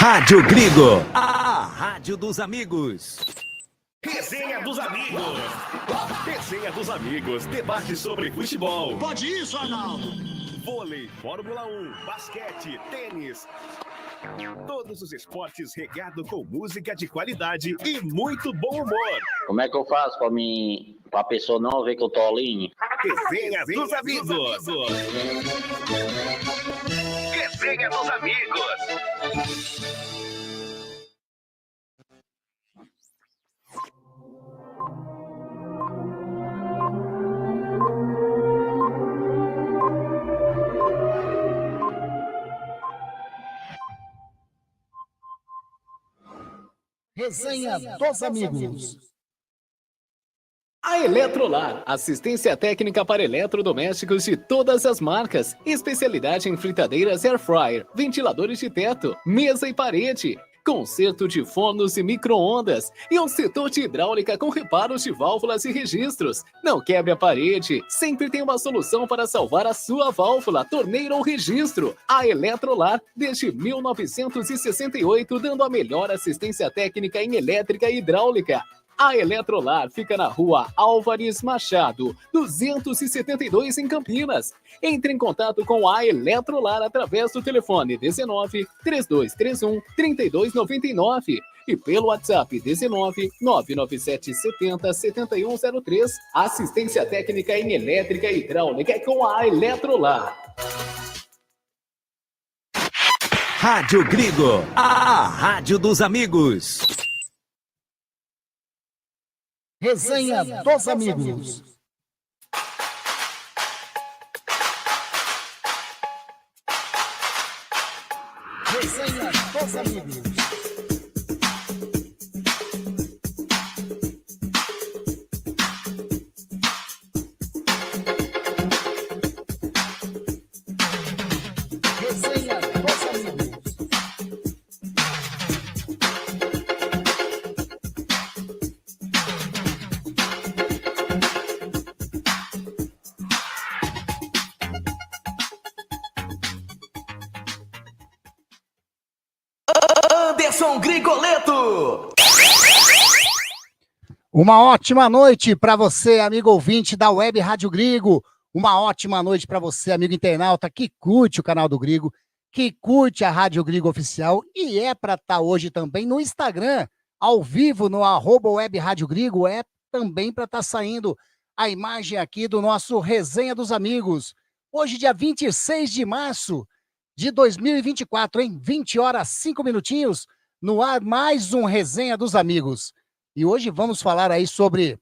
Rádio Grigo, a rádio dos amigos. Resenha dos amigos. Resenha dos amigos. Debate sobre futebol. Pode isso, Arnaldo. Vôlei, Fórmula 1, basquete, tênis. Todos os esportes regados com música de qualidade e muito bom humor. Como é que eu faço pra pessoa não ver que eu tô ali? Resenha dos amigos. Resenha dos amigos. Resenha dos amigos. A Eletrolar, assistência técnica para eletrodomésticos de todas as marcas, especialidade em fritadeiras air fryer, ventiladores de teto, mesa e parede, conserto de fornos e micro-ondas e um setor de hidráulica com reparos de válvulas e registros. Não quebre a parede, sempre tem uma solução para salvar a sua válvula, torneira ou registro. A Eletrolar, desde 1968, dando a melhor assistência técnica em elétrica e hidráulica. A Eletrolar fica na rua Álvares Machado, 272 em Campinas. Entre em contato com a Eletrolar através do telefone 19 3231 3299 e pelo WhatsApp 19 997 70 7103. Assistência técnica em elétrica e hidráulica com a Eletrolar. Rádio Grigo, a rádio dos amigos. Resenha dos amigos. Resenha dos amigos. Resenha dos amigos. Anderson Grigoleto. Uma ótima noite para você, amigo ouvinte da Web Rádio Grigo. Uma ótima noite para você, amigo internauta, que curte o canal do Grigo, que curte a Rádio Grigo Oficial e é para estar hoje também no Instagram, ao vivo no @Web Rádio Grigo, é também para estar saindo a imagem aqui do nosso Resenha dos Amigos. Hoje, dia 26 de março de 2024, hein? 20 horas, 5 minutinhos, no ar mais um Resenha dos Amigos. E hoje vamos falar aí sobre,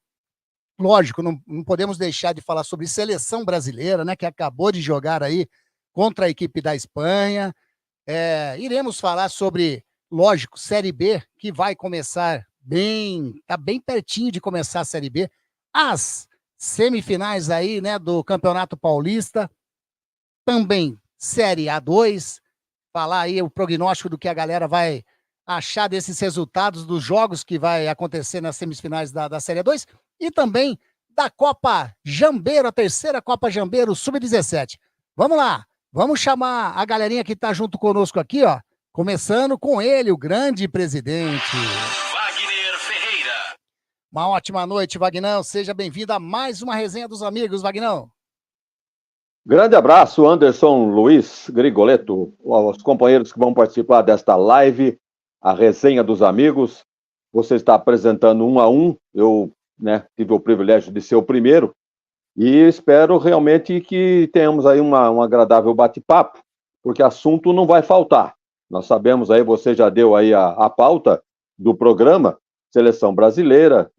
lógico, não podemos deixar de falar sobre seleção brasileira, né, que acabou de jogar aí contra a equipe da Espanha. Iremos falar sobre, lógico, Série B, que vai começar tá bem pertinho de começar a Série B. As semifinais aí, né, do Campeonato Paulista, também Série A2, falar aí o prognóstico do que a galera vai achar desses resultados dos jogos que vai acontecer nas semifinais da Série A2 e também da Copa Jambeiro, a terceira Copa Jambeiro Sub-17. Vamos lá, vamos chamar a galerinha que tá junto conosco aqui, ó, começando com ele, o grande presidente. Wagner Ferreira. Uma ótima noite, Vagnão, seja bem-vindo a mais uma Resenha dos Amigos, Vagnão. Grande abraço, Anderson Luiz Grigoleto, aos companheiros que vão participar desta live, a Resenha dos Amigos. Você está apresentando um a um, eu tive o privilégio de ser o primeiro, e espero realmente que tenhamos aí um agradável bate-papo, porque assunto não vai faltar. Nós sabemos aí, você já deu aí a pauta do programa, Seleção Brasileira,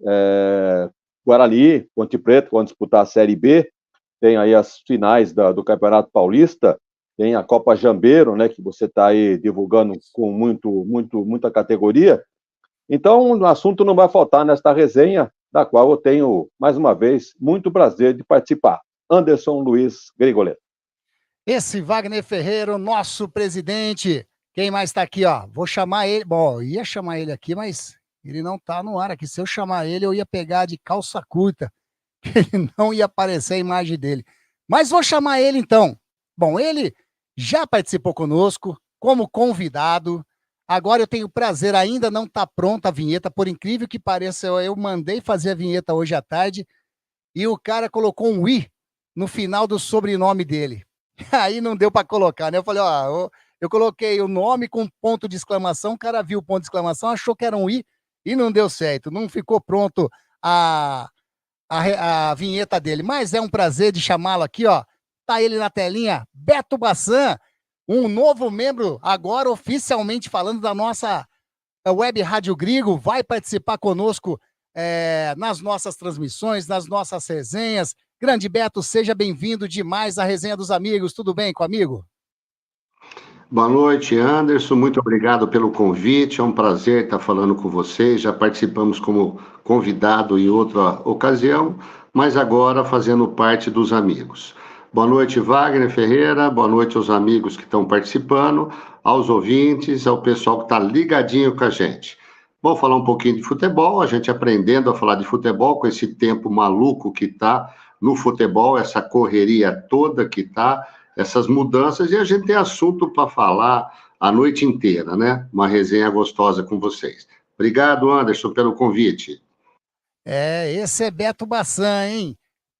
Guarani, Ponte Preta, vão disputar a Série B, tem aí as finais do Campeonato Paulista, tem a Copa Jambeiro, né, que você está aí divulgando com muita categoria. Então, o assunto não vai faltar nesta resenha, da qual eu tenho, mais uma vez, muito prazer de participar. Anderson Luiz Grigoleto. Esse Wagner Ferreira, o nosso presidente. Quem mais está aqui, ó? Vou chamar ele. Bom, eu ia chamar ele aqui, mas ele não está no ar aqui. Se eu chamar ele, eu ia pegar de calça curta. Ele não ia aparecer a imagem dele. Mas vou chamar ele então. Bom, ele já participou conosco como convidado Agora eu tenho prazer, ainda não está pronta a vinheta, por incrível que pareça, eu mandei fazer a vinheta hoje à tarde e o cara colocou um i no final do sobrenome dele. Aí não deu para colocar, né? Eu falei, ó, eu coloquei o nome com ponto de exclamação, o cara viu o ponto de exclamação, achou que era um i e não deu certo, não ficou pronto a vinheta dele. Mas é um prazer de chamá-lo aqui, ó. Tá ele na telinha, Beto Bassan, um novo membro, agora oficialmente falando da nossa Web Rádio Grigo, vai participar conosco nas nossas transmissões, nas nossas resenhas. Grande Beto, seja bem-vindo demais à Resenha dos Amigos. Tudo bem comigo? Boa noite, Anderson. Muito obrigado pelo convite. É um prazer estar falando com vocês. Já participamos como convidado em outra ocasião, mas agora fazendo parte dos amigos. Boa noite, Wagner Ferreira. Boa noite aos amigos que estão participando, aos ouvintes, ao pessoal que está ligadinho com a gente. Vamos falar um pouquinho de futebol, a gente aprendendo a falar de futebol com esse tempo maluco que está no futebol, essa correria toda que está, essas mudanças, e a gente tem assunto para falar a noite inteira, né? Uma resenha gostosa com vocês. Obrigado, Anderson, pelo convite. Esse é Beto Bassan, hein?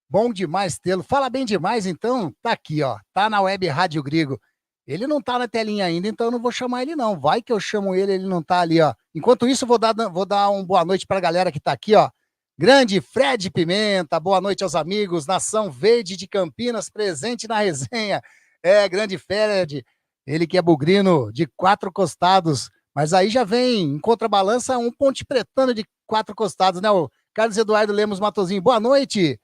Bom demais tê-lo. Fala bem demais, então, tá aqui, ó. Tá na Web Rádio Grigo. Ele não tá na telinha ainda, então eu não vou chamar ele, não. Vai que eu chamo ele, ele não tá ali, ó. Enquanto isso, eu vou dar uma boa noite pra galera que tá aqui, ó. Grande Fred Pimenta, boa noite aos amigos. Nação Verde de Campinas, presente na resenha. Grande Fred, ele que é bugrino de 4 costados, mas aí já vem em contrabalança um ponte pretano de 4 costados, né? O Carlos Eduardo Lemos Matozinho, boa noite.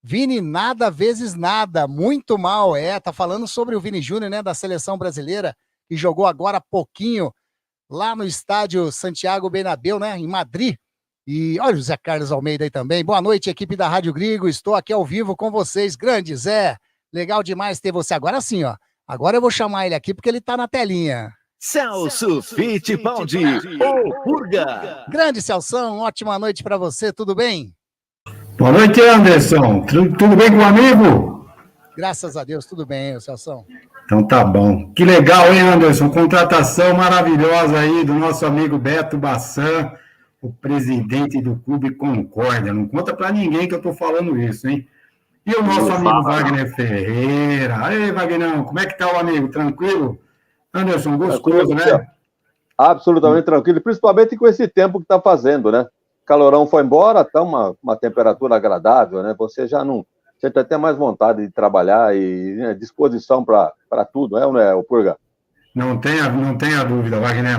Vini, nada vezes nada, muito mal, tá falando sobre o Vini Júnior, né, da seleção brasileira, que jogou agora há pouquinho, lá no estádio Santiago Bernabéu, né, em Madrid, e olha o Zé Carlos Almeida aí também, boa noite, equipe da Rádio Grigo, estou aqui ao vivo com vocês, grande Zé, legal demais ter você, agora sim, ó, agora eu vou chamar ele aqui porque ele tá na telinha. Celso Fittipaldi, o Purga. Grande Celção, ótima noite para você, tudo bem? Boa noite, Anderson. Tudo bem com o amigo? Graças a Deus, tudo bem, Celção. Então tá bom. Que legal, hein, Anderson? Contratação maravilhosa aí do nosso amigo Beto Bassan, o presidente do Clube Concórdia. Não conta pra ninguém que eu tô falando isso, hein? E o nosso amigo Wagner Ferreira. Aí, Wagner, como é que tá o amigo? Tranquilo? Anderson, gostoso, né? Absolutamente tranquilo, principalmente com esse tempo que tá fazendo, né? Calorão foi embora, tá uma temperatura agradável, né? Você já não... Você tem até mais vontade de trabalhar e, né, disposição para tudo, não é, o Purga? Não tenha dúvida, Wagner.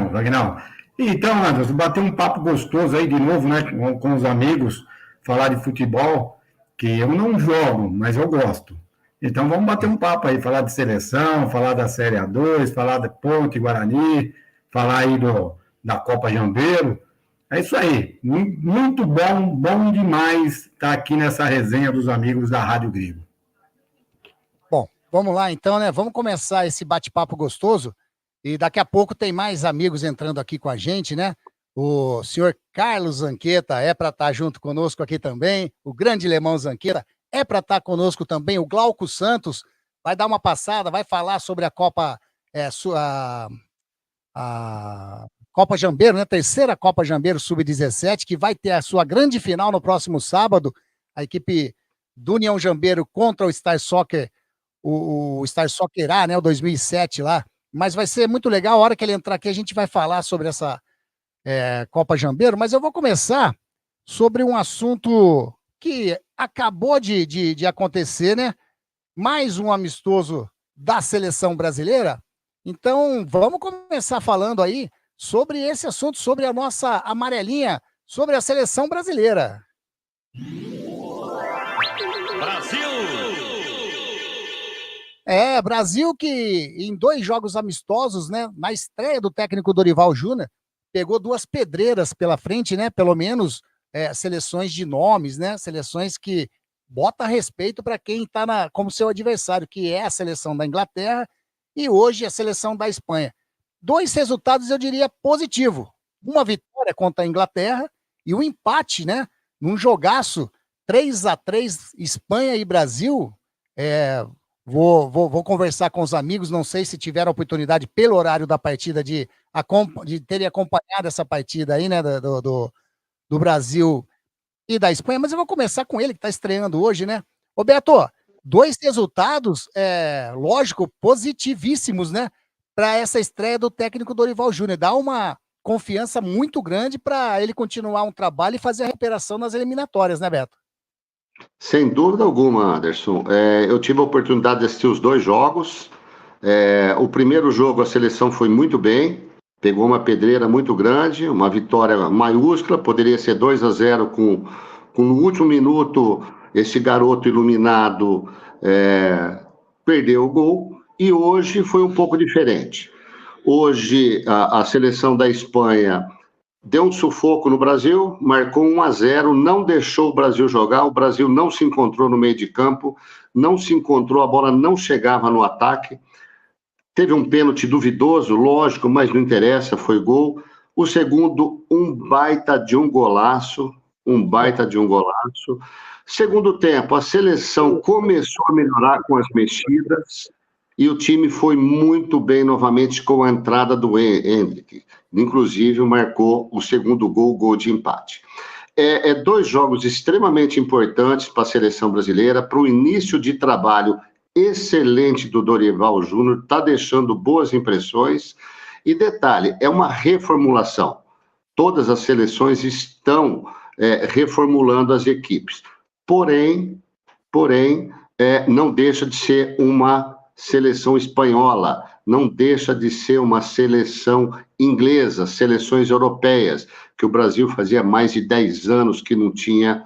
Então, Anderson, bater um papo gostoso aí de novo, né? Com os amigos, falar de futebol, que eu não jogo, mas eu gosto. Então, vamos bater um papo aí, falar de seleção, falar da Série A2, falar da Ponte Guarani, falar aí da Copa Jambeiro. É isso aí, muito bom demais estar aqui nessa resenha dos amigos da Rádio Grigo. Bom, vamos lá então, né? Vamos começar esse bate-papo gostoso e daqui a pouco tem mais amigos entrando aqui com a gente, né? O senhor Carlos Zanqueta é para estar junto conosco aqui também, o grande Lemão Zanqueta é para estar conosco também, o Glauco Santos vai dar uma passada, vai falar sobre a Copa, a Copa Jambeiro, né? Terceira Copa Jambeiro Sub-17, que vai ter a sua grande final no próximo sábado. A equipe do União Jambeiro contra o Star Soccer, o Star Soccer A, né? O 2007 lá. Mas vai ser muito legal. A hora que ele entrar aqui, a gente vai falar sobre essa Copa Jambeiro. Mas eu vou começar sobre um assunto que acabou de acontecer, né? Mais um amistoso da seleção brasileira. Então, vamos começar falando aí sobre esse assunto, sobre a nossa amarelinha, sobre a seleção brasileira. Brasil! Brasil que em 2 jogos amistosos, né, na estreia do técnico Dorival Júnior, pegou 2 pedreiras pela frente, né, pelo menos seleções de nomes, né, seleções que bota respeito para quem está como seu adversário, que é a seleção da Inglaterra e hoje a seleção da Espanha. 2 resultados, eu diria, positivo. Uma vitória contra a Inglaterra e um empate, né? Num jogaço 3-3, Espanha e Brasil. Vou conversar com os amigos, não sei se tiveram a oportunidade, pelo horário da partida, de de terem acompanhado essa partida aí, né, do Brasil e da Espanha, mas eu vou começar com ele, que está estreando hoje, né? Ô Beto, 2 resultados, lógico, positivíssimos, né? Para essa estreia do técnico Dorival Júnior. Dá uma confiança muito grande para ele continuar um trabalho e fazer a recuperação nas eliminatórias, né, Beto? Sem dúvida alguma, Anderson. Eu tive a oportunidade de assistir os 2 jogos. O primeiro jogo a seleção foi muito bem, pegou uma pedreira muito grande, uma vitória maiúscula, poderia ser 2-0 com no último minuto esse garoto iluminado perdeu o gol, e hoje foi um pouco diferente. Hoje a seleção da Espanha deu um sufoco no Brasil, marcou 1-0, não deixou o Brasil jogar, o Brasil não se encontrou no meio de campo, não se encontrou, a bola não chegava no ataque. Teve um pênalti duvidoso, lógico, mas não interessa, foi gol. O segundo, um baita de um golaço. Segundo tempo, a seleção começou a melhorar com as mexidas e o time foi muito bem novamente com a entrada do Endrick. Inclusive, marcou o segundo gol de empate. 2 jogos extremamente importantes para a seleção brasileira, para o início de trabalho excelente do Dorival Júnior, está deixando boas impressões. E detalhe, é uma reformulação. Todas as seleções estão reformulando as equipes. Porém, não deixa de ser uma seleção espanhola, não deixa de ser uma seleção inglesa, seleções europeias, que o Brasil fazia mais de 10 anos que não tinha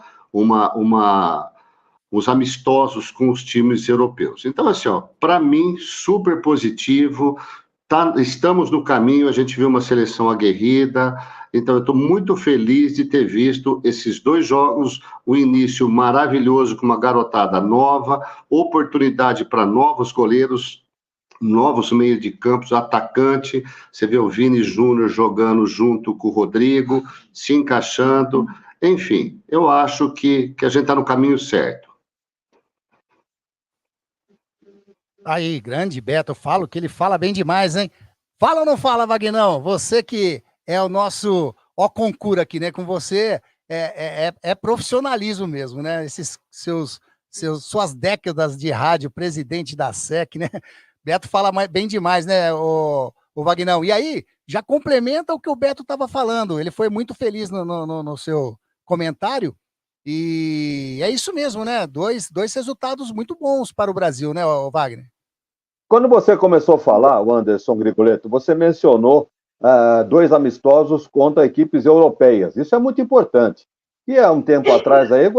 os amistosos com os times europeus. Então, assim, para mim, super positivo, estamos no caminho, a gente viu uma seleção aguerrida, então eu estou muito feliz de ter visto esses 2 jogos, o início maravilhoso com uma garotada nova, oportunidade para novos goleiros, novos meios de campos, atacante, você vê o Vini Júnior jogando junto com o Rodrigo, se encaixando, enfim, eu acho que a gente está no caminho certo. Aí, grande Beto, eu falo que ele fala bem demais, hein? Fala ou não fala, Vagnão? Você que é o nosso concurso aqui, né? Com você é profissionalismo mesmo, né? Esses suas décadas de rádio, presidente da SEC, né? Beto fala bem demais, né, o Vagnão? E aí, já complementa o que o Beto estava falando. Ele foi muito feliz no seu comentário. E é isso mesmo, né? Dois resultados muito bons para o Brasil, né, Wagner? Quando você começou a falar, o Anderson Grigoletto, você mencionou 2 amistosos contra equipes europeias. Isso é muito importante. E há um tempo atrás aí,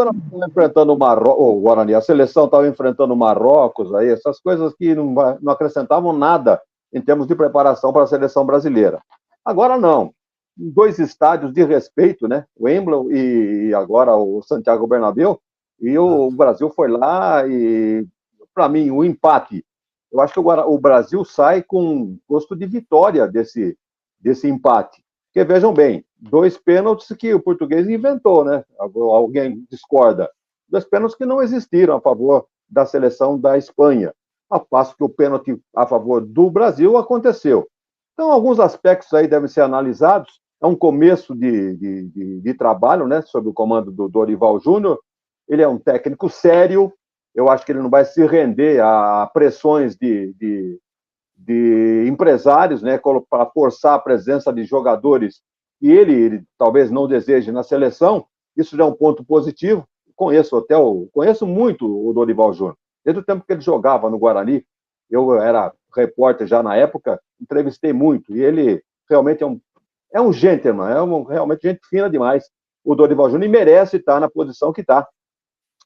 enfrentando o Guarani, a seleção estava enfrentando o Marrocos, aí, essas coisas que não acrescentavam nada em termos de preparação para a seleção brasileira. Agora não. 2 estádios de respeito, né? O Wembley e agora o Santiago Bernabéu, e o Brasil foi lá e, para mim, o empate. Eu acho que o Brasil sai com gosto de vitória desse empate. Porque, vejam bem, 2 pênaltis que o português inventou, né? Alguém discorda. 2 pênaltis que não existiram a favor da seleção da Espanha. A passo que o pênalti a favor do Brasil aconteceu. Então, alguns aspectos aí devem ser analisados. É um começo de trabalho, né? Sob o comando do Dorival Júnior. Ele é um técnico sério. Eu acho que ele não vai se render a pressões de empresários, né, para forçar a presença de jogadores que ele talvez não deseje na seleção. Isso já é um ponto positivo. Conheço muito o Dorival Júnior. Desde o tempo que ele jogava no Guarani, eu era repórter já na época, entrevistei muito, e ele realmente é um gentleman, realmente gente fina demais, o Dorival Júnior, e merece estar na posição que está,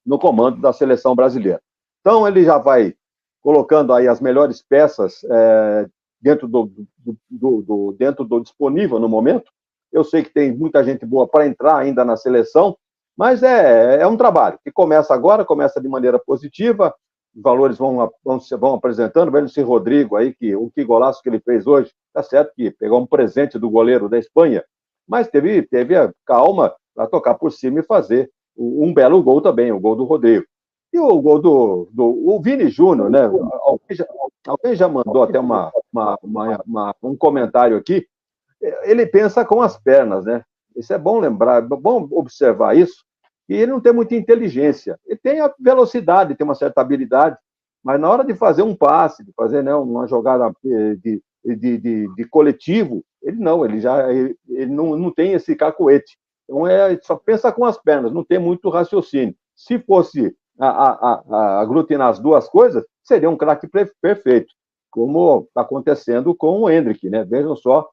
no comando da seleção brasileira. Então, ele já vai colocando aí as melhores peças dentro do disponível no momento. Eu sei que tem muita gente boa para entrar ainda na seleção, mas é um trabalho que começa agora, começa de maneira positiva, os valores vão apresentando, vendo esse Rodrigo aí, que golaço que ele fez hoje, tá certo que pegou um presente do goleiro da Espanha, mas teve a calma para tocar por cima e fazer um belo gol também, o gol do Rodrigo. E o gol do Vini Júnior, né? Alguém já mandou até um comentário aqui, ele pensa com as pernas, né? Isso é bom lembrar, é bom observar isso, e ele não tem muita inteligência. Ele tem a velocidade, tem uma certa habilidade, mas na hora de fazer um passe, de fazer, né, uma jogada de coletivo, ele não tem esse cacuete. Então, só pensa com as pernas, não tem muito raciocínio. Se fosse aglutinar as duas coisas, seria um craque perfeito, como está acontecendo com o Endrick, né? Vejam só,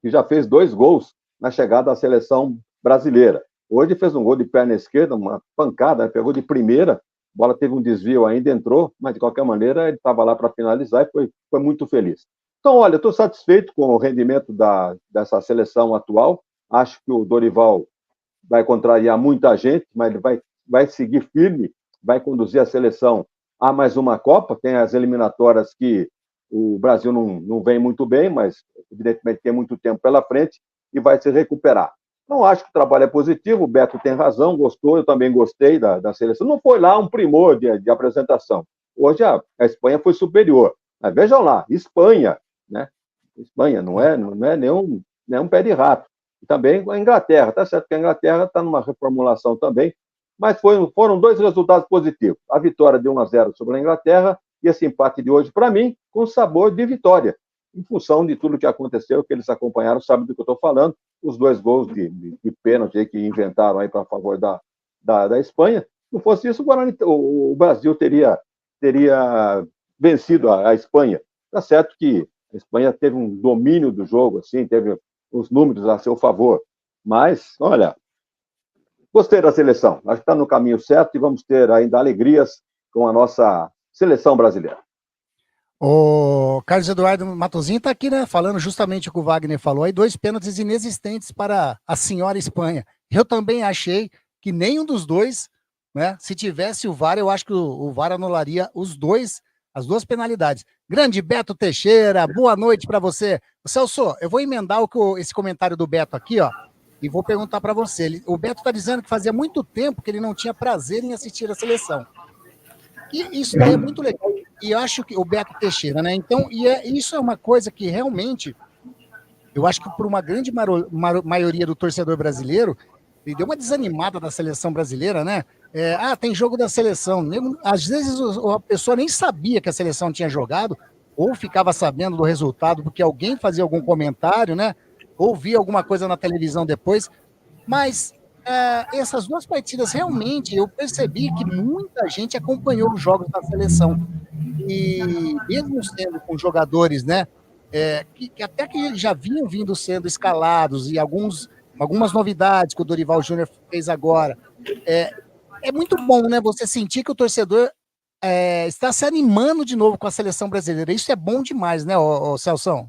que já fez 2 gols na chegada à seleção brasileira. Hoje fez um gol de perna esquerda, uma pancada, pegou de primeira, a bola teve um desvio ainda, entrou, mas de qualquer maneira ele estava lá para finalizar e foi muito feliz. Então, olha, estou satisfeito com o rendimento dessa seleção atual. Acho que o Dorival vai contrariar muita gente, mas ele vai seguir firme, vai conduzir a seleção a mais uma Copa. Tem as eliminatórias que o Brasil não vem muito bem, mas evidentemente tem muito tempo pela frente e vai se recuperar. Então, acho que o trabalho é positivo, o Beto tem razão, gostou, eu também gostei da seleção. Não foi lá um primor de apresentação. Hoje a Espanha foi superior. Mas vejam lá, Espanha, né? Espanha não é nenhum pé de rato. E também a Inglaterra, tá certo que a Inglaterra está numa reformulação também, mas foram 2 resultados positivos. A vitória de 1-0 sobre a Inglaterra e esse empate de hoje, para mim, com sabor de vitória, em função de tudo que aconteceu, que eles acompanharam, sabem do que eu estou falando, os 2 gols de pênalti que inventaram aí para favor da Espanha. Se não fosse isso, o Brasil teria vencido a Espanha. Tá certo que a Espanha teve um domínio do jogo, assim, teve os números a seu favor, mas, olha, gostei da seleção, acho que está no caminho certo e vamos ter ainda alegrias com a nossa seleção brasileira. O Carlos Eduardo Matosinho está aqui, né, falando justamente o que o Wagner falou, aí 2 pênaltis inexistentes para a senhora Espanha. Eu também achei que nenhum dos dois, né, se tivesse o VAR, eu acho que o VAR anularia as 2 penalidades. Grande Beto Teixeira, boa noite para você. Celso, eu vou emendar esse comentário do Beto aqui, ó, e vou perguntar para você. O Beto está dizendo que fazia muito tempo que ele não tinha prazer em assistir a seleção. E isso é muito legal. E eu acho que o Beto Teixeira, né? Então, isso é uma coisa que realmente, eu acho que por uma grande maioria do torcedor brasileiro, ele deu uma desanimada da seleção brasileira, né? Tem jogo da seleção. Às vezes a pessoa nem sabia que a seleção tinha jogado, ou ficava sabendo do resultado porque alguém fazia algum comentário, né? Ou via alguma coisa na televisão depois. Mas essas 2 partidas, realmente, eu percebi que muita gente acompanhou os jogos da seleção. E mesmo sendo com jogadores, né? Que até que já vinham sendo escalados e algumas novidades que o Dorival Júnior fez agora. É muito bom, né? Você sentir que o torcedor está se animando de novo com a seleção brasileira. Isso é bom demais, né, Celso?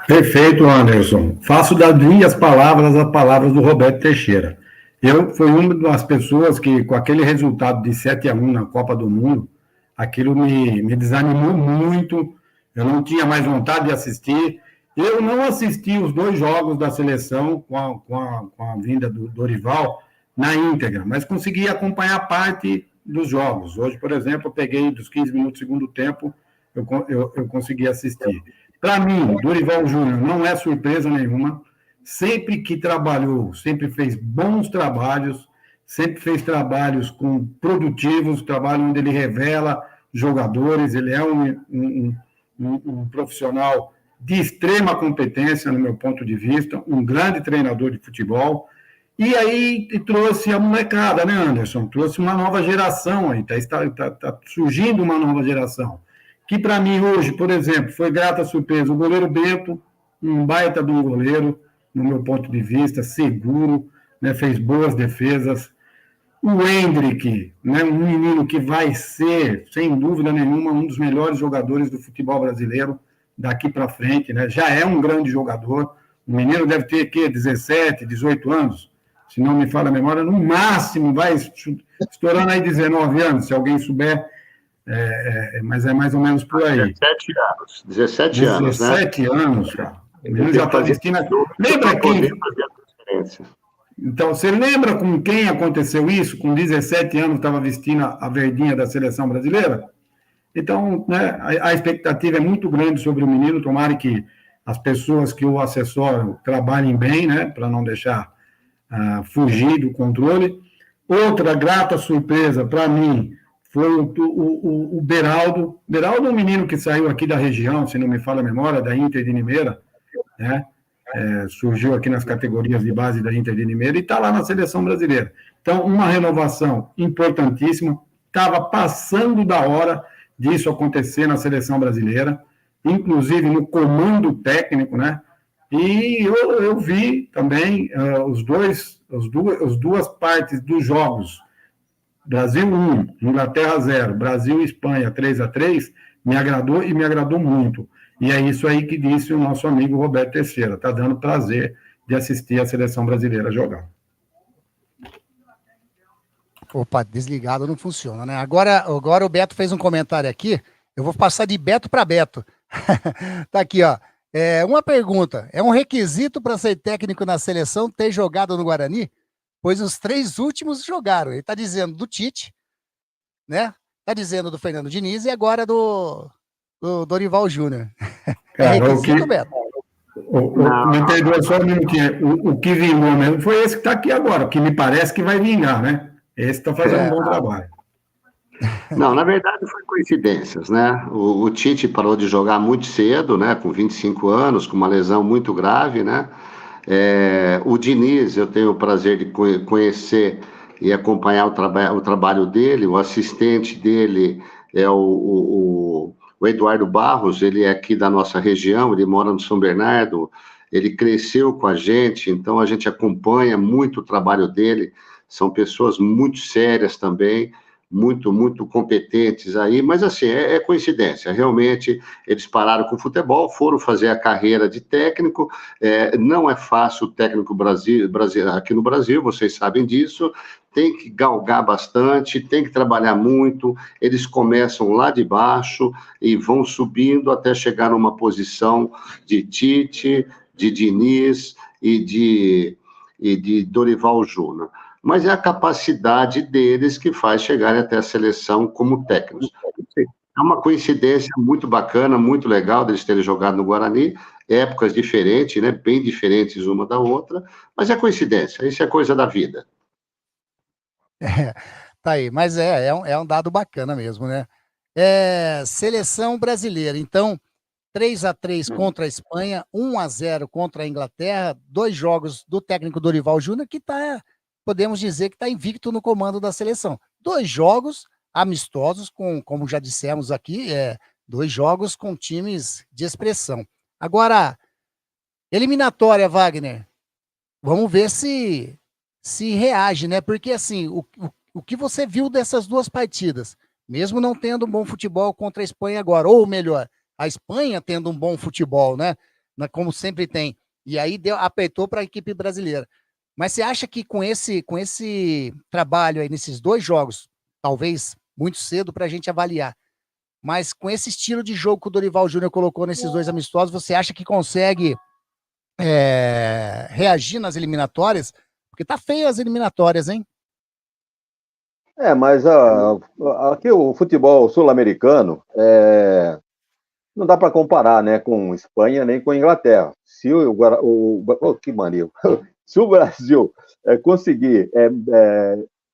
Perfeito, Anderson. Faço das minhas palavras as palavras do Roberto Teixeira. Eu fui uma das pessoas que, com aquele resultado de 7-1 na Copa do Mundo, aquilo me desanimou muito. Eu não tinha mais vontade de assistir. Eu não assisti os 2 jogos da seleção com a vinda do Dorival na íntegra, mas consegui acompanhar parte dos jogos. Hoje, por exemplo, eu peguei dos 15 minutos do segundo tempo, eu consegui assistir. Para mim, Dorival Júnior não é surpresa nenhuma. Sempre que trabalhou, sempre fez bons trabalhos, sempre fez trabalhos produtivos, trabalho onde ele revela jogadores. Ele é um profissional de extrema competência, no meu ponto de vista, um grande treinador de futebol. E aí trouxe a molecada, né, Anderson? Trouxe uma nova geração aí, tá surgindo uma nova geração. Que para mim hoje, por exemplo, foi grata surpresa. O goleiro Bento, um baita de um goleiro, no meu ponto de vista, seguro, né, fez boas defesas. O Endrick, né, um menino que vai ser, sem dúvida nenhuma, um dos melhores jogadores do futebol brasileiro daqui para frente, né? Já é um grande jogador. O menino deve ter 17, 18 anos, se não me falha a memória, no máximo vai estourando aí 19 anos, se alguém souber. Mas é mais ou menos por aí. 17 anos. 17 anos, né? 17 anos, cara. O menino já está vestindo. Lembra quem? Então, você lembra com quem aconteceu isso? Com 17 anos estava vestindo a verdinha da seleção brasileira? Então, né, a expectativa é muito grande sobre o menino. Tomara que as pessoas que o assessoram trabalhem bem, né, para não deixar fugir do controle. Outra grata surpresa para mim foi o Beraldo. Beraldo é um menino que saiu aqui da região, se não me falha a memória, da Inter de Limeira, né? Surgiu aqui nas categorias de base da Inter de Limeira e está lá na seleção brasileira. Então, uma renovação importantíssima. Estava passando da hora disso acontecer na seleção brasileira, inclusive no comando técnico, né? E eu vi também as duas partes dos jogos. Brasil 1, Inglaterra 0, Brasil e Espanha 3-3, me agradou e me agradou muito. E é isso aí que disse o nosso amigo Roberto Teixeira. Está dando prazer de assistir a seleção brasileira jogar. Opa, desligado não funciona, né? Agora o Beto fez um comentário aqui, eu vou passar de Beto para Beto. Tá aqui, ó. Uma pergunta, é um requisito para ser técnico na seleção ter jogado no Guarani? Pois os 3 últimos jogaram. Ele tá dizendo do Tite, né? Tá dizendo do Fernando Diniz e agora do Dorival Júnior. Cara, requisito, Beto? Me perdoa só um minutinho. O que vingou mesmo foi esse que está aqui agora, o que me parece que vai vingar, né? Esse está fazendo um bom trabalho. Não, na verdade foi coincidências, né? O Tite parou de jogar muito cedo, né? Com 25 anos, com uma lesão muito grave, né? O Diniz, eu tenho o prazer de conhecer e acompanhar o trabalho dele. O assistente dele é o Eduardo Barros, ele é aqui da nossa região, ele mora no São Bernardo, ele cresceu com a gente, então a gente acompanha muito o trabalho dele. São pessoas muito sérias também, muito, muito competentes aí, mas assim, é coincidência, realmente eles pararam com o futebol, foram fazer a carreira de técnico, não é fácil o técnico aqui no Brasil, vocês sabem disso, tem que galgar bastante, tem que trabalhar muito, eles começam lá de baixo e vão subindo até chegar numa posição de Tite, de Diniz e de Dorival Júnior. Mas é a capacidade deles que faz chegarem até a seleção como técnicos. É uma coincidência muito bacana, muito legal deles terem jogado no Guarani, épocas diferentes, né, bem diferentes uma da outra, mas é coincidência, isso é coisa da vida. Tá aí, mas é um dado bacana mesmo, né? Seleção brasileira, então, 3-3 contra a Espanha, 1-0 contra a Inglaterra, 2 jogos do técnico Dorival Júnior, que podemos dizer que está invicto no comando da seleção. 2 jogos amistosos, como já dissemos aqui, 2 jogos com times de expressão. Agora, eliminatória, Wagner, vamos ver se reage, né? Porque, assim, o que você viu dessas 2 partidas, mesmo não tendo um bom futebol contra a Espanha agora, ou melhor, a Espanha tendo um bom futebol, né? Como sempre tem, e aí apertou para a equipe brasileira. Mas você acha que com esse trabalho aí nesses 2 jogos, talvez muito cedo para a gente avaliar, mas com esse estilo de jogo que o Dorival Júnior colocou nesses 2 amistosos, você acha que consegue reagir nas eliminatórias? Porque tá feio as eliminatórias, hein? Mas aqui o futebol sul-americano não dá para comparar, né, com Espanha nem com Inglaterra. Se que mania. Se o Brasil conseguir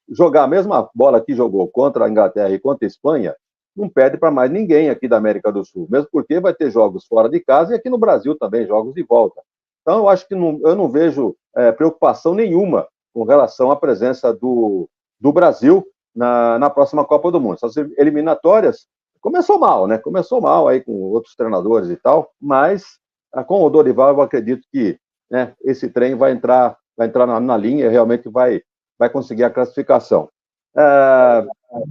jogar a mesma bola que jogou contra a Inglaterra e contra a Espanha, não perde para mais ninguém aqui da América do Sul, mesmo porque vai ter jogos fora de casa e aqui no Brasil também, jogos de volta. Então, eu acho que eu não vejo preocupação nenhuma com relação à presença do Brasil na próxima Copa do Mundo. Essas eliminatórias começou mal, né? Começou mal aí com outros treinadores e tal, mas com o Dorival eu acredito que, né, esse trem vai entrar na linha e realmente vai conseguir a classificação.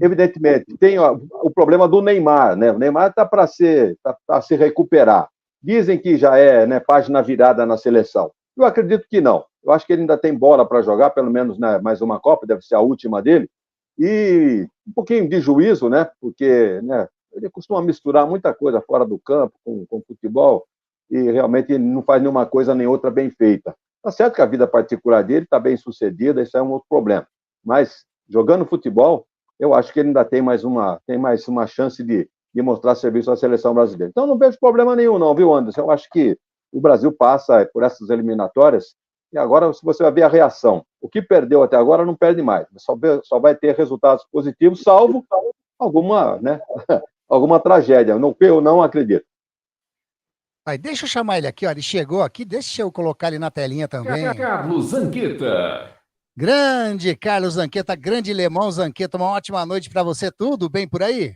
Evidentemente, tem o problema do Neymar, né? O Neymar está para se recuperar. Dizem que já é, né, página virada na seleção. Eu acredito que não. Eu acho que ele ainda tem bola para jogar, pelo menos, né, mais uma Copa, deve ser a última dele. E um pouquinho de juízo, né? Porque, né, ele costuma misturar muita coisa fora do campo com futebol e realmente ele não faz nenhuma coisa nem outra bem feita. Tá certo que a vida particular dele está bem sucedida, isso é um outro problema. Mas, jogando futebol, eu acho que ele ainda tem mais uma chance de mostrar serviço à seleção brasileira. Então, não vejo problema nenhum não, viu, Anderson? Eu acho que o Brasil passa por essas eliminatórias e agora se você vai ver a reação. O que perdeu até agora não perde mais, só vai ter resultados positivos, salvo alguma, né, alguma tragédia, no que eu não acredito. Aí, deixa eu chamar ele aqui, ó, ele chegou aqui, deixa eu colocar ele na telinha também. Carlos Zanqueta. Grande Carlos Zanqueta, grande Lemão Zanqueta, uma ótima noite para você, tudo bem por aí?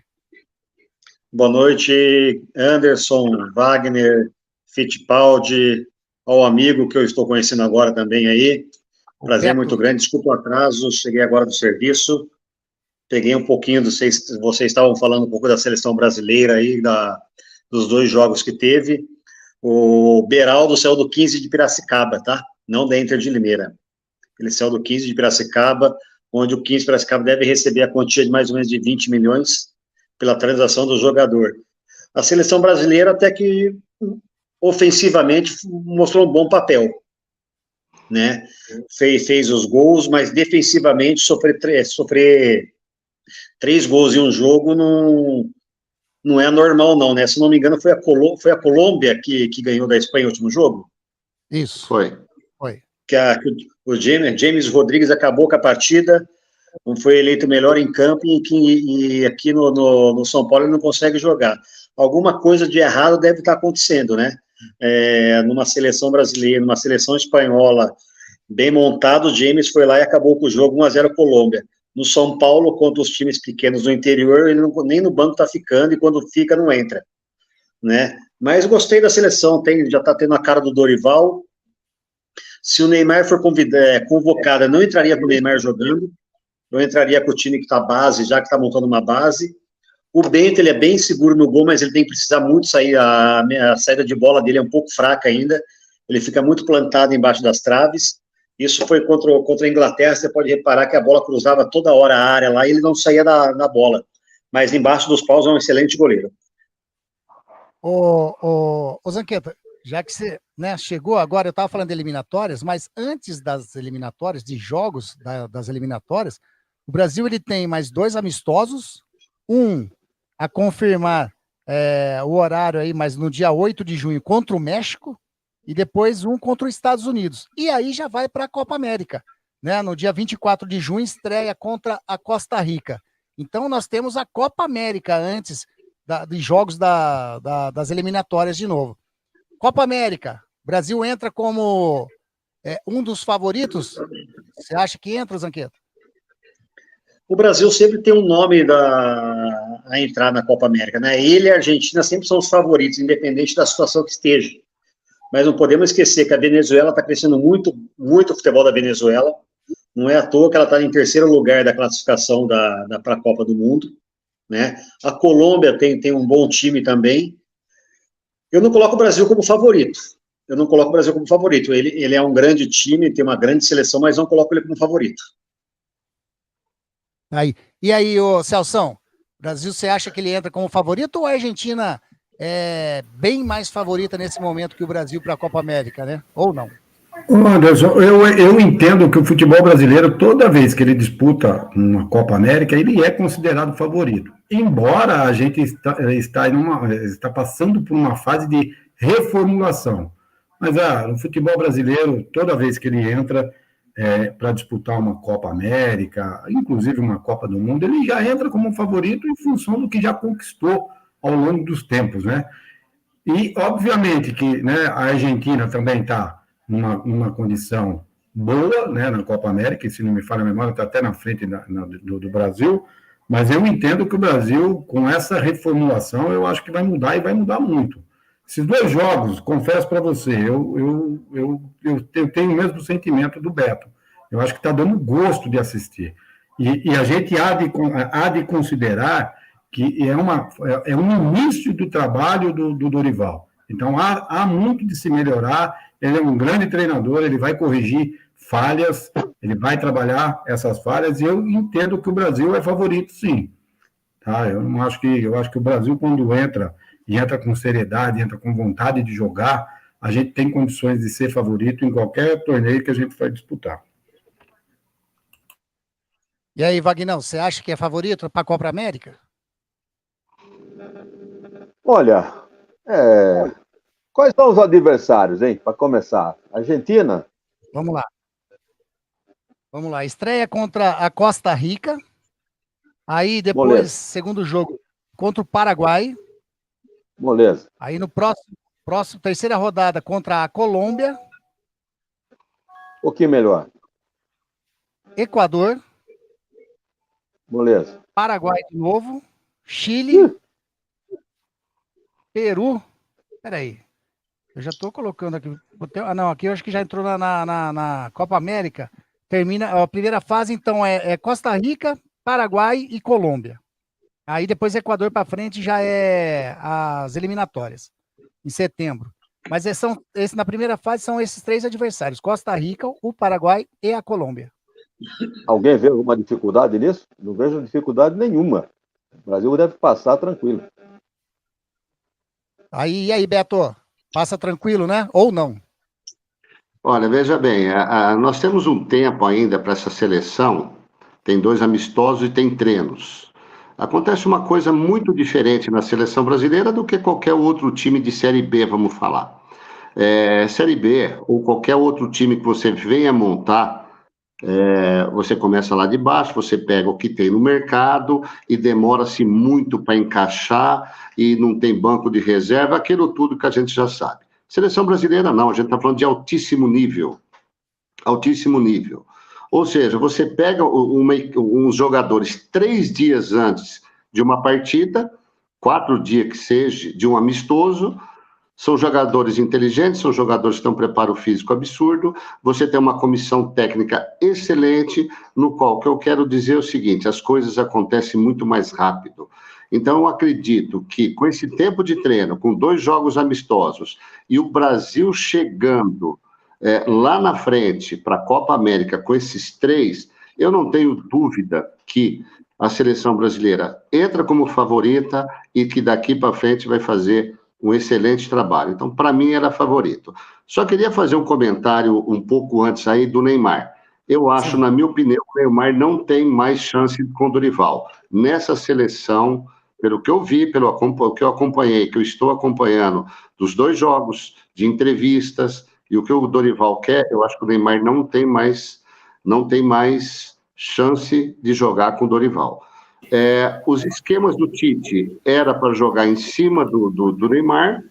Boa noite, Anderson, Wagner, Fittipaldi, ao amigo que eu estou conhecendo agora também aí. Prazer muito grande, desculpa o atraso, cheguei agora do serviço, peguei um pouquinho, vocês estavam falando um pouco da seleção brasileira aí, dos 2 jogos que teve. O Beraldo saiu do 15 de Piracicaba, tá? Não da Inter de Limeira. Ele saiu do 15 de Piracicaba, onde o 15 de Piracicaba deve receber a quantia de mais ou menos de 20 milhões pela transação do jogador. A seleção brasileira até que ofensivamente mostrou um bom papel, né? Fez os gols, mas defensivamente sofrer 3 gols em um jogo não é normal não, né? Se não me engano foi a Colômbia que ganhou da Espanha no último jogo? Isso. Foi. Que o James Rodrigues acabou com a partida, foi eleito melhor em campo e aqui no São Paulo ele não consegue jogar. Alguma coisa de errado deve estar acontecendo, né? Numa seleção brasileira, numa seleção espanhola bem montado, o James foi lá e acabou com o jogo 1-0 Colômbia. No São Paulo, contra os times pequenos do interior, ele nem no banco está ficando e quando fica não entra, né? Mas gostei da seleção, já está tendo a cara do Dorival. Se o Neymar for convocado, eu não entraria com o Neymar jogando, eu entraria com o time que está base, já que está montando uma base. O Bento, ele é bem seguro no gol, mas ele tem que precisar muito sair, a saída de bola dele é um pouco fraca ainda, ele fica muito plantado embaixo das traves. Isso foi contra a Inglaterra, você pode reparar que a bola cruzava toda hora a área lá e ele não saía da bola, mas embaixo dos paus é um excelente goleiro. Ô Zanqueta, já que você, né, chegou agora, eu estava falando de eliminatórias, mas antes das eliminatórias, de jogos das eliminatórias, o Brasil ele tem mais 2 amistosos, um a confirmar o horário aí, mas no dia 8 de junho contra o México, e depois um contra os Estados Unidos. E aí já vai para a Copa América, né? No dia 24 de junho estreia contra a Costa Rica. Então nós temos a Copa América antes de jogos das eliminatórias de novo. Copa América, Brasil entra como um dos favoritos? Você acha que entra, Zanqueta? O Brasil sempre tem um nome a entrar na Copa América, né? Ele e a Argentina sempre são os favoritos, independente da situação que esteja. Mas não podemos esquecer que a Venezuela está crescendo muito, muito o futebol da Venezuela. Não é à toa que ela está em 3º lugar da classificação para a Copa do Mundo, né? A Colômbia tem um bom time também. Eu não coloco o Brasil como favorito. Ele é um grande time, tem uma grande seleção, mas não coloco ele como favorito. E aí, Celção, Brasil, você acha que ele entra como favorito ou a Argentina é bem mais favorita nesse momento que o Brasil para a Copa América, né? Ou não? Anderson, eu entendo que o futebol brasileiro, toda vez que ele disputa uma Copa América, ele é considerado favorito. Embora a gente está passando por uma fase de reformulação. Mas no futebol brasileiro, toda vez que ele entra para disputar uma Copa América, inclusive uma Copa do Mundo, ele já entra como favorito em função do que já conquistou ao longo dos tempos, né? E, obviamente, que, né, a Argentina também está numa condição boa, né, na Copa América, e, se não me falha a memória, está até na frente do Brasil, mas eu entendo que o Brasil, com essa reformulação, eu acho que vai mudar e vai mudar muito. Esses 2 jogos, confesso para você, eu tenho o mesmo sentimento do Beto. Eu acho que está dando gosto de assistir. E a gente há de considerar que é um início do trabalho do Dorival. Então, há muito de se melhorar. Ele é um grande treinador, ele vai corrigir falhas, ele vai trabalhar essas falhas, e eu entendo que o Brasil é favorito, sim. Tá? Eu acho que o Brasil, quando entra com seriedade, entra com vontade de jogar, a gente tem condições de ser favorito em qualquer torneio que a gente vai disputar. E aí, Vagnão, você acha que é favorito para a Copa América? Olha, Quais são os adversários, hein? Para começar. Argentina? Vamos lá. Vamos lá. Estreia contra a Costa Rica. Aí depois, Moleza. segundo jogo, contra o Paraguai. Moleza. Aí no próximo terceira rodada contra a Colômbia. Um pouquinho melhor. Equador. Moleza. Paraguai de novo. Chile. Peru. Peraí. Eu já tô colocando aqui. Não, aqui eu acho que já entrou na Copa América. Termina a primeira fase, então, é Costa Rica, Paraguai e Colômbia. Aí depois Equador para frente já é as eliminatórias, em setembro. Mas na primeira fase são esses 3 adversários: Costa Rica, o Paraguai e a Colômbia. Alguém vê alguma dificuldade nisso? Não vejo dificuldade nenhuma. O Brasil deve passar tranquilo. E aí, Beto? Passa tranquilo, né? Ou não? Olha, veja bem, nós temos um tempo ainda para essa seleção, tem 2 amistosos e tem treinos. Acontece uma coisa muito diferente na seleção brasileira do que qualquer outro time de Série B, vamos falar. Série B, ou qualquer outro time que você venha montar, você começa lá de baixo, você pega o que tem no mercado e demora-se muito para encaixar e não tem banco de reserva, aquilo tudo que a gente já sabe. Seleção brasileira não, a gente está falando de altíssimo nível. Altíssimo nível. Ou seja, você pega uns jogadores 3 dias antes de uma partida, 4 dias que seja, de um amistoso, são jogadores inteligentes, são jogadores que têm um preparo físico absurdo, você tem uma comissão técnica excelente, no qual que eu quero dizer é o seguinte: as coisas acontecem muito mais rápido. Então, eu acredito que com esse tempo de treino, com 2 jogos amistosos, e o Brasil chegando lá na frente para a Copa América com esses 3, eu não tenho dúvida que a seleção brasileira entra como favorita e que daqui para frente vai fazer um excelente trabalho. Então, para mim, era favorito. Só queria fazer um comentário um pouco antes aí do Neymar. Eu acho, na minha opinião, o Neymar não tem mais chance com o Dorival. Nessa seleção, pelo que eu vi, pelo que eu acompanhei, que eu estou acompanhando dos 2 jogos, de entrevistas, e o que o Dorival quer, eu acho que o Neymar não tem mais chance de jogar com o Dorival. Os esquemas do Tite era para jogar em cima do Neymar,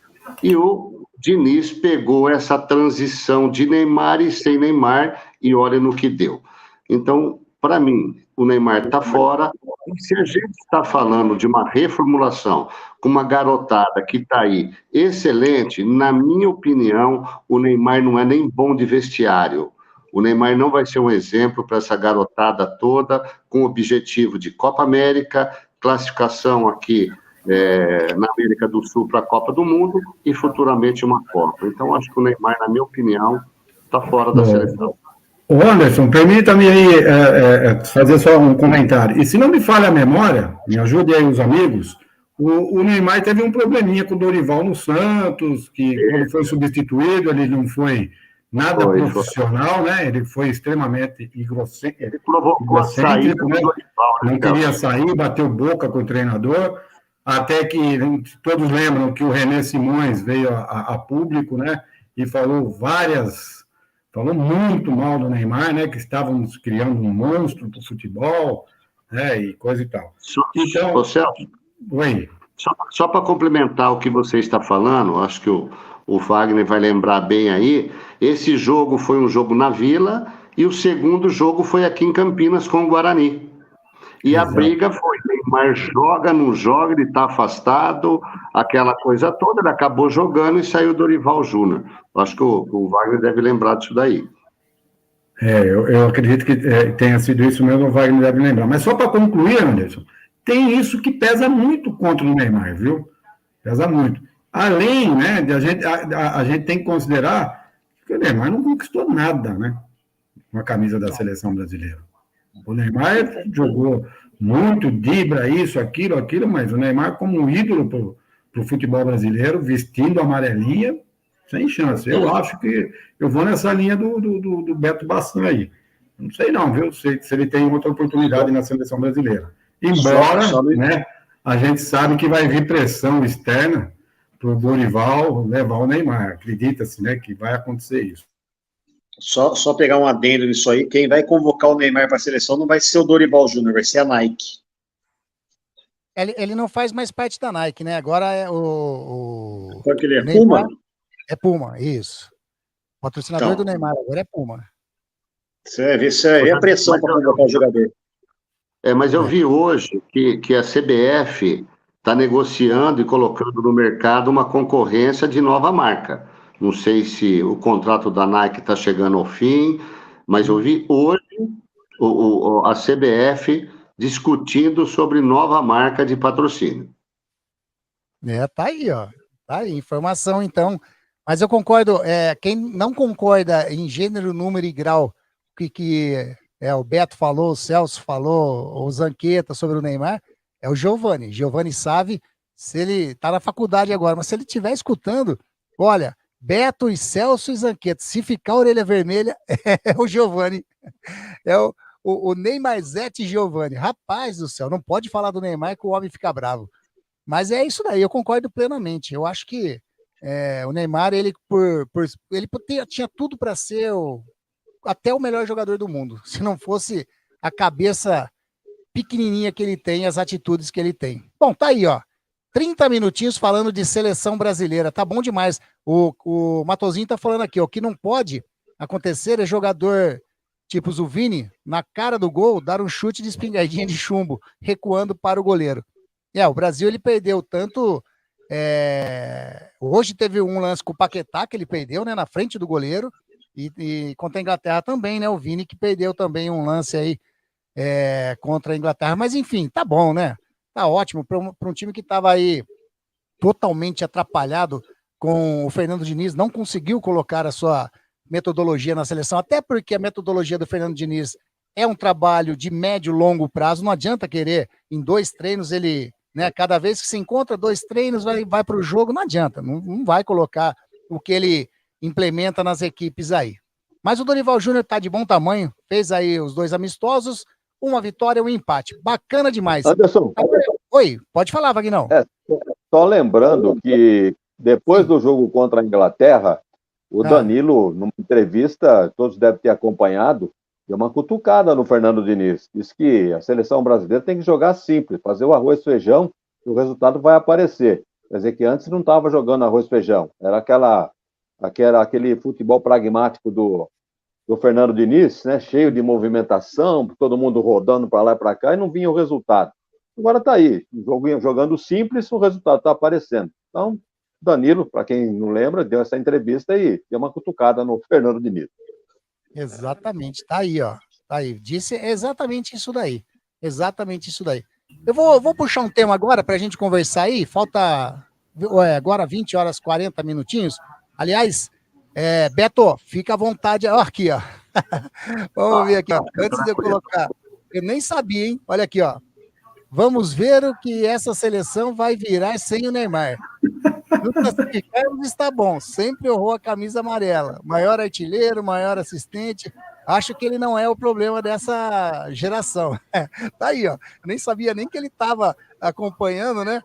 e o Diniz pegou essa transição de Neymar e sem Neymar, e olha no que deu. Então, para mim, o Neymar está fora, e se a gente está falando de uma reformulação com uma garotada que está aí excelente, na minha opinião, o Neymar não é nem bom de vestiário. O Neymar não vai ser um exemplo para essa garotada toda, com o objetivo de Copa América, classificação aqui na América do Sul para a Copa do Mundo e futuramente uma Copa. Então, acho que o Neymar, na minha opinião, está fora da seleção. Ô Anderson, permita-me aí fazer só um comentário. E se não me falha a memória, me ajude aí os amigos, o Neymar teve um probleminha com o Dorival no Santos, que quando foi substituído, ele não foi nada profissional, né? Ele foi extremamente egocêntrico. Ele provocou a saída do Dorival, né? Não queria sair, bateu boca com o treinador, até que todos lembram que o René Simões veio a público, né? E falou muito mal do Neymar, né? Que estávamos criando um monstro para o futebol, né? E coisa e tal. Então, Celso, só para complementar o que você está falando, acho que o Wagner vai lembrar bem aí, esse jogo foi um jogo na Vila e o segundo jogo foi aqui em Campinas com o Guarani. E a briga foi, Neymar joga, não joga, ele está afastado, aquela coisa toda, ele acabou jogando e saiu o Dorival Júnior. Acho que o Wagner deve lembrar disso daí. Eu acredito que tenha sido isso mesmo, o Wagner deve lembrar. Mas só para concluir, Anderson, tem isso que pesa muito contra o Neymar, viu? Pesa muito. Além, né, de a gente tem que considerar que o Neymar não conquistou nada, né? Com a camisa da seleção brasileira. O Neymar jogou muito, dribla isso, aquilo, mas o Neymar como um ídolo para o futebol brasileiro, vestindo amarelinha, sem chance. Eu acho que eu vou nessa linha do Beto Bassan aí. Não sei não, viu? Se ele tem outra oportunidade na seleção brasileira. Embora, né, a gente sabe que vai vir pressão externa, o Dorival levar o Neymar. Acredita-se, né, que vai acontecer isso. Só pegar um adendo nisso aí, quem vai convocar o Neymar para a seleção não vai ser o Dorival Júnior, vai ser a Nike. Ele não faz mais parte da Nike, né? Agora é o Qual que ele é? Neymar, Puma? É Puma, isso. O patrocinador Então. do Neymar agora é Puma. Você vai ver a pressão para convocar o jogador. Mas eu vi hoje que a CBF está negociando e colocando no mercado uma concorrência de nova marca. Não sei se o contrato da Nike está chegando ao fim, mas eu vi hoje a CBF discutindo sobre nova marca de patrocínio. Tá aí, ó. Tá aí, informação, então. Mas eu concordo, quem não concorda em gênero, número e grau que o Beto falou, o Celso falou, o Zanqueta sobre o Neymar, é o Giovanni Savi. Se ele tá na faculdade agora, mas se ele estiver escutando, olha, Beto e Celso e Zanqueta, se ficar orelha vermelha, é o Giovanni, é o Neymarzete Giovanni. Rapaz do céu, não pode falar do Neymar que o homem fica bravo. Mas é isso daí, eu concordo plenamente. Eu acho que o Neymar, ele tinha tudo para ser até o melhor jogador do mundo, se não fosse a cabeça pequenininha que ele tem, as atitudes que ele tem. Bom, tá aí, ó. 30 minutinhos falando de seleção brasileira, tá bom demais. O Matosinho tá falando aqui, ó, o que não pode acontecer é jogador tipo o Vini, na cara do gol, dar um chute de espingardinha de chumbo, recuando para o goleiro. O Brasil, ele perdeu tanto... hoje teve um lance com o Paquetá, que ele perdeu, né, na frente do goleiro, e contra a Inglaterra também, né, o Vini que perdeu também um lance aí contra a Inglaterra, mas enfim, tá bom, né, tá ótimo, para um time que estava aí totalmente atrapalhado com o Fernando Diniz, não conseguiu colocar a sua metodologia na seleção, até porque a metodologia do Fernando Diniz é um trabalho de médio e longo prazo, não adianta querer em 2 treinos ele... Né, cada vez que se encontra 2 treinos, vai para o jogo, não adianta, não vai colocar o que ele implementa nas equipes aí. Mas o Dorival Júnior está de bom tamanho, fez aí os 2 amistosos, uma vitória e um empate. Bacana demais. Anderson. Oi, pode falar, Vagnão. Só lembrando que depois do jogo contra a Inglaterra, o Danilo, numa entrevista, todos devem ter acompanhado, deu uma cutucada no Fernando Diniz. Diz que a seleção brasileira tem que jogar simples, fazer o arroz e feijão, e o resultado vai aparecer. Quer dizer que antes não estava jogando arroz e feijão. Era aquele futebol pragmático do Fernando Diniz, né? Cheio de movimentação, todo mundo rodando para lá e para cá, e não vinha o resultado. Agora está aí, jogando simples, o resultado está aparecendo. Então, Danilo, para quem não lembra, deu essa entrevista e deu uma cutucada no Fernando Diniz. Exatamente, tá aí, ó. Tá aí. Disse exatamente isso daí. Exatamente isso daí. Eu vou puxar um tema agora para a gente conversar aí. Falta agora 20 horas 40 minutinhos. Aliás, Beto, fica à vontade. Ó, aqui, ó. Vamos ver aqui, ó. Antes de eu colocar. Eu nem sabia, hein? Olha aqui, ó. Vamos ver o que essa seleção vai virar sem o Neymar. No classificarmos está bom, sempre honrou a camisa amarela, maior artilheiro, maior assistente, acho que ele não é o problema dessa geração. Tá aí, ó, eu nem sabia nem que ele estava acompanhando, né,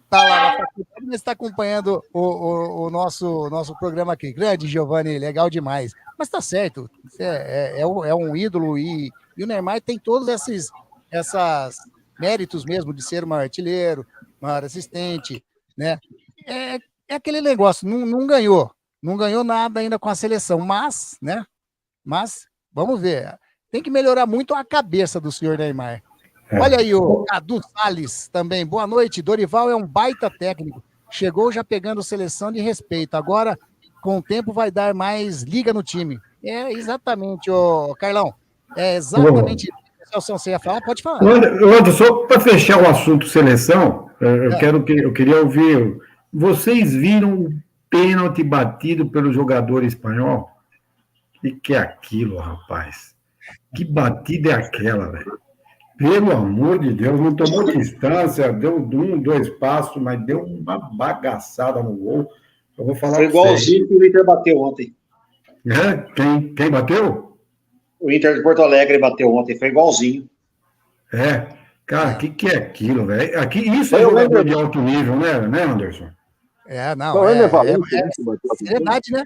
tá lá na faculdade, mas está acompanhando o nosso programa aqui, grande Giovanni, legal demais, mas tá certo, é um ídolo e o Neymar tem todos esses méritos mesmo de ser um maior artilheiro, maior assistente, né, é aquele negócio, não ganhou nada ainda com a seleção, mas vamos ver, tem que melhorar muito a cabeça do senhor Neymar. Olha aí o Cadu Salles também, boa noite, Dorival é um baita técnico, chegou já pegando seleção de respeito, agora com o tempo vai dar mais liga no time. Exatamente, Carlão, exatamente isso. Você ia falar? Pode falar. Só para fechar o assunto seleção, eu queria ouvir. Vocês viram o pênalti batido pelo jogador espanhol? O que é aquilo, rapaz? Que batida é aquela, velho? Pelo amor de Deus, não tomou distância, deu 2 passos, mas deu uma bagaçada no gol. Eu vou falar. Foi igualzinho que o Inter bateu ontem. Quem bateu? O Inter de Porto Alegre bateu ontem, foi igualzinho. Cara, o que é aquilo, velho? Isso é jogador de alto nível, né, Anderson? Não, seriedade, né?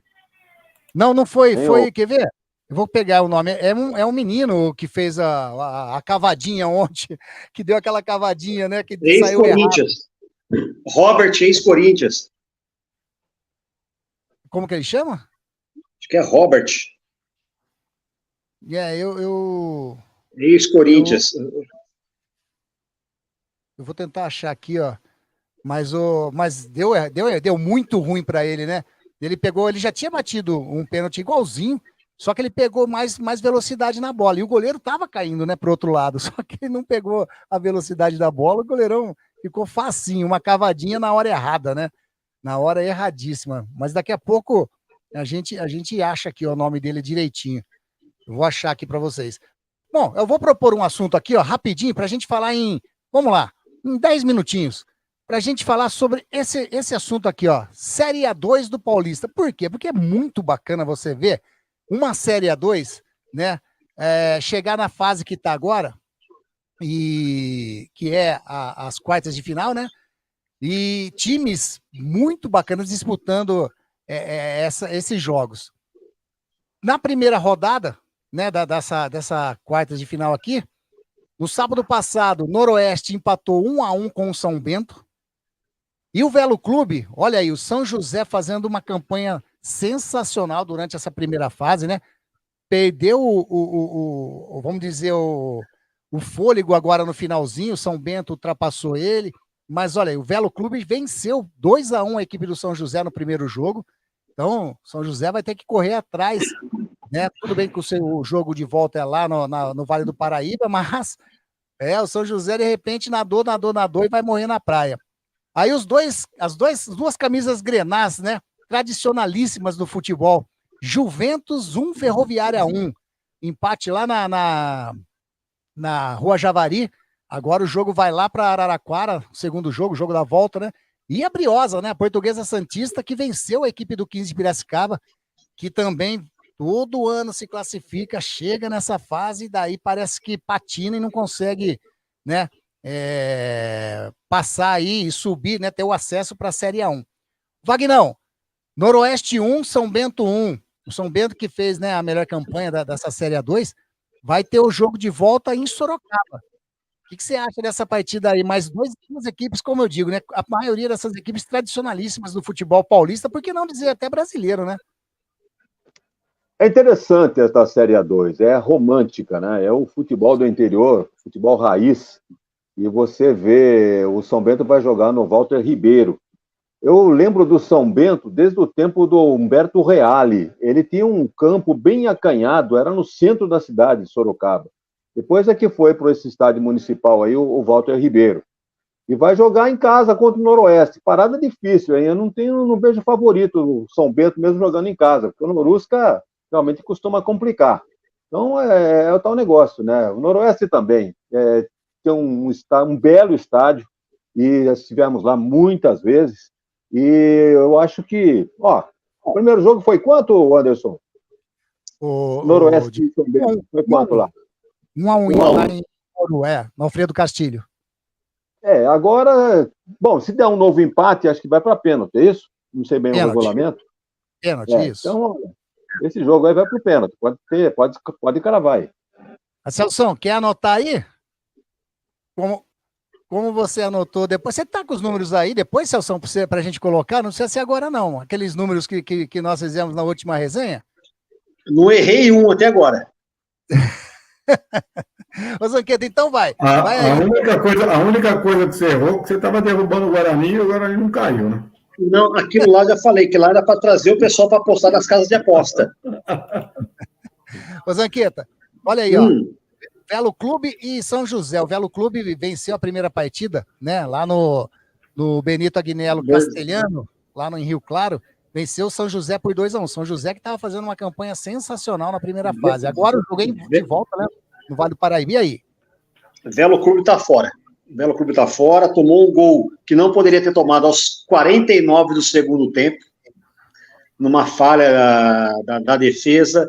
Não foi, quer ver? Eu vou pegar o nome, é um menino que fez a cavadinha ontem, que deu aquela cavadinha, né, que saiu errado. Robert, ex-Corinthians. Como que ele chama? Acho que é Robert. Ex-Corinthians. Eu vou tentar achar aqui, ó. Mas deu muito ruim para ele, né? Ele já tinha batido um pênalti igualzinho, só que ele pegou mais velocidade na bola. E o goleiro tava caindo, né, pro outro lado. Só que ele não pegou a velocidade da bola, o goleirão ficou facinho, uma cavadinha na hora errada, né? Na hora erradíssima. Mas daqui a pouco a gente acha aqui o nome dele direitinho. Eu vou achar aqui para vocês. Bom, eu vou propor um assunto aqui, ó, rapidinho, pra gente falar vamos lá, em 10 minutinhos. Pra gente falar sobre esse assunto aqui, ó, Série A2 do Paulista. Por quê? Porque é muito bacana você ver uma Série A2, né, chegar na fase que tá agora, e que é as quartas de final, né, e times muito bacanas disputando esses jogos. Na primeira rodada, né, dessa quartas de final aqui, no sábado passado, o Noroeste empatou 1-1 com o São Bento. E o Velo Clube, olha aí, o São José fazendo uma campanha sensacional durante essa primeira fase, né? Perdeu vamos dizer, o fôlego agora no finalzinho, o São Bento ultrapassou ele, mas olha aí, o Velo Clube venceu 2-1 a equipe do São José no primeiro jogo, então o São José vai ter que correr atrás, né? Tudo bem que o seu jogo de volta é lá no Vale do Paraíba, mas o São José de repente nadou e vai morrer na praia. Aí as duas camisas grenás, né, tradicionalíssimas do futebol, Juventus 1, Ferroviária 1, empate lá na Rua Javari, agora o jogo vai lá para Araraquara, segundo jogo, jogo da volta, né, e a Briosa, né, a Portuguesa Santista, que venceu a equipe do 15 de Piracicaba, que também todo ano se classifica, chega nessa fase, e daí parece que patina e não consegue, né, passar aí e subir, né, ter o acesso para a Série A1. Vagnão, Noroeste 1, São Bento 1. O São Bento que fez, né, a melhor campanha dessa Série A2, vai ter o jogo de volta em Sorocaba. O que você acha dessa partida aí? Mais duas equipes, como eu digo, né, a maioria dessas equipes tradicionalíssimas do futebol paulista, por que não dizer até brasileiro, né? É interessante essa Série A2, é romântica, né? É o futebol do interior, futebol raiz. E você vê, o São Bento vai jogar no Walter Ribeiro. Eu lembro do São Bento desde o tempo do Humberto Reale. Ele tinha um campo bem acanhado, era no centro da cidade de Sorocaba. Depois é que foi para esse estádio municipal aí, o Walter Ribeiro. E vai jogar em casa contra o Noroeste. Parada difícil, hein? Eu não vejo favorito o São Bento mesmo jogando em casa, porque o Norusca realmente costuma complicar. Então é o tal negócio, né? O Noroeste também tem um belo estádio, e estivemos lá muitas vezes, e eu acho que, o primeiro jogo foi quanto, Anderson? Noroeste também, foi quanto lá? 1-1 lá em Orué, no Alfredo Castilho. Agora, bom, se der um novo empate, acho que vai para pênalti, é isso? Não sei bem o regulamento. Pênalti, isso. Então, esse jogo aí vai para o pênalti, pode cravar aí. Celso, quer anotar aí? Como você anotou depois? Você tá com os números aí depois, Celso, para a gente colocar? Não precisa ser agora, não. Aqueles números que nós fizemos na última resenha? Não errei um até agora. Ô, Zanqueta, então vai. A única coisa que você errou é que você estava derrubando o Guarani e o Guarani não caiu, né? Não, aquilo lá já falei, que lá era para trazer o pessoal para apostar nas casas de aposta. Ô, Zanqueta, olha aí, ó. Velo Clube e São José. O Velo Clube venceu a primeira partida, né? Lá no Benito Agnello Castelhano, lá no Rio Claro, venceu o São José por 2-1. São José que estava fazendo uma campanha sensacional na primeira fase. Agora o jogo de volta, né? No Vale do Paraíba. E aí? Velo Clube está fora. Velo Clube está fora, tomou um gol que não poderia ter tomado aos 49 do segundo tempo, numa falha da defesa.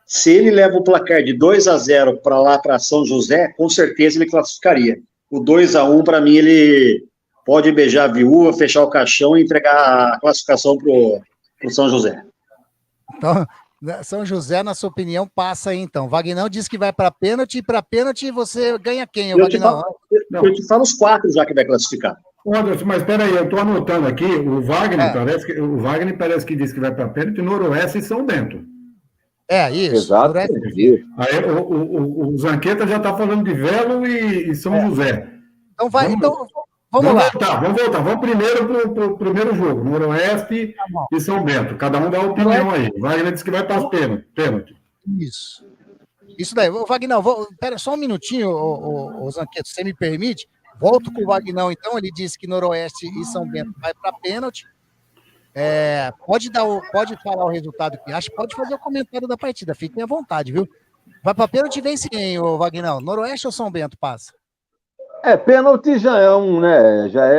Se ele leva o placar de 2-0 para lá, para São José, com certeza ele classificaria. O 2-1, para mim, ele pode beijar a viúva, fechar o caixão e entregar a classificação pro São José. Então, São José, na sua opinião, passa aí, então. Vagnão disse que vai para pênalti, e para pênalti você ganha quem, Vagnão? Eu te falo os 4 já que vai classificar. Anderson, mas peraí, eu estou anotando aqui, o Wagner parece que disse que vai para pênalti, Noroeste e São Bento. Isso. Exato. Aí, o Zanqueta já está falando de Velo e São José. Então vamos lá. Vamos voltar. Vamos primeiro para o primeiro jogo, Noroeste e São Bento. Cada um dá uma opinião aí. O Wagner disse que vai para os pênalti. Isso daí. Vagnão, espera só um minutinho, o Zanqueta, se você me permite. Volto com o Vagnão, então. Ele disse que Noroeste e São Bento vai para pênalti. Pode falar o resultado que acha, pode fazer o comentário da partida, fiquem à vontade, viu? Vai para pênalti e vence quem, o Vagnão? Noroeste ou São Bento passa? Pênalti já é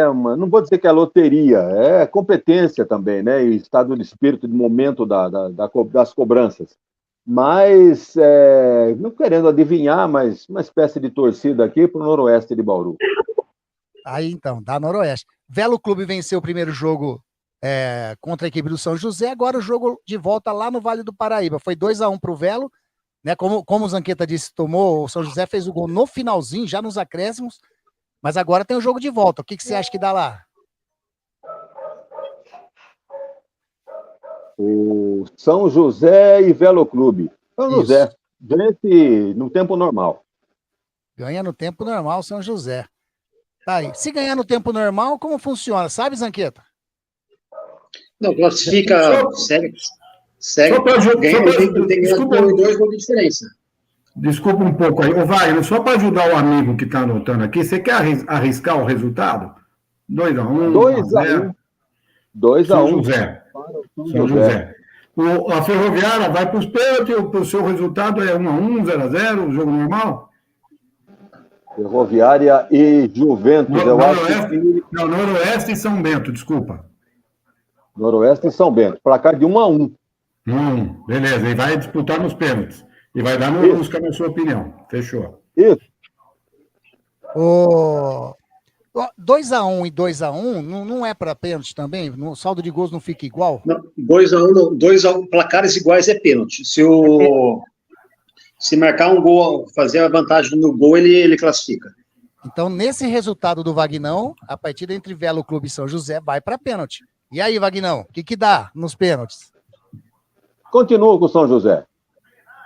uma, não vou dizer que é loteria, é competência também, né? E estado de espírito de momento das cobranças. Mas, não querendo adivinhar, mas uma espécie de torcida aqui para o Noroeste de Bauru. Aí então, dá Noroeste. Velo Clube venceu o primeiro jogo contra a equipe do São José, agora o jogo de volta lá no Vale do Paraíba. Foi 2-1 para o Velo, né? Como o Zanqueta disse, o São José fez o gol no finalzinho, já nos acréscimos, mas agora tem o jogo de volta. O que você acha que dá lá? O São José e Velo Clube. São José, vence no tempo normal. Ganha no tempo normal, São José. Tá aí. Se ganhar no tempo normal, como funciona? Sabe, Zanqueta? Não, classifica, segue. Tem desculpa, 2 gols de diferença. Desculpa um pouco aí. Ô, Wagner, só para ajudar o amigo que está anotando aqui, você quer arriscar o resultado? 2-1. 2-1. São José. A Ferroviária vai para os pênaltis, o seu resultado é 1-1, 0-0, o jogo normal? Ferroviária e Juventus, Noroeste e São Bento, desculpa. Noroeste e São Bento, placar de 1-1. Beleza, e vai disputar nos pênaltis. E vai dar no Lusca, na sua opinião. Fechou. Isso. 2-1 e 2-1 não é para pênalti também? O saldo de gols não fica igual? Não, 2-1, placares iguais é pênalti. Se marcar um gol, fazer a vantagem no gol, ele classifica. Então, nesse resultado do Vagnão, a partida entre Velo Clube e São José vai para pênalti. E aí, Vagnão, o que dá nos pênaltis? Continua com o São José.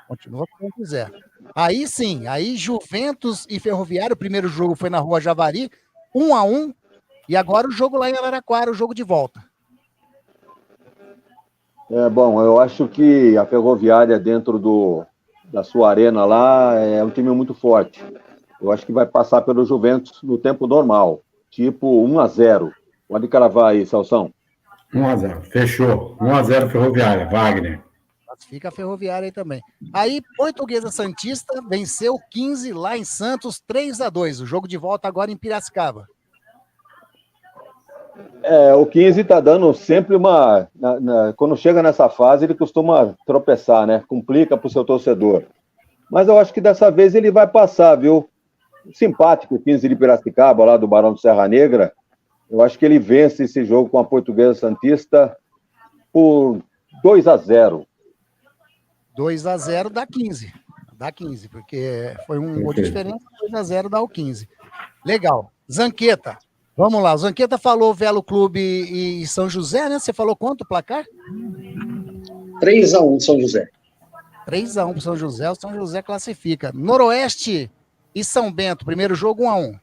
Continua com o São José. Aí sim, aí Juventus e Ferroviário, o primeiro jogo foi na Rua Javari, 1-1, e agora o jogo lá em Araraquara, o jogo de volta. Bom, eu acho que a Ferroviária dentro da sua arena lá é um time muito forte. Eu acho que vai passar pelo Juventus no tempo normal, tipo 1-0. Pode cravar aí, Salsão. 1-0, fechou. 1-0 Ferroviária, Wagner. Fica a Ferroviária aí também. Aí, Portuguesa Santista venceu 15 lá em Santos, 3-2. O jogo de volta agora em Piracicaba. O 15 está dando sempre uma... quando chega nessa fase, ele costuma tropeçar, né? Complica para o seu torcedor. Mas eu acho que dessa vez ele vai passar, viu? Simpático o 15 de Piracicaba, lá do Barão do Serra Negra. Eu acho que ele vence esse jogo com a Portuguesa Santista por 2-0. 2-0 dá 15. Dá 15, porque foi um gol de diferença, 2-0 dá o 15. Legal. Zanqueta. Vamos lá. O Zanqueta falou Velo Clube e São José, né? Você falou quanto o placar? 3-1 São José. 3-1 para São José. O São José classifica. Noroeste e São Bento. Primeiro jogo 1-1.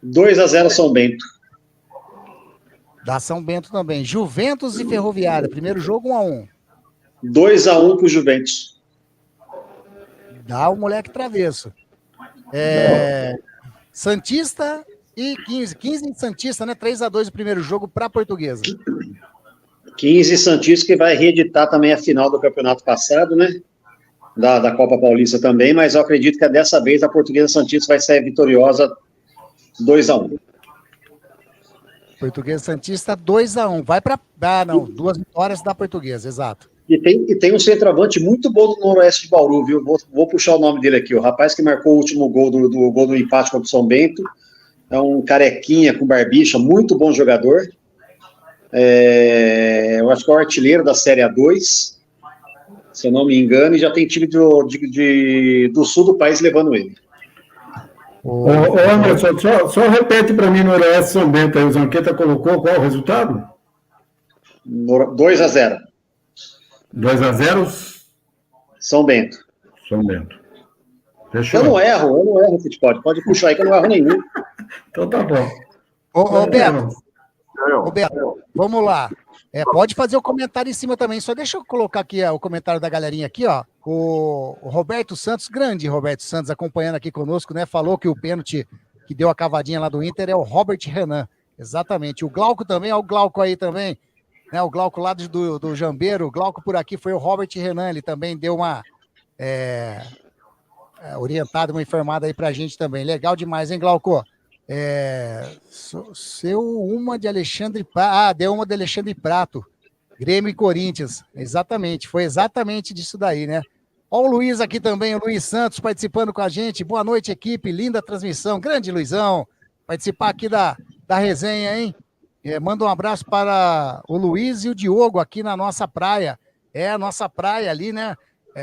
2-0 São Bento. Dá São Bento também. Juventus e Ferroviária. Primeiro jogo 1-1. 2-1 pro Juventus. Dá o moleque travesso. Santista e 15. 15 em Santista, né? 3-2 o primeiro jogo para a Portuguesa. 15 Santista, que vai reeditar também a final do campeonato passado, né? Da Copa Paulista também, mas eu acredito que dessa vez a Portuguesa Santista vai sair vitoriosa 2-1. Portuguesa Santista 2-1. Vai para... não. 2 vitórias da Portuguesa, exato. E tem um centroavante muito bom do Noroeste de Bauru, viu? Vou puxar o nome dele aqui. O rapaz que marcou o último gol do empate contra o São Bento. É um carequinha com barbicha, muito bom jogador. Eu acho que é o artilheiro da Série A2, se eu não me engano, e já tem time do sul do país levando ele. Ô, Anderson, só repete para mim no Oeste São Bento aí, o Zanqueta colocou qual o resultado? 2-0. 2-0? São Bento. São Bento. Fechou. Eu não erro, futebol. Pode puxar aí que eu não erro nenhum. Então tá bom. Ô, Beto, vamos lá. Pode fazer o comentário em cima também. Só deixa eu colocar aqui o comentário da galerinha aqui, ó. O Roberto Santos, grande Roberto Santos, acompanhando aqui conosco, né? Falou que o pênalti que deu a cavadinha lá do Inter é o Robert Renan. Exatamente. O Glauco também, o Glauco aí também, né? O Glauco lá do Jambeiro, o Glauco por aqui foi o Robert Renan. Ele também deu uma orientada, uma informada aí pra gente também. Legal demais, hein, Glauco? Uma de Alexandre Prato. Deu uma de Alexandre Prato. Grêmio e Corinthians. Exatamente. Foi exatamente disso daí, né? Ó o Luiz aqui também, o Luiz Santos participando com a gente. Boa noite, equipe. Linda transmissão. Grande Luizão. Participar aqui da resenha, hein? Manda um abraço para o Luiz e o Diogo aqui na nossa praia. A nossa praia ali, né?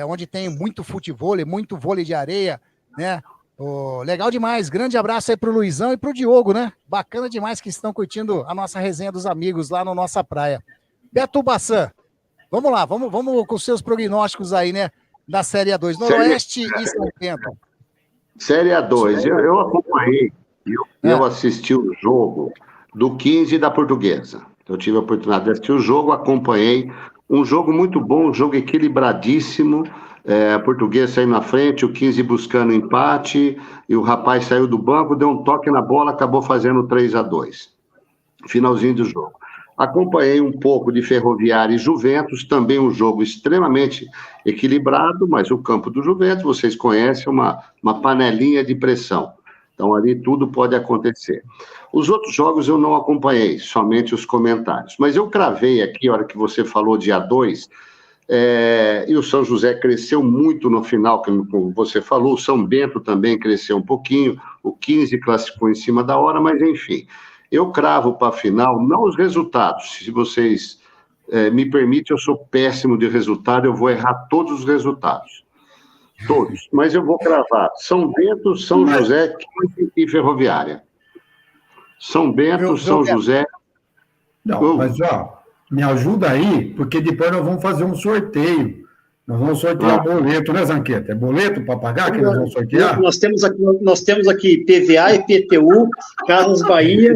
Onde tem muito futevôlei, muito vôlei de areia, né? Legal demais, grande abraço aí pro Luizão e pro Diogo, né? Bacana demais que estão curtindo a nossa resenha dos amigos lá na nossa praia. Beto Bassan, vamos lá, vamos com os seus prognósticos aí, né? Da Série A2, Noroeste e São Bento. Série A2, eu acompanhei, eu assisti o jogo do 15 da Portuguesa. Eu tive a oportunidade de assistir o jogo, acompanhei. Um jogo muito bom, um jogo equilibradíssimo. A Portuguesa saiu na frente, o 15 buscando empate, e o rapaz saiu do banco, deu um toque na bola, acabou fazendo 3-2. Finalzinho do jogo. Acompanhei um pouco de Ferroviária e Juventus, também um jogo extremamente equilibrado, mas o campo do Juventus, vocês conhecem, uma panelinha de pressão. Então, ali tudo pode acontecer. Os outros jogos eu não acompanhei, somente os comentários. Mas eu cravei aqui, a hora que você falou de A2, e o São José cresceu muito no final, como você falou, o São Bento também cresceu um pouquinho, o 15 classificou em cima da hora, mas enfim. Eu cravo para a final, não os resultados. Se vocês me permitem, eu sou péssimo de resultado, eu vou errar todos os resultados. Todos. Mas eu vou cravar. São Bento, São José, 15 e Ferroviária. São Bento, São José... Não, mas me ajuda aí, porque depois nós vamos fazer um sorteio. Nós vamos sortear boleto, né, Zanqueta? É boleto para pagar que nós vamos sortear? Nós temos aqui PVA, IPTU, Casas Bahia.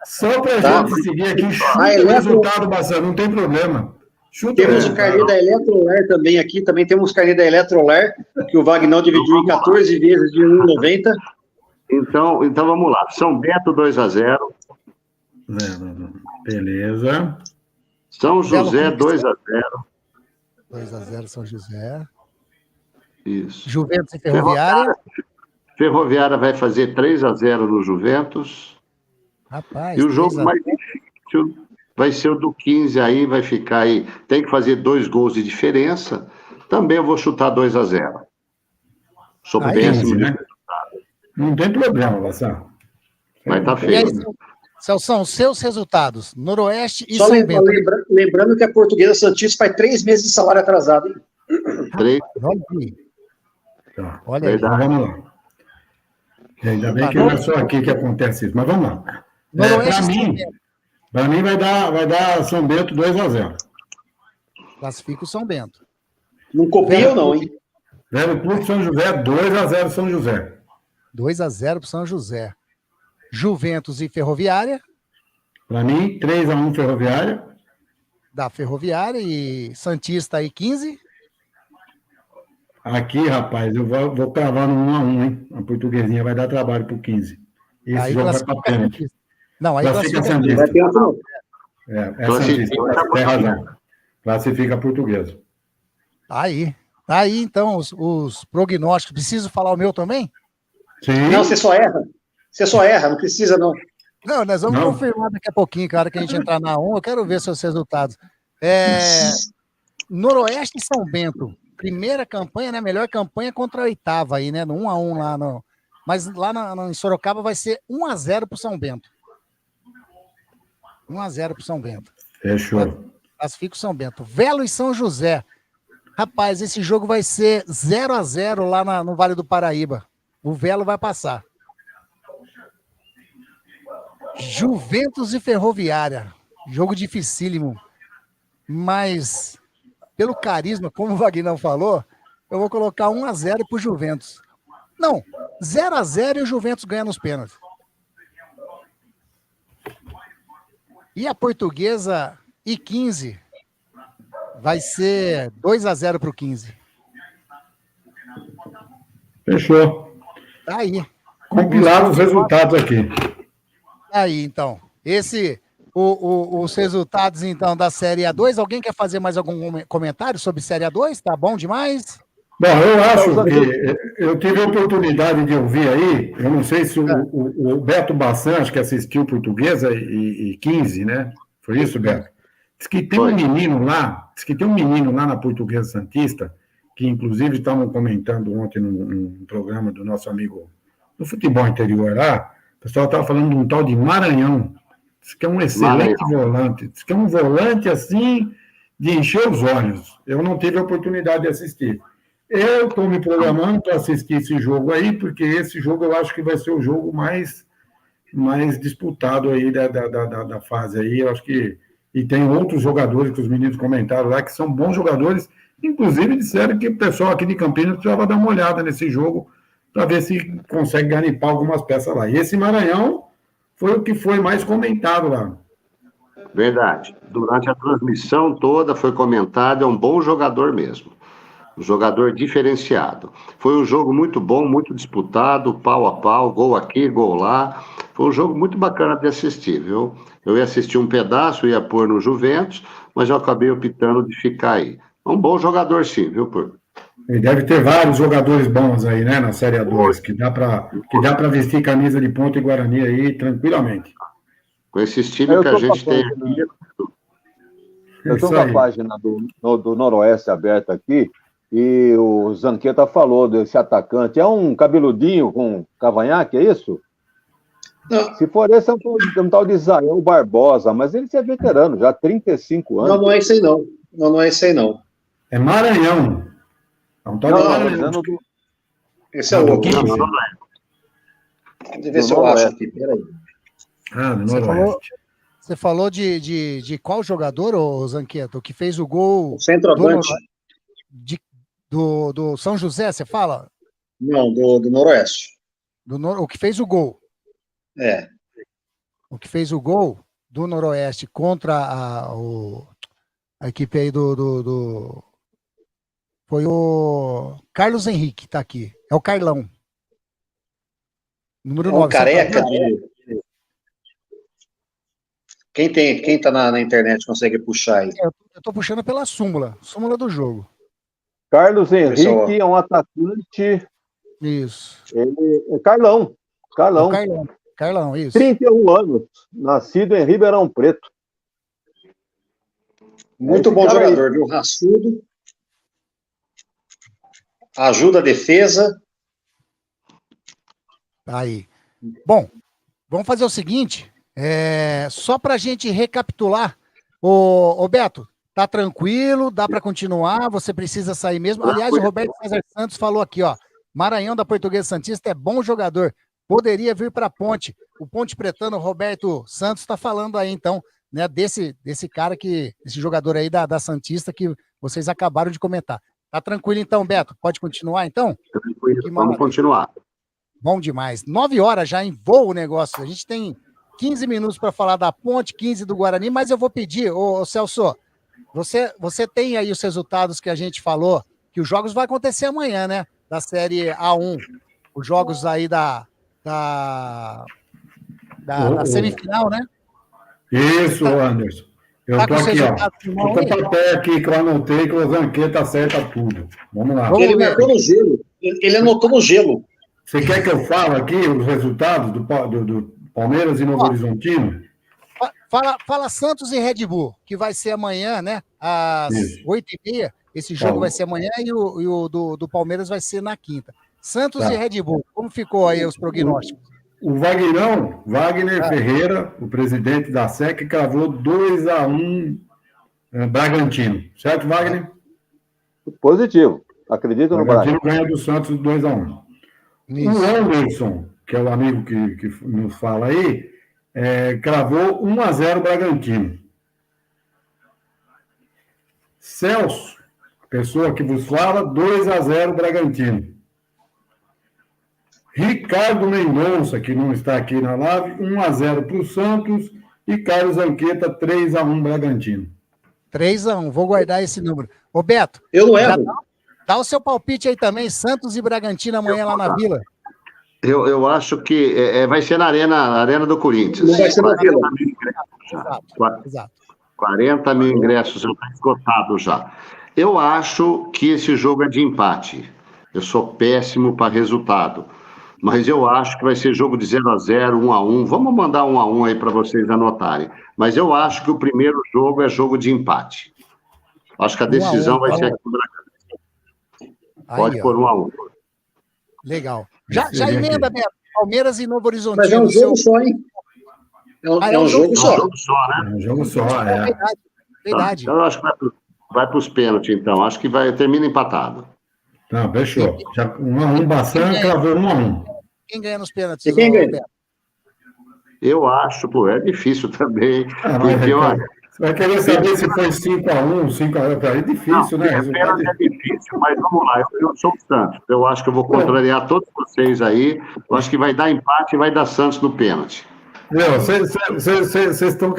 Só para a gente seguir aqui, chuta o resultado, Bassan, não tem problema. Temos o carnê da Eletrolar também aqui, também temos o carnê da Eletrolar, que o Vagnão dividiu em 14 vezes de 1,90. Então vamos lá. São Bento 2-0. Beleza. São José 2-0. 2-0 São José. Isso. Juventus e Ferroviária. Ferroviária vai fazer 3-0 no Juventus. Rapaz, e o jogo mais difícil vai ser o do 15, aí vai ficar aí. Tem que fazer 2 gols de diferença. Também eu vou chutar 2-0. Sou péssimo de resultado. Não tem problema, Bassan. Mas tá feio. São seus resultados, Noroeste e Só São Bento. lembrando que a Portuguesa Santista faz 3 meses de salário atrasado, hein? 3. Olha aí, então vamos lá. Ainda bem que não é só aqui que acontece isso, mas vamos lá. Para mim vai dar São Bento 2-0. Classifica o São Bento. Não copia ou não, hein? Velho Clube São José, 2-0 São José. 2-0 para São José. Juventus e Ferroviária. Para mim, 3-1 Ferroviária. Da Ferroviária e Santista aí 15. Aqui, rapaz, eu vou cravar no 1-1, hein? A Portuguesinha vai dar trabalho pro 15. Esse aí jogo vai para pênalti. Não, aí classifica Santista. É Santista, tem razão. Classifica a Portuguesa. Aí então, os prognósticos. Preciso falar o meu também? Sim. Não, você só erra, não precisa não. Não, nós vamos confirmar daqui a pouquinho, cara, que a gente entrar na 1, eu quero ver seus resultados. Noroeste e São Bento, primeira campanha, né? Melhor campanha contra a 8ª aí, né? No 1-1 lá mas lá em Sorocaba vai ser 1-0 pro São Bento. 1-0 pro São Bento. Fechou. Classifica o São Bento. Velo e São José. Rapaz, esse jogo vai ser 0-0 lá no Vale do Paraíba. O Velo vai passar. Juventus e Ferroviária. Jogo dificílimo. Mas, pelo carisma, como o Vagnão falou, eu vou colocar 1-0 pro Juventus. Não, 0-0 e o Juventus ganha nos pênaltis. E a Portuguesa e 15 vai ser 2-0 pro 15. Fechou. Tá aí. Compilados os resultados aqui. Aí, então. Os resultados, então, da Série A2. Alguém quer fazer mais algum comentário sobre Série A2? Tá bom demais? Bom, eu acho que eu tive a oportunidade de ouvir aí, eu não sei se o Beto Bassan, acho que assistiu Portuguesa e 15, né? Foi isso, Beto? Diz que tem um menino lá, na Portuguesa Santista, que inclusive estavam comentando ontem num programa do nosso amigo do futebol interior lá, o pessoal estava falando de um tal de Maranhão. Diz que é um excelente volante. Diz que é um volante, assim, de encher os olhos. Eu não tive a oportunidade de assistir. Eu estou me programando para assistir esse jogo aí, porque esse jogo eu acho que vai ser o jogo mais disputado aí da fase aí. Eu acho que... E tem outros jogadores que os meninos comentaram lá, que são bons jogadores. Inclusive, disseram que o pessoal aqui de Campinas precisava dar uma olhada nesse jogo para ver se consegue ganipar algumas peças lá. E esse Maranhão foi o que foi mais comentado lá. Verdade. Durante a transmissão toda foi comentado, é um bom jogador mesmo. Um jogador diferenciado. Foi um jogo muito bom, muito disputado, pau a pau, gol aqui, gol lá. Foi um jogo muito bacana de assistir, viu? Eu ia assistir um pedaço, ia pôr no Juventus, mas eu acabei optando de ficar aí. Um bom jogador sim, viu, Pur? E deve ter vários jogadores bons aí, né, na Série A2, que dá para vestir camisa de Ponta e Guarani aí tranquilamente. Com esse time que a gente tem aqui. Eu estou com a página do Noroeste aberta aqui, e o Zanqueta falou desse atacante. É um cabeludinho com cavanhaque, é isso? Não. Se for esse, é um tal de Israel Barbosa, mas ele é veterano, já 35 anos. Não é esse aí não. Não é esse aí não. É Maranhão. É um tal de Maranhão. Esse é o outro. Deixa eu ver se eu acho aqui, peraí. No Noroeste. Você falou de qual jogador, ô Zanqueta? O que fez o gol... Centroavante. Do São José, você fala? Não, do Noroeste. O que fez o gol. É. O que fez o gol do Noroeste contra a equipe aí foi o Carlos Henrique, tá aqui. É o Carlão. Número 9. Careca. Quem tá na internet consegue puxar aí? Eu tô puxando pela súmula do jogo. Carlos Henrique é um atacante. Isso. Ele é Carlão. Carlão, isso. 31 anos, nascido em Ribeirão Preto. Muito bom jogador, viu? Raçudo. Ajuda a defesa. Aí. Bom, vamos fazer o seguinte. Só pra gente recapitular. Ô Beto, tá tranquilo? Dá pra continuar? Você precisa sair mesmo? Aliás, o Roberto César Santos falou aqui, ó. Maranhão da Portuguesa Santista é bom jogador. Poderia vir para a Ponte. O Ponte Pretano, Roberto Santos, está falando aí, então, né, desse cara esse jogador aí da Santista que vocês acabaram de comentar. Tá tranquilo, então, Beto? Pode continuar, então? Tranquilo, vamos continuar. Bom demais. 9 horas já em voo o negócio. A gente tem 15 minutos para falar da Ponte, 15 do Guarani, mas eu vou pedir, ô Celso, você tem aí os resultados que a gente falou, que os jogos vão acontecer amanhã, né? Da Série A1. Os jogos aí da semifinal, né? Isso, Anderson. Eu tô aqui, ó. Eu tô papel aqui que eu anotei que o Zanqueta acerta tudo. Vamos lá. Ele marcou no gelo. Ele anotou no gelo. Você quer que eu fale aqui os resultados do Palmeiras e Novo Horizontino? Fala Santos e Red Bull, que vai ser amanhã, né? Às 8h30. Esse jogo vai ser amanhã e o do Palmeiras vai ser na quinta. Santos Tá. e Red Bull, como ficou aí os prognósticos? O Wagner Ferreira, o presidente da SEC, cravou 2-1 Bragantino. Certo, Wagner? Positivo. Acredito no Bragantino Braga. ganha do Santos 2-1. O Isso. Anderson, que é o amigo que nos fala aí, cravou 1-0 Bragantino. Celso, pessoa que vos fala, 2-0 Bragantino. Ricardo Mendonça, que não está aqui na live, 1-0 para o Santos. E Carlos Zanqueta, 3-1 Bragantino. 3-1, vou guardar esse número. Ô, Beto, Eu não já erro. dá o seu palpite aí também, Santos e Bragantino amanhã lá na Vila. Eu acho que vai ser na Arena do Corinthians. Não vai ser na Vila. 40 mil ingressos já. Exato. 40 mil ingressos já está esgotado já. Eu acho que esse jogo é de empate. Eu sou péssimo para resultado. Mas eu acho que vai ser jogo de 0-0, 1-1. Vamos mandar 1-1 aí para vocês anotarem. Mas eu acho que o primeiro jogo é jogo de empate. Acho que a decisão vai ser aqui no Bragantino. Pode Aí, pôr 1-1. Legal. Já emenda, Beto. Palmeiras e Novo Horizontino. Mas é um jogo só, hein? É um jogo só. É um jogo só, né? É um jogo só, Verdade. Então eu acho que vai para os pênaltis, então. Acho que termina empatado. Não, fechou. Já 1-1 Bassan, cravou 1-1. Quem ganha nos pênaltis? E quem ganha? Beto? Eu acho, é difícil também. Mas, Porque, olha, você vai querer saber se foi 5-1, 5-1, para é difícil, né? Resultado é difícil, mas vamos lá. Eu sou o Santos. Eu acho que eu vou contrariar todos vocês aí. Eu acho que vai dar empate e vai dar Santos no pênalti. Vocês estão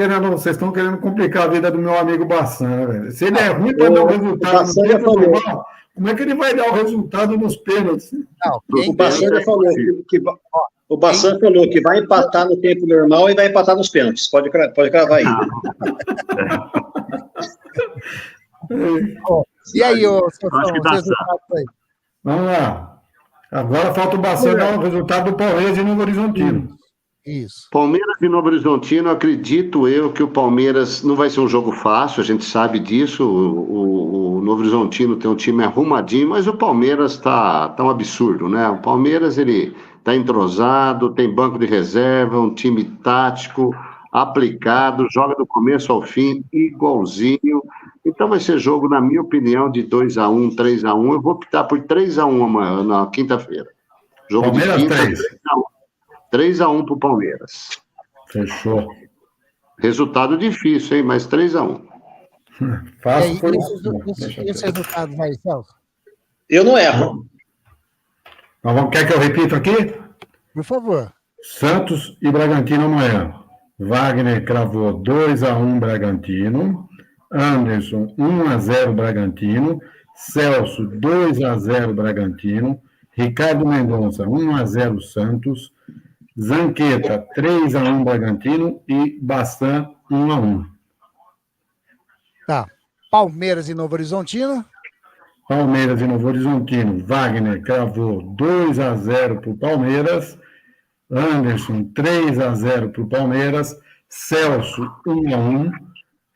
querendo complicar a vida do meu amigo Bassan, né, velho? Se ele é ruim para dar o resultado no Bassan já tempo falou. normal, como é que ele vai dar o resultado nos pênaltis? Não, O Bassan já falou o Bassan falou que vai empatar no tempo normal e vai empatar nos pênaltis. Pode cravar aí. E aí, ô, Acho que dá aí? Vamos lá. Agora falta o Bassan dar o resultado do Palmeiras e Novo Horizontino. Isso. Palmeiras e Novo Horizontino, acredito eu que o Palmeiras não vai ser um jogo fácil, a gente sabe disso. O Novo Horizontino tem um time arrumadinho, mas o Palmeiras tá um absurdo, né? O Palmeiras, ele tá entrosado, tem banco de reserva, um time tático, aplicado, joga do começo ao fim, igualzinho. Então vai ser jogo, na minha opinião, de 2-1, 3-1. Eu vou optar por 3-1 amanhã, na quinta-feira. Jogo Palmeiras, de quinta, 3. 3-1 pro Palmeiras. Fechou. Resultado difícil, hein? Mas 3-1. E Fácil aí, foi e os resultados aí, Celso? Eu não erro. Quer que eu repita aqui? Por favor. Santos e Bragantino amanhã. Wagner cravou 2-1 Bragantino. Anderson, 1-0 Bragantino. Celso, 2-0 Bragantino. Ricardo Mendonça, 1-0 Santos. Zanqueta, 3-1 Bragantino. E Bassan, 1-1. Tá. Palmeiras e Novo Horizontino. Palmeiras e Novo Horizontino. Wagner cravou 2-0 para o Palmeiras. Anderson, 3-0 para o Palmeiras. Celso, 1-1.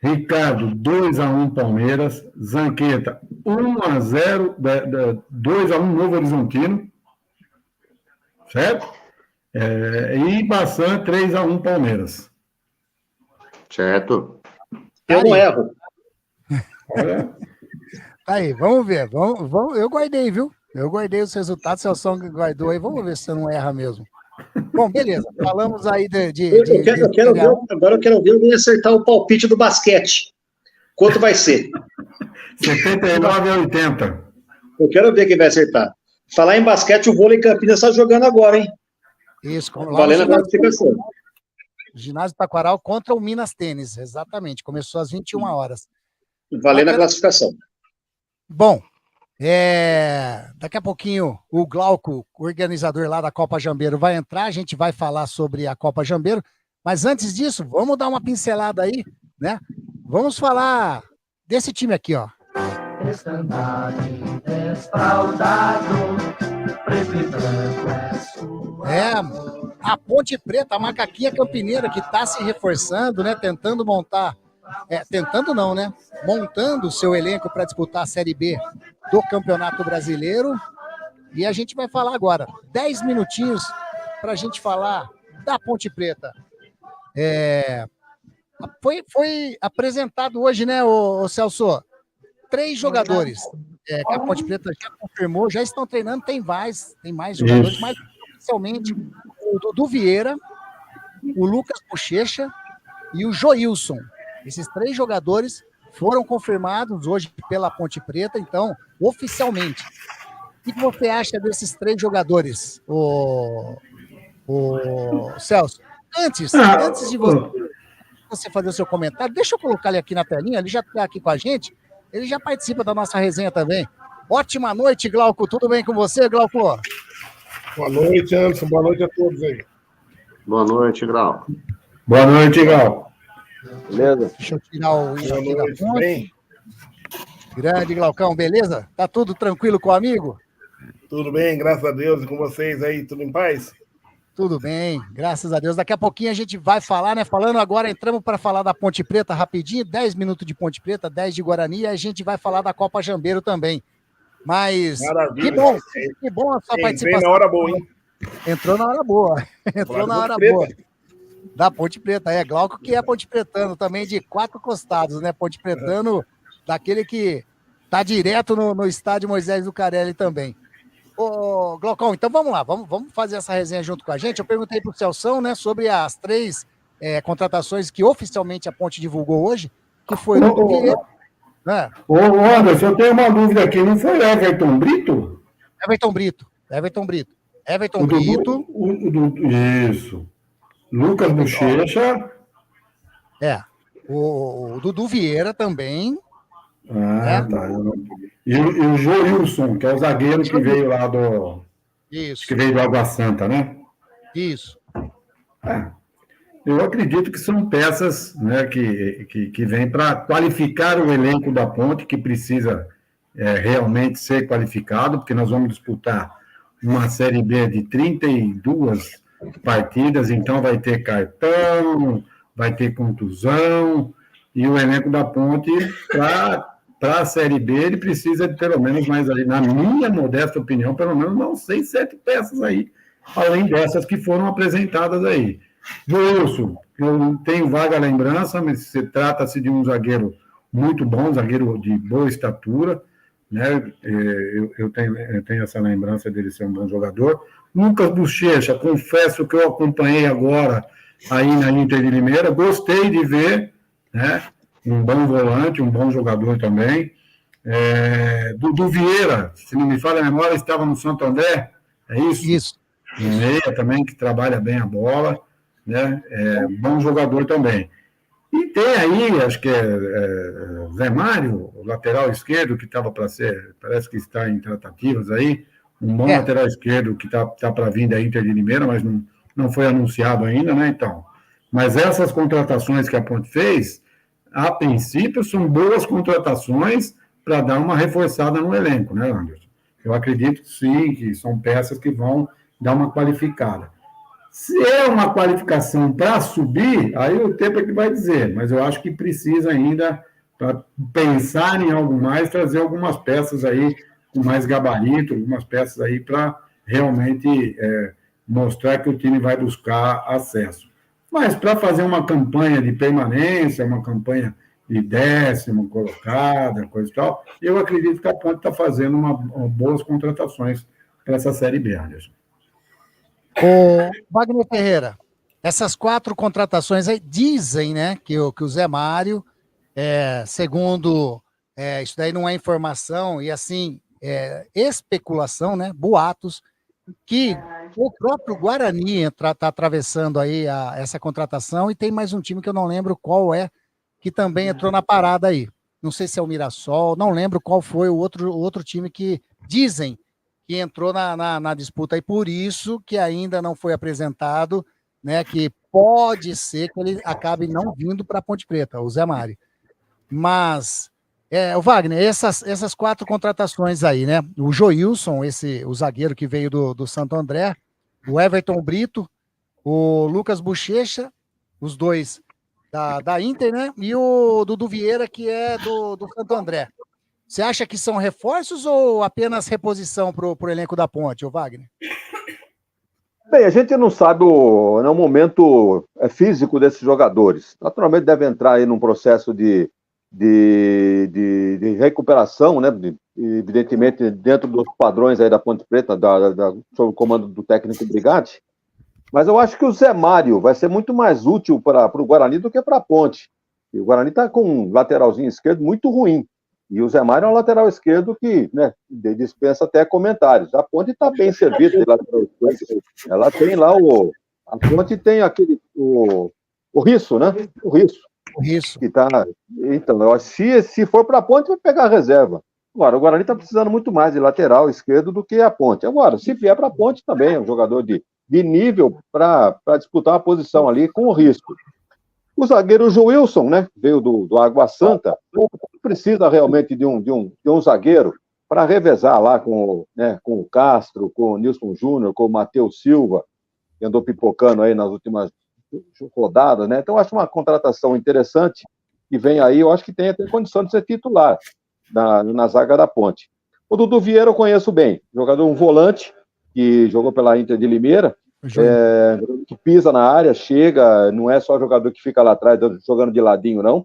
Ricardo, 2-1 Palmeiras. Zanqueta, 1-0, 2-1 Novo Horizontino. Certo? E Bassan, 3-1 Palmeiras. Certo? Eu não erro. Olha, Aí, vamos ver. Vamos, eu guardei, viu? Eu guardei os resultados, o Celso guardou aí. Vamos ver se você não erra mesmo. Bom, beleza. Falamos aí Agora eu quero ver alguém acertar o palpite do basquete. Quanto vai ser? 79-80. Eu quero ver quem vai acertar. Falar em basquete, o vôlei Campinas está jogando agora, hein? Isso, Valendo a classificação. Ginásio Taquaral contra o Minas Tênis, exatamente. Começou às 21 horas. Valendo a classificação. Bom, daqui a pouquinho o Glauco, o organizador lá da Copa Jambeiro, vai entrar, a gente vai falar sobre a Copa Jambeiro, mas antes disso, vamos dar uma pincelada aí, né? Vamos falar desse time aqui, ó. A Ponte Preta, a macaquinha campineira que está se reforçando, né? Tentando montar, tentando não, né? Montando o seu elenco para disputar a Série B do Campeonato Brasileiro. E a gente vai falar agora, 10 minutinhos para a gente falar da Ponte Preta. Foi apresentado hoje, né, o Celso? 3 jogadores que a Ponte Preta já confirmou, já estão treinando, tem mais jogadores, mas oficialmente o Dudu Vieira, o Lucas Bochecha e o Joilson. Esses 3 jogadores foram confirmados hoje pela Ponte Preta, então, oficialmente. O que você acha desses 3 jogadores, o Celso? Antes de você fazer o seu comentário, deixa eu colocar ele aqui na telinha, ele já está aqui com a gente, ele já participa da nossa resenha também. Ótima noite, Glauco. Tudo bem com você, Glauco? Boa noite, Anderson. Boa noite a todos aí. Boa noite, Grau. Boa noite, Grau. Beleza? Deixa eu tirar o Boa aqui noite, da fonte. bem? Grande, Glaucão, beleza? Tá tudo tranquilo com o amigo? Tudo bem, graças a Deus. E com vocês aí, tudo em paz? Tudo bem, graças a Deus. Daqui a pouquinho a gente vai falar, né? Falando agora, entramos para falar da Ponte Preta rapidinho, 10 minutos de Ponte Preta, 10 de Guarani, e a gente vai falar da Copa Jambeiro também. Mas Maravilha. Que bom a sua participação. Entrei na hora boa, hein? Entrou na hora boa. Entrou na hora boa. Da Ponte Preta, Glauco que é Ponte Pretano, também de 4 costados, né? Ponte Pretano, daquele que tá direto no estádio Moisés Lucarelli também. Ô, Glaucão, então vamos lá, vamos fazer essa resenha junto com a gente. Eu perguntei pro Celção, né, sobre as 3 contratações que oficialmente a Ponte divulgou hoje, que foi o Dudu Vieira. Né? Ô, Anderson, eu tenho uma dúvida aqui, não foi Everton Brito? Everton Brito. Isso. Lucas Bochecha. O Dudu Vieira também. Tá. E o Joilson, que é o zagueiro que veio lá do... Isso. Que veio do Água Santa, né? Isso. Eu acredito que são peças, né, que vêm para qualificar o elenco da Ponte, que precisa realmente ser qualificado, porque nós vamos disputar uma Série B de 32 partidas, então vai ter cartão, vai ter contusão, e o elenco da Ponte, para a Série B, ele precisa de pelo menos mais ali, na minha modesta opinião, pelo menos não 6, 7 peças aí, além dessas que foram apresentadas aí. Joilson, eu não tenho vaga lembrança, mas trata-se de um zagueiro muito bom, zagueiro de boa estatura, né? Eu tenho essa lembrança dele ser um bom jogador. Lucas Bochecha, confesso que eu acompanhei agora aí na Inter de Limeira, gostei de ver, né? Um bom volante, um bom jogador também. Dudu Vieira, se não me falha a memória, estava no Santo André, é isso? Isso. Um meia também, que trabalha bem a bola, né? Bom jogador também. E tem aí, acho que Zé Mário, o lateral esquerdo, que estava para ser, parece que está em tratativas aí, um bom lateral esquerdo que está para vir da Inter de Limeira, mas não foi anunciado ainda, né? Então, mas essas contratações que a Ponte fez, a princípio, são boas contratações para dar uma reforçada no elenco, né, Anderson? Eu acredito que sim, que são peças que vão dar uma qualificada. Se é uma qualificação para subir, aí o tempo é que vai dizer, mas eu acho que precisa ainda, para pensar em algo mais, trazer algumas peças aí com mais gabarito, algumas peças aí para realmente mostrar que o time vai buscar acesso. Mas para fazer uma campanha de permanência, uma campanha de 10ª colocada, coisa e tal, eu acredito que a Ponte está fazendo boas contratações para essa Série B, Anderson. Ô, Wagner Ferreira, essas 4 contratações aí dizem, né, que o Zé Mário, segundo, isso daí não é informação, e assim, especulação, né, boatos, que o próprio Guarani está atravessando aí essa contratação, e tem mais um time que eu não lembro qual que também entrou na parada aí. Não sei se é o Mirassol, não lembro qual foi o outro time que dizem que entrou na disputa, e por isso que ainda não foi apresentado, né, que pode ser que ele acabe não vindo para a Ponte Preta, o Zé Mário. Mas, o Wagner, essas 4 contratações aí, né, o Joilson, o zagueiro que veio do Santo André, o Everton Brito, o Lucas Bochecha, os 2 da Inter, né, e o Dudu Vieira, que é do Santo André. Você acha que são reforços ou apenas reposição pro elenco da Ponte, ô Wagner? Bem, a gente não sabe no momento físico desses jogadores. Naturalmente deve entrar aí num processo de recuperação, né? Evidentemente dentro dos padrões aí da Ponte Preta, sob o comando do técnico Brigatti. Mas eu acho que o Zé Mário vai ser muito mais útil para o Guarani do que para a Ponte. E o Guarani está com um lateralzinho esquerdo muito ruim. E o Zé Mário é um lateral esquerdo que, né, dispensa até comentários. A Ponte está bem servida de lateral esquerdo. Ela tem lá a Ponte tem o Risso, né? O Risso. Que tá. Então, se for para a Ponte, vai pegar a reserva. Agora, o Guarani está precisando muito mais de lateral esquerdo do que a Ponte. Agora, se vier para a Ponte também, é um jogador de nível para disputar uma posição ali com o risco. O zagueiro Joilson, né, veio do Água Santa, precisa realmente de um zagueiro para revezar lá com o Castro, com o Nilson Júnior, com o Matheus Silva, que andou pipocando aí nas últimas rodadas, né? Então, acho uma contratação interessante que vem aí, eu acho que tem até condição de ser titular na zaga da Ponte. O Dudu Vieira eu conheço bem, jogador, um volante, que jogou pela Inter de Limeira, que pisa na área, chega, não é só jogador que fica lá atrás jogando de ladinho, não.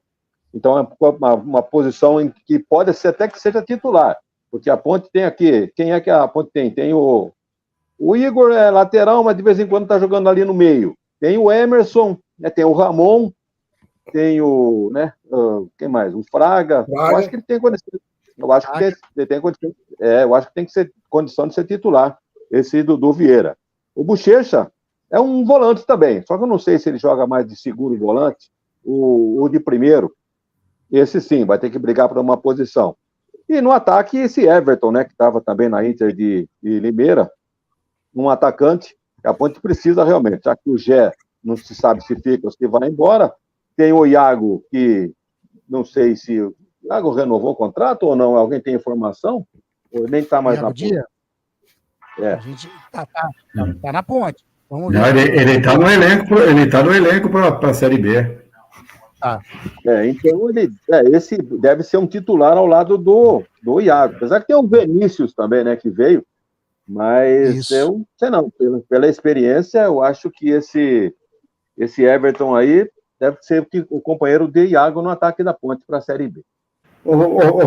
Então é uma posição em que pode ser até que seja titular, porque a Ponte tem aqui, quem é que a Ponte tem? Tem o Igor, é lateral, mas de vez em quando está jogando ali no meio. Tem o Emerson, né, tem o Ramon, tem o, né, quem mais? O Fraga. Eu acho que ele tem condição. Eu acho que ele tem condição. Eu acho que tem que ser condição de ser titular, esse Dudu Vieira. O Bochecha é um volante também, só que eu não sei se ele joga mais de segundo volante ou de primeiro. Esse sim, vai ter que brigar por uma posição. E no ataque, esse Everton, né, que estava também na Inter de Limeira, um atacante que a Ponte precisa realmente, já que o Gé não se sabe se fica ou se vai embora. Tem o Iago, que não sei se o Iago renovou o contrato ou não, alguém tem informação? Ou nem está mais na Ponte? A gente tá na Ponte. Vamos ver. Não, ele está no elenco para a Série B. Então esse deve ser um titular ao lado do Iago. Apesar que tem o Vinícius também, né, que veio, mas eu sei não, pela experiência, eu acho que esse Everton aí deve ser o companheiro de Iago no ataque da Ponte para a Série B.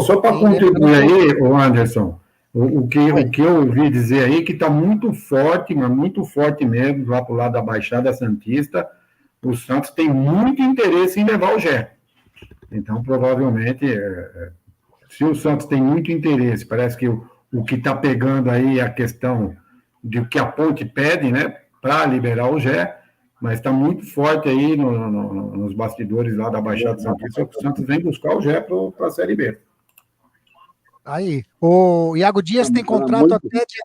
Só para contribuir aí, o Anderson, o que eu ouvi dizer aí, que está muito forte, mas muito forte mesmo, lá para o lado da Baixada Santista, o Santos tem muito interesse em levar o Gé. Então, provavelmente, se o Santos tem muito interesse, parece que o que está pegando aí é a questão de que a Ponte pede, né, para liberar o Gé, mas está muito forte aí nos bastidores lá da Baixada Santista, que o Santos vem buscar o Gé para a Série B. Aí, o Iago Dias tem contrato até dia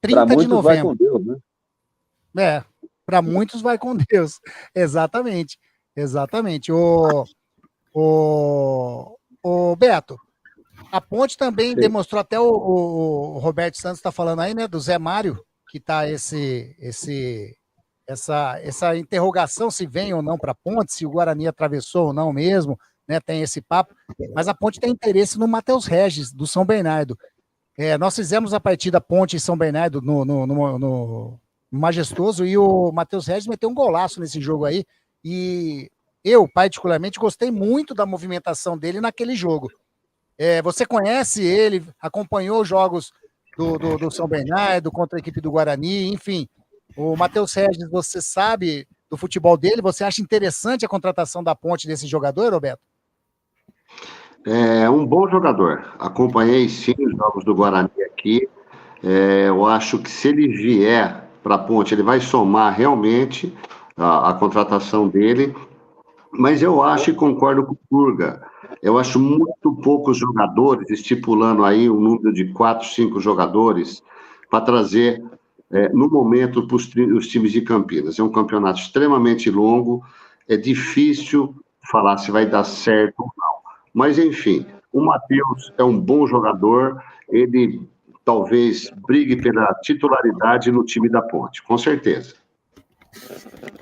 30 de novembro. Vai com Deus, né? Para muitos vai com Deus. Exatamente. O Beto, a Ponte também demonstrou, até o Roberto Santos está falando aí, né, do Zé Mário, que está essa interrogação se vem ou não para a Ponte, se o Guarani atravessou ou não mesmo, né, tem esse papo, mas a Ponte tem interesse no Matheus Regis, do São Bernardo. Nós fizemos a partida Ponte e São Bernardo no Majestoso, e o Matheus Regis meteu um golaço nesse jogo aí, e eu, particularmente, gostei muito da movimentação dele naquele jogo. Você conhece ele, acompanhou os jogos do São Bernardo contra a equipe do Guarani, enfim, o Matheus Regis, você sabe do futebol dele, você acha interessante a contratação da Ponte desse jogador, Roberto? É um bom jogador, acompanhei sim os jogos do Guarani aqui, eu acho que se ele vier para a Ponte, ele vai somar realmente a contratação dele, mas eu acho e concordo com o Purga, eu acho muito poucos jogadores, estipulando aí um número de 4, 5 jogadores, para trazer, no momento, para os times de Campinas. É um campeonato extremamente longo, é difícil falar se vai dar certo ou não. Mas, enfim, o Matheus é um bom jogador, ele talvez brigue pela titularidade no time da Ponte, com certeza.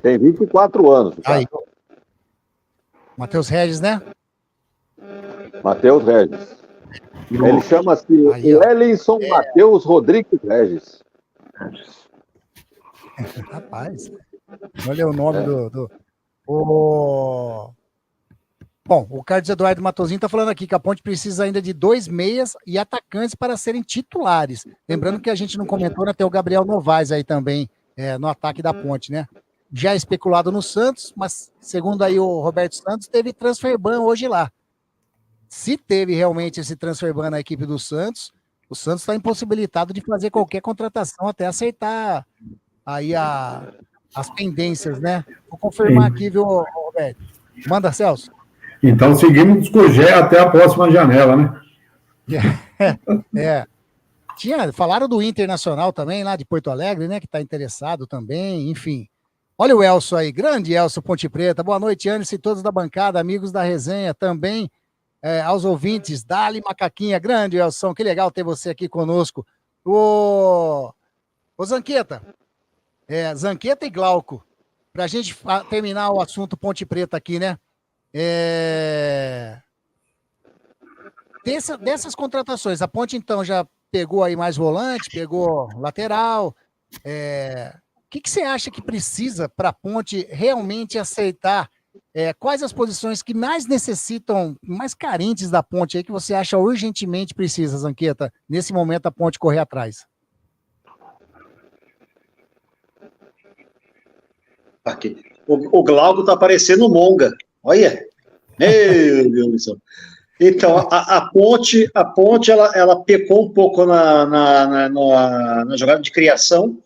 Tem 24 anos. Aí. Matheus Regis, né? Matheus Regis. Ele chama-se Aí, ó. Wellington Matheus Rodrigues Regis. Rapaz, olha o nome o... Bom, o Carlos Eduardo Matosinho está falando aqui que a Ponte precisa ainda de 2 meias e atacantes para serem titulares. Lembrando que a gente não comentou, né? Tem o Gabriel Novaes aí também no ataque da Ponte, né? Já especulado no Santos, mas segundo aí o Roberto Santos, teve transfer ban hoje lá. Se teve realmente esse transfer ban na equipe do Santos, o Santos está impossibilitado de fazer qualquer contratação até acertar aí as pendências, né? Vou confirmar aqui, viu, Roberto? Manda, Celso. Então seguimos com o Gé até a próxima janela, né? Falaram do Internacional também, lá de Porto Alegre, né? Que está interessado também, enfim. Olha o Elcio aí, grande Elcio Ponte Preta. Boa noite, Anderson e todos da bancada, amigos da resenha também. Aos ouvintes, Dali Macaquinha, grande Elson, que legal ter você aqui conosco. Ô Zanqueta, Zanqueta e Glauco, para a gente terminar o assunto Ponte Preta aqui, né? Dessas contratações, a Ponte então já pegou aí mais volante, pegou lateral. O que você acha que precisa para a Ponte realmente aceitar? Quais as posições que mais necessitam, mais carentes da Ponte aí, que você acha urgentemente precisa, Zanqueta, nesse momento a Ponte correr atrás? Aqui. O Glauco tá parecendo o Monga. Olha. Meu Deus do céu. Então, a Ponte ela pecou um pouco na jogada de criação,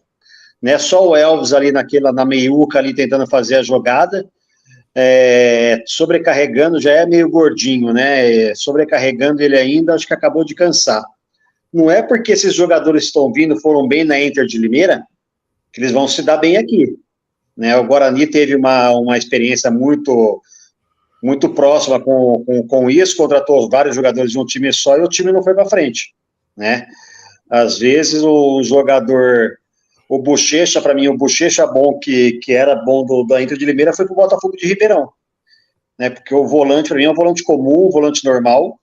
né? Só o Elvis ali na meiuca ali tentando fazer a jogada. Sobrecarregando, já é meio gordinho, né? Sobrecarregando ele ainda, acho que acabou de cansar. Não é porque esses jogadores estão vindo, foram bem na Inter de Limeira, que eles vão se dar bem aqui, né? O Guarani teve uma experiência muito próxima com isso, contratou vários jogadores de um time só e o time não foi para frente, né? Às vezes o jogador, o Bochecha, para mim, o Bochecha bom, que era bom da Inter de Limeira, foi pro Botafogo de Ribeirão, né? Porque o volante, para mim, é um volante comum, um volante normal,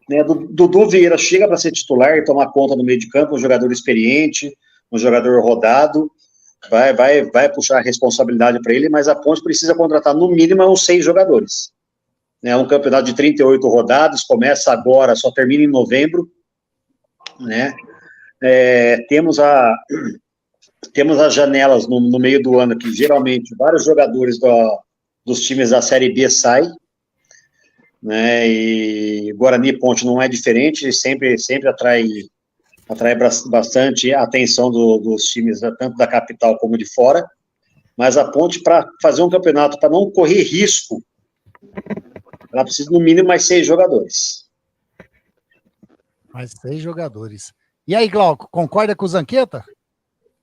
né? Dudu Vieira chega para ser titular e tomar conta no meio de campo, um jogador experiente, um jogador rodado, vai puxar a responsabilidade para ele, mas a Ponte precisa contratar no mínimo uns 6 jogadores. É um campeonato de 38 rodadas, começa agora, só termina em novembro, né? Temos as janelas no meio do ano, que geralmente vários jogadores dos times da Série B saem, né? E Guarani e Ponte não é diferente, sempre atrai bastante a atenção dos times, tanto da capital como de fora, mas a Ponte, para fazer um campeonato, para não correr risco, ela precisa, no mínimo, mais 6 jogadores. Mais 6 jogadores. E aí, Glauco, concorda com o Zanqueta?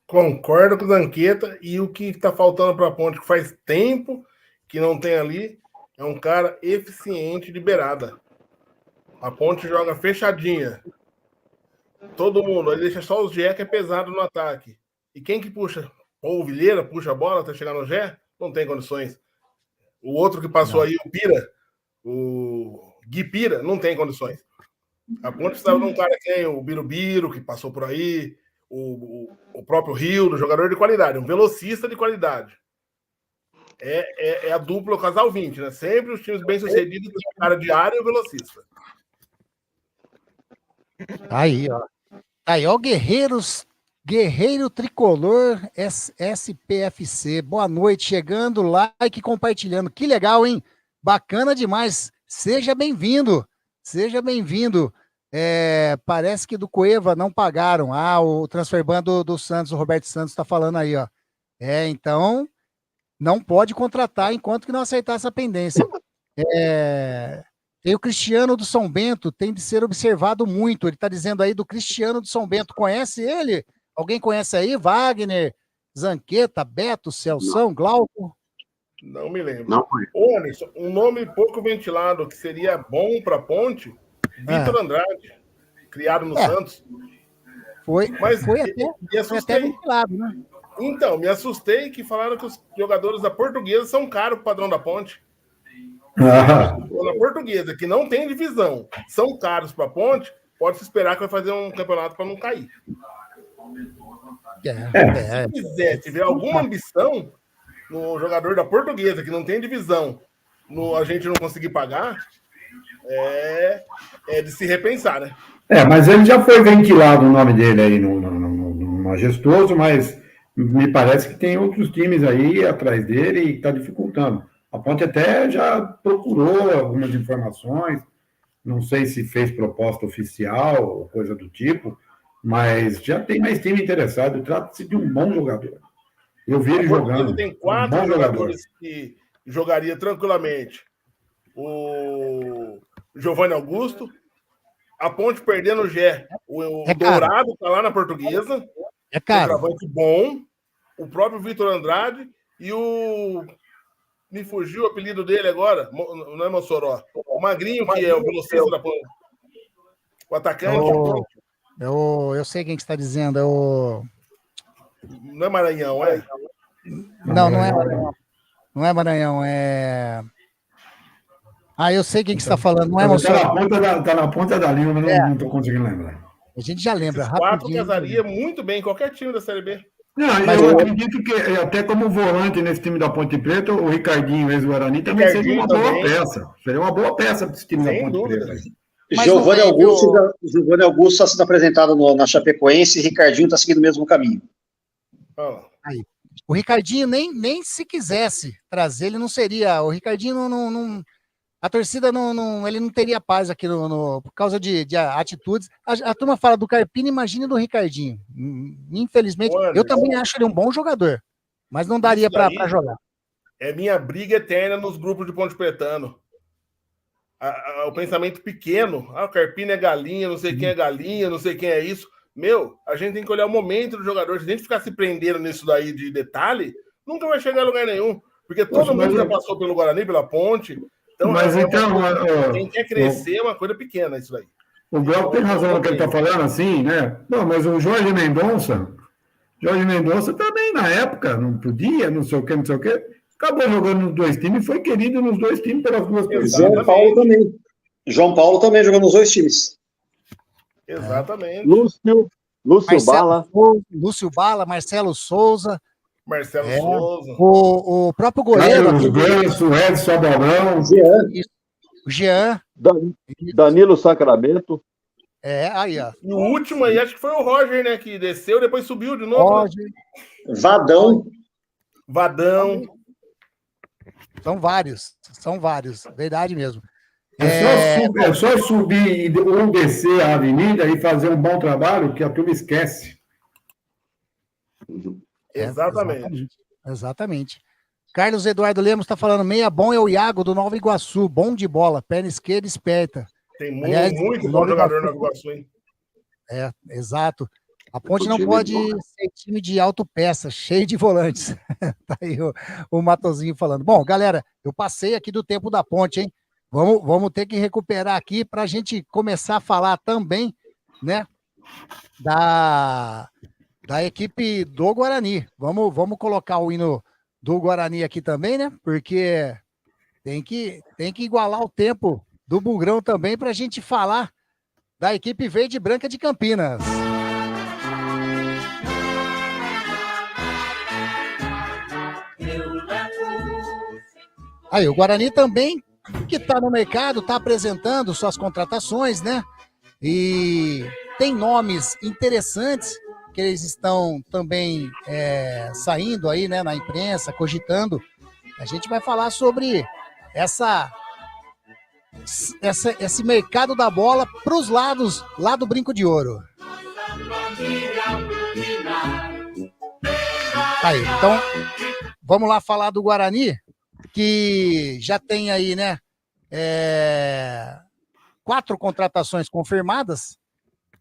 Concordo com o Zanqueta, e o que está faltando para a Ponte, que faz tempo que não tem ali, é um cara eficiente de beirada. A Ponte joga fechadinha. Todo mundo, aí deixa só o Gé, que é pesado no ataque. E quem que puxa? Ou o Vilheira puxa a bola até chegar no Gé? Não tem condições. O outro que passou aí, o Pira, o Gui Pira, não tem condições. A Ponte precisava de um cara que tem o Birubiru, que passou por aí, o próprio Rio, do jogador de qualidade, um velocista de qualidade. É a dupla, o casal 20, né? Sempre os times bem-sucedidos tem o cara de área e o velocista. Aí, ó, Guerreiro Tricolor SPFC. Boa noite, chegando, like, compartilhando. Que legal, hein? Bacana demais. Seja bem-vindo. Parece que do Cueva não pagaram. O transfer ban do Santos, o Roberto Santos está falando aí, ó. Então, não pode contratar enquanto que não aceitar essa pendência. Tem o Cristiano do São Bento, tem de ser observado muito. Ele está dizendo aí do Cristiano do São Bento. Conhece ele? Alguém conhece aí? Wagner, Zanqueta, Beto, Celção, Glauco? Não me lembro. Não. Ô, Anderson, um nome pouco ventilado que seria bom para a Ponte, Vitor Andrade, criado no Santos. Foi até me ventilado, né? Então, me assustei que falaram que os jogadores da Portuguesa são caros pro padrão da Ponte. Ou na Portuguesa, que não tem divisão, são caros para a Ponte, pode-se esperar que vai fazer um campeonato para não cair. Se quiser, tiver alguma ambição no jogador da Portuguesa, que não tem divisão, a gente não conseguir pagar, é de se repensar, né? Mas ele já foi ventilado o nome dele aí no Majestoso, mas me parece que tem outros times aí atrás dele e está dificultando. A Ponte até já procurou algumas informações, não sei se fez proposta oficial ou coisa do tipo, mas já tem mais time interessado. Trata-se de um bom jogador. Eu vi ele jogando. Tem 4 jogadores que jogaria tranquilamente. O Giovanni Augusto, a Ponte perdendo o Gé. O Dourado está lá na Portuguesa. É caro. Um travante bom. O próprio Vitor Andrade e o... Me fugiu o apelido dele agora. Não é Mossoró. O Magrinho, que é o velocista da Ponte. O atacante. Eu sei quem que está dizendo. É o... Não é Maranhão, é? Não é Maranhão. Não é Maranhão, é... eu sei quem que você está falando. Não é Mossoró. Está na ponta da língua, mas não estou conseguindo lembrar. A gente já lembra. Esses 4 casaria muito bem em qualquer time da Série B. Mas eu acredito que até como volante nesse time da Ponte Preta, o Ricardinho, ex-Guarani, também seria uma boa peça. Seria uma boa peça para esse time da Ponte Preta. Giovanni Augusto está sendo apresentado na Chapecoense e Ricardinho está seguindo o mesmo caminho. Aí. O Ricardinho nem se quisesse trazer, ele não seria. O Ricardinho não a torcida ele não teria paz aqui por causa de atitudes. A turma fala do Carpini, imagine do Ricardinho. Infelizmente, eu também acho ele um bom jogador, mas não daria para jogar. É minha briga eterna nos grupos de Ponte Pretano. O pensamento pequeno. O Carpini é galinha, não sei quem é galinha, não sei quem é isso. A gente tem que olhar o momento do jogador. Se a gente ficar se prendendo nisso daí de detalhe, nunca vai chegar a lugar nenhum. Porque todo mundo já passou pelo Guarani, pela Ponte. Então, quem quer crescer é uma coisa pequena isso daí. O Glauco tem razão no que ele está falando, assim, né? Não, mas o Jorge Mendonça também, na época, não podia, não sei o quê. Acabou jogando nos 2 times e foi querido nos 2 times pelas 2 pessoas. João Paulo também jogou nos 2 times. Exatamente. Lúcio Bala. Lúcio Bala, Marcelo Souza. Souza. O próprio goleiro. O Ganso, Edson Abalão. O Jean. Danilo Sacramento. Aí, ó. E o último aí, acho que foi o Roger, né? Que desceu, depois subiu de novo. Roger. Né? Vadão. São vários. Verdade mesmo. É só subir ou descer a avenida e fazer um bom trabalho que a turma esquece. Exatamente. Carlos Eduardo Lemos está falando, meia bom é o Iago do Nova Iguaçu, bom de bola, perna esquerda esperta. Tem muito bom jogador no Nova Iguaçu, hein? Exato. A Ponte não pode ser time de autopeça, cheio de volantes. Tá aí o Matozinho falando. Bom, galera, eu passei aqui do tempo da Ponte, hein? Vamos ter que recuperar aqui para a gente começar a falar também, né, da equipe do Guarani. Vamos colocar o hino do Guarani aqui também, né? Porque tem que igualar o tempo do Bugrão também para a gente falar da equipe verde e branca de Campinas. Aí, o Guarani também, que está no mercado, está apresentando suas contratações, né? E tem nomes interessantes que eles estão também saindo aí, né, na imprensa, cogitando. A gente vai falar sobre esse mercado da bola para os lados lá do Brinco de Ouro. Aí, então, vamos lá falar do Guarani, que já tem aí, né, 4 contratações confirmadas.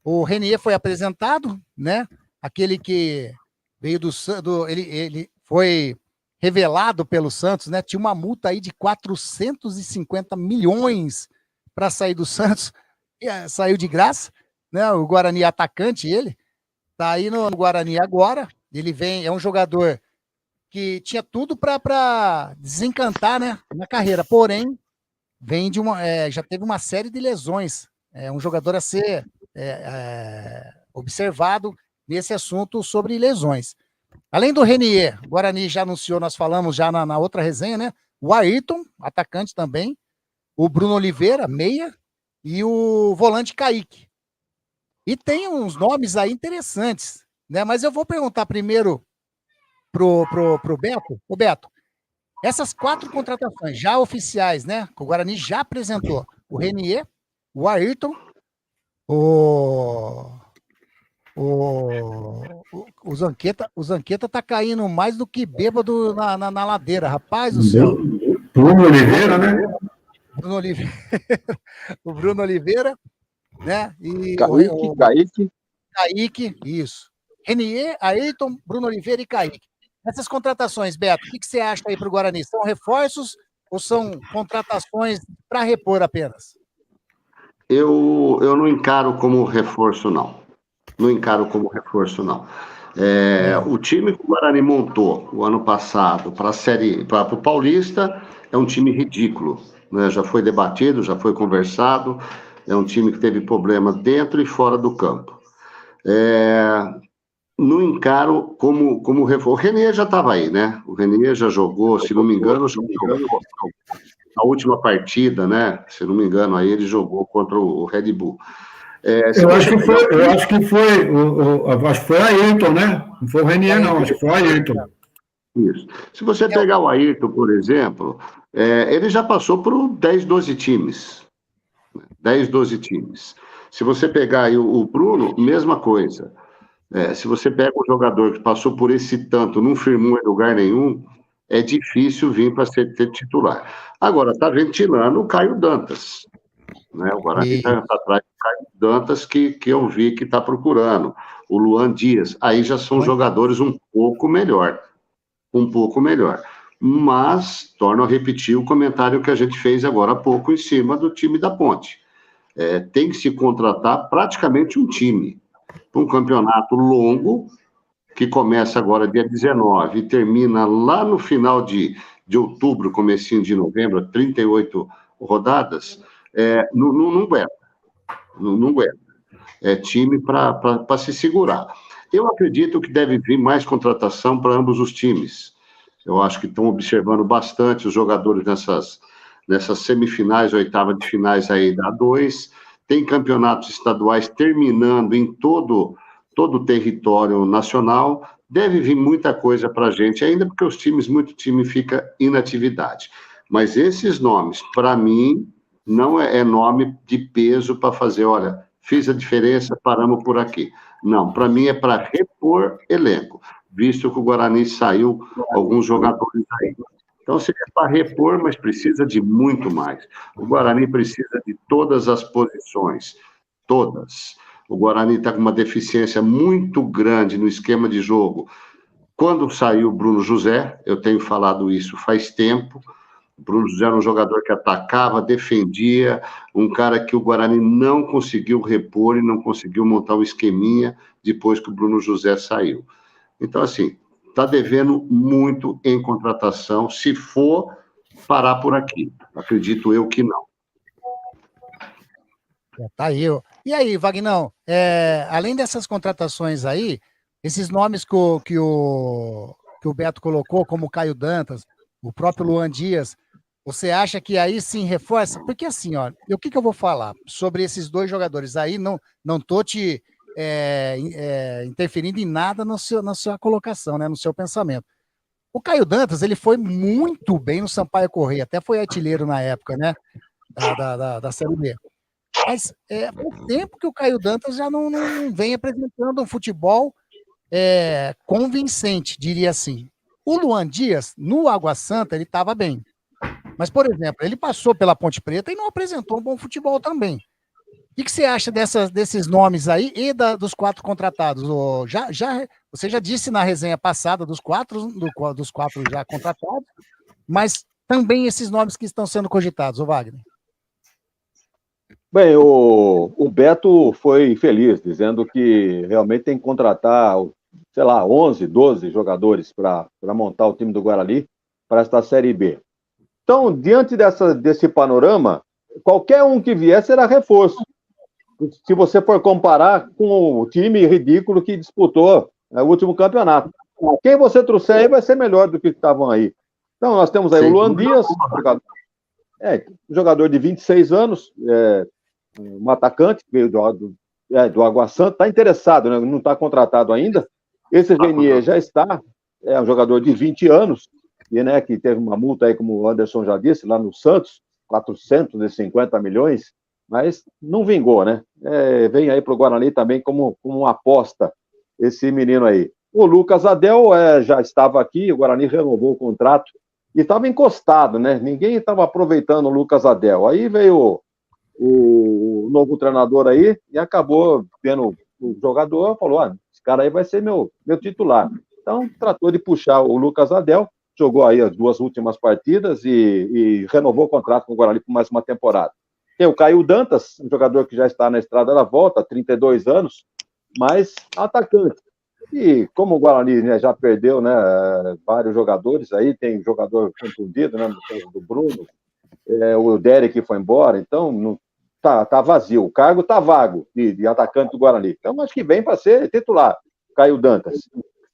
O Renier foi apresentado, né? Aquele que veio ele foi revelado pelo Santos, né? Tinha uma multa aí de 450 milhões para sair do Santos, e saiu de graça, né? O Guarani atacante, ele tá aí no Guarani agora. Ele é um jogador que tinha tudo para desencantar, né, na carreira, porém vem de já teve uma série de lesões. É um jogador a ser observado nesse assunto sobre lesões. Além do Renier, o Guarani já anunciou, nós falamos já na outra resenha, né? O Ayrton, atacante também, o Bruno Oliveira, meia, e o volante Kaique. E tem uns nomes aí interessantes, né? Mas eu vou perguntar primeiro pro Beto. Ô, Beto, essas 4 contratações já oficiais, né? Que o Guarani já apresentou. O Renier, o Ayrton, o Zanqueta tá caindo mais do que bêbado na ladeira, rapaz do céu. Bruno Oliveira, né? Bruno Oliveira. O Bruno Oliveira, né? E Kaique, isso. Renier, Ayrton, Bruno Oliveira e Kaique. Essas contratações, Beto, o que você acha aí para o Guarani? São reforços ou são contratações para repor apenas? Eu não encaro como reforço, não. Não encaro como reforço, não. O time que o Guarani montou o ano passado para o Paulista é um time ridículo, né? Já foi debatido, já foi conversado, é um time que teve problemas dentro e fora do campo. Não encaro como reforço. O Renier já estava aí, né? O Renier já jogou, se não me engano, a última partida, né? Se não me engano, aí ele jogou contra o Red Bull. Eu acho que foi a Ayrton, né? Não foi o Renier, não. Acho que foi a Ayrton. Isso. Se você pegar o Ayrton, por exemplo, ele já passou por 10, 12 times. 10, 12 times. Se você pegar aí o Bruno, mesma coisa. Se você pega um jogador que passou por esse tanto, não firmou em lugar nenhum, é difícil vir para ser titular. Agora, está ventilando o Caio Dantas. Né? O Guarani está atrás do Caio Dantas, que eu vi que está procurando. O Luan Dias. Aí já são jogadores um pouco melhor. Mas, torno a repetir o comentário que a gente fez agora há pouco em cima do time da Ponte. Tem que se contratar praticamente um time. Um campeonato longo, que começa agora dia 19 e termina lá no final de outubro, comecinho de novembro, 38 rodadas, não aguenta. Não aguenta. É time para se segurar. Eu acredito que deve vir mais contratação para ambos os times. Eu acho que estão observando bastante os jogadores nessas semifinais, oitava de finais aí da A2. Tem campeonatos estaduais terminando em todo o território nacional. Deve vir muita coisa para a gente ainda, porque muito time fica inatividade. Mas esses nomes, para mim, não é nome de peso para fazer, olha, fiz a diferença, paramos por aqui. Não, para mim é para repor elenco, visto que o Guarani saiu alguns jogadores aí. Então, seria para repor, mas precisa de muito mais. O Guarani precisa de todas as posições, todas. O Guarani está com uma deficiência muito grande no esquema de jogo. Quando saiu o Bruno José, eu tenho falado isso faz tempo, o Bruno José era um jogador que atacava, defendia, um cara que o Guarani não conseguiu repor e não conseguiu montar um esqueminha depois que o Bruno José saiu. Então, assim, está devendo muito em contratação, se for parar por aqui. Acredito eu que não. Tá aí. E aí, Vagnão, além dessas contratações aí, esses nomes que o Beto colocou, como o Caio Dantas, o próprio Luan Dias, você acha que aí sim reforça? Porque assim, ó, o que eu vou falar sobre esses dois jogadores aí, não tô te interferindo em nada na sua colocação, né, no seu pensamento. O Caio Dantas, ele foi muito bem no Sampaio Corrêa, até foi artilheiro na época, né, da Série B. Mas há um tempo que o Caio Dantas já não vem apresentando um futebol convincente, diria assim. O Luan Dias, no Água Santa, ele estava bem. Mas, por exemplo, ele passou pela Ponte Preta e não apresentou um bom futebol também. O que você acha desses nomes aí e dos 4 contratados? Você já disse na resenha passada dos quatro já contratados, mas também esses nomes que estão sendo cogitados, o Wagner. Bem, o Beto foi feliz, dizendo que realmente tem que contratar, sei lá, 11, 12 jogadores para montar o time do Guarani para esta Série B. Então, diante desse panorama, qualquer um que vier será reforço. Se você for comparar com o time ridículo que disputou o último campeonato. Quem você trouxer aí vai ser melhor do que estavam aí. Então, nós temos aí o Luan Dias, jogador de 26 anos, um atacante que veio do Água Santa, está interessado, né? Não está contratado ainda. Esse Renier já está, é um jogador de 20 anos, e, né, que teve uma multa aí, como o Anderson já disse, lá no Santos, 450 milhões, mas não vingou, né? Vem aí para o Guarani também como uma aposta, esse menino aí. O Lucas Adel já estava aqui, o Guarani renovou o contrato, e estava encostado, né? Ninguém estava aproveitando o Lucas Adel. Aí veio o novo treinador aí e acabou vendo o jogador, falou, esse cara aí vai ser meu titular. Então, tratou de puxar o Lucas Adel, jogou aí as 2 últimas partidas e renovou o contrato com o Guarani por mais uma temporada. Tem o Caio Dantas, um jogador que já está na estrada da volta, 32 anos, mas atacante. E como o Guarani, né, já perdeu, né, vários jogadores, aí tem jogador contundido, né, no caso do Bruno, o Derek foi embora, então não, tá vazio, o cargo tá vago de atacante do Guarani. Então acho que vem para ser titular, Caio Dantas.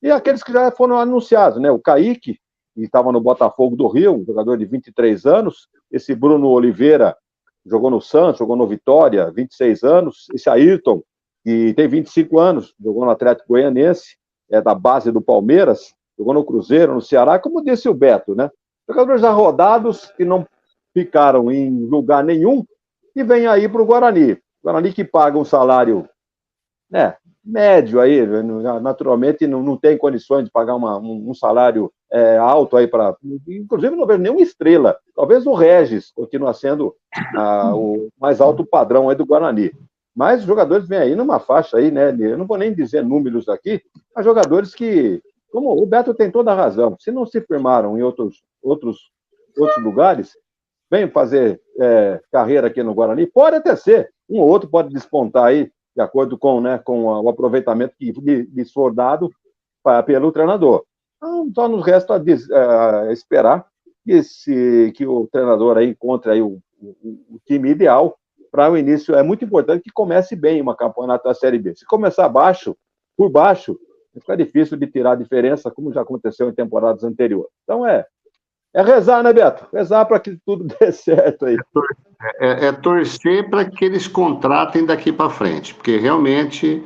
E aqueles que já foram anunciados, né, o Kaique, que estava no Botafogo do Rio, um jogador de 23 anos, esse Bruno Oliveira jogou no Santos, jogou no Vitória, 26 anos, esse Ayrton, que tem 25 anos, jogou no Atlético Goianiense, da base do Palmeiras, jogou no Cruzeiro, no Ceará, como disse o Beto, né? Jogadores já rodados, que não ficaram em lugar nenhum, e vem aí para o Guarani. Guarani que paga um salário, né, médio aí, naturalmente não tem condições de pagar um salário alto aí para... Inclusive não vejo nenhuma estrela. Talvez o Regis continue sendo o mais alto padrão aí do Guarani. Mas os jogadores vêm aí numa faixa aí, né? Eu não vou nem dizer números aqui, mas jogadores que, como o Beto tem toda a razão, se não se firmaram em outros lugares, vêm fazer carreira aqui no Guarani, pode até ser, um ou outro pode despontar aí, de acordo com o aproveitamento que lhes for dado pelo treinador. Então, só nos resta esperar que o treinador aí encontre aí o time ideal para o início. É muito importante que comece bem uma campeonato da Série B. Se começar por baixo, fica difícil de tirar a diferença, como já aconteceu em temporadas anteriores. Então é rezar, né, Beto? Rezar para que tudo dê certo aí. Torcer para que eles contratem daqui para frente, porque realmente,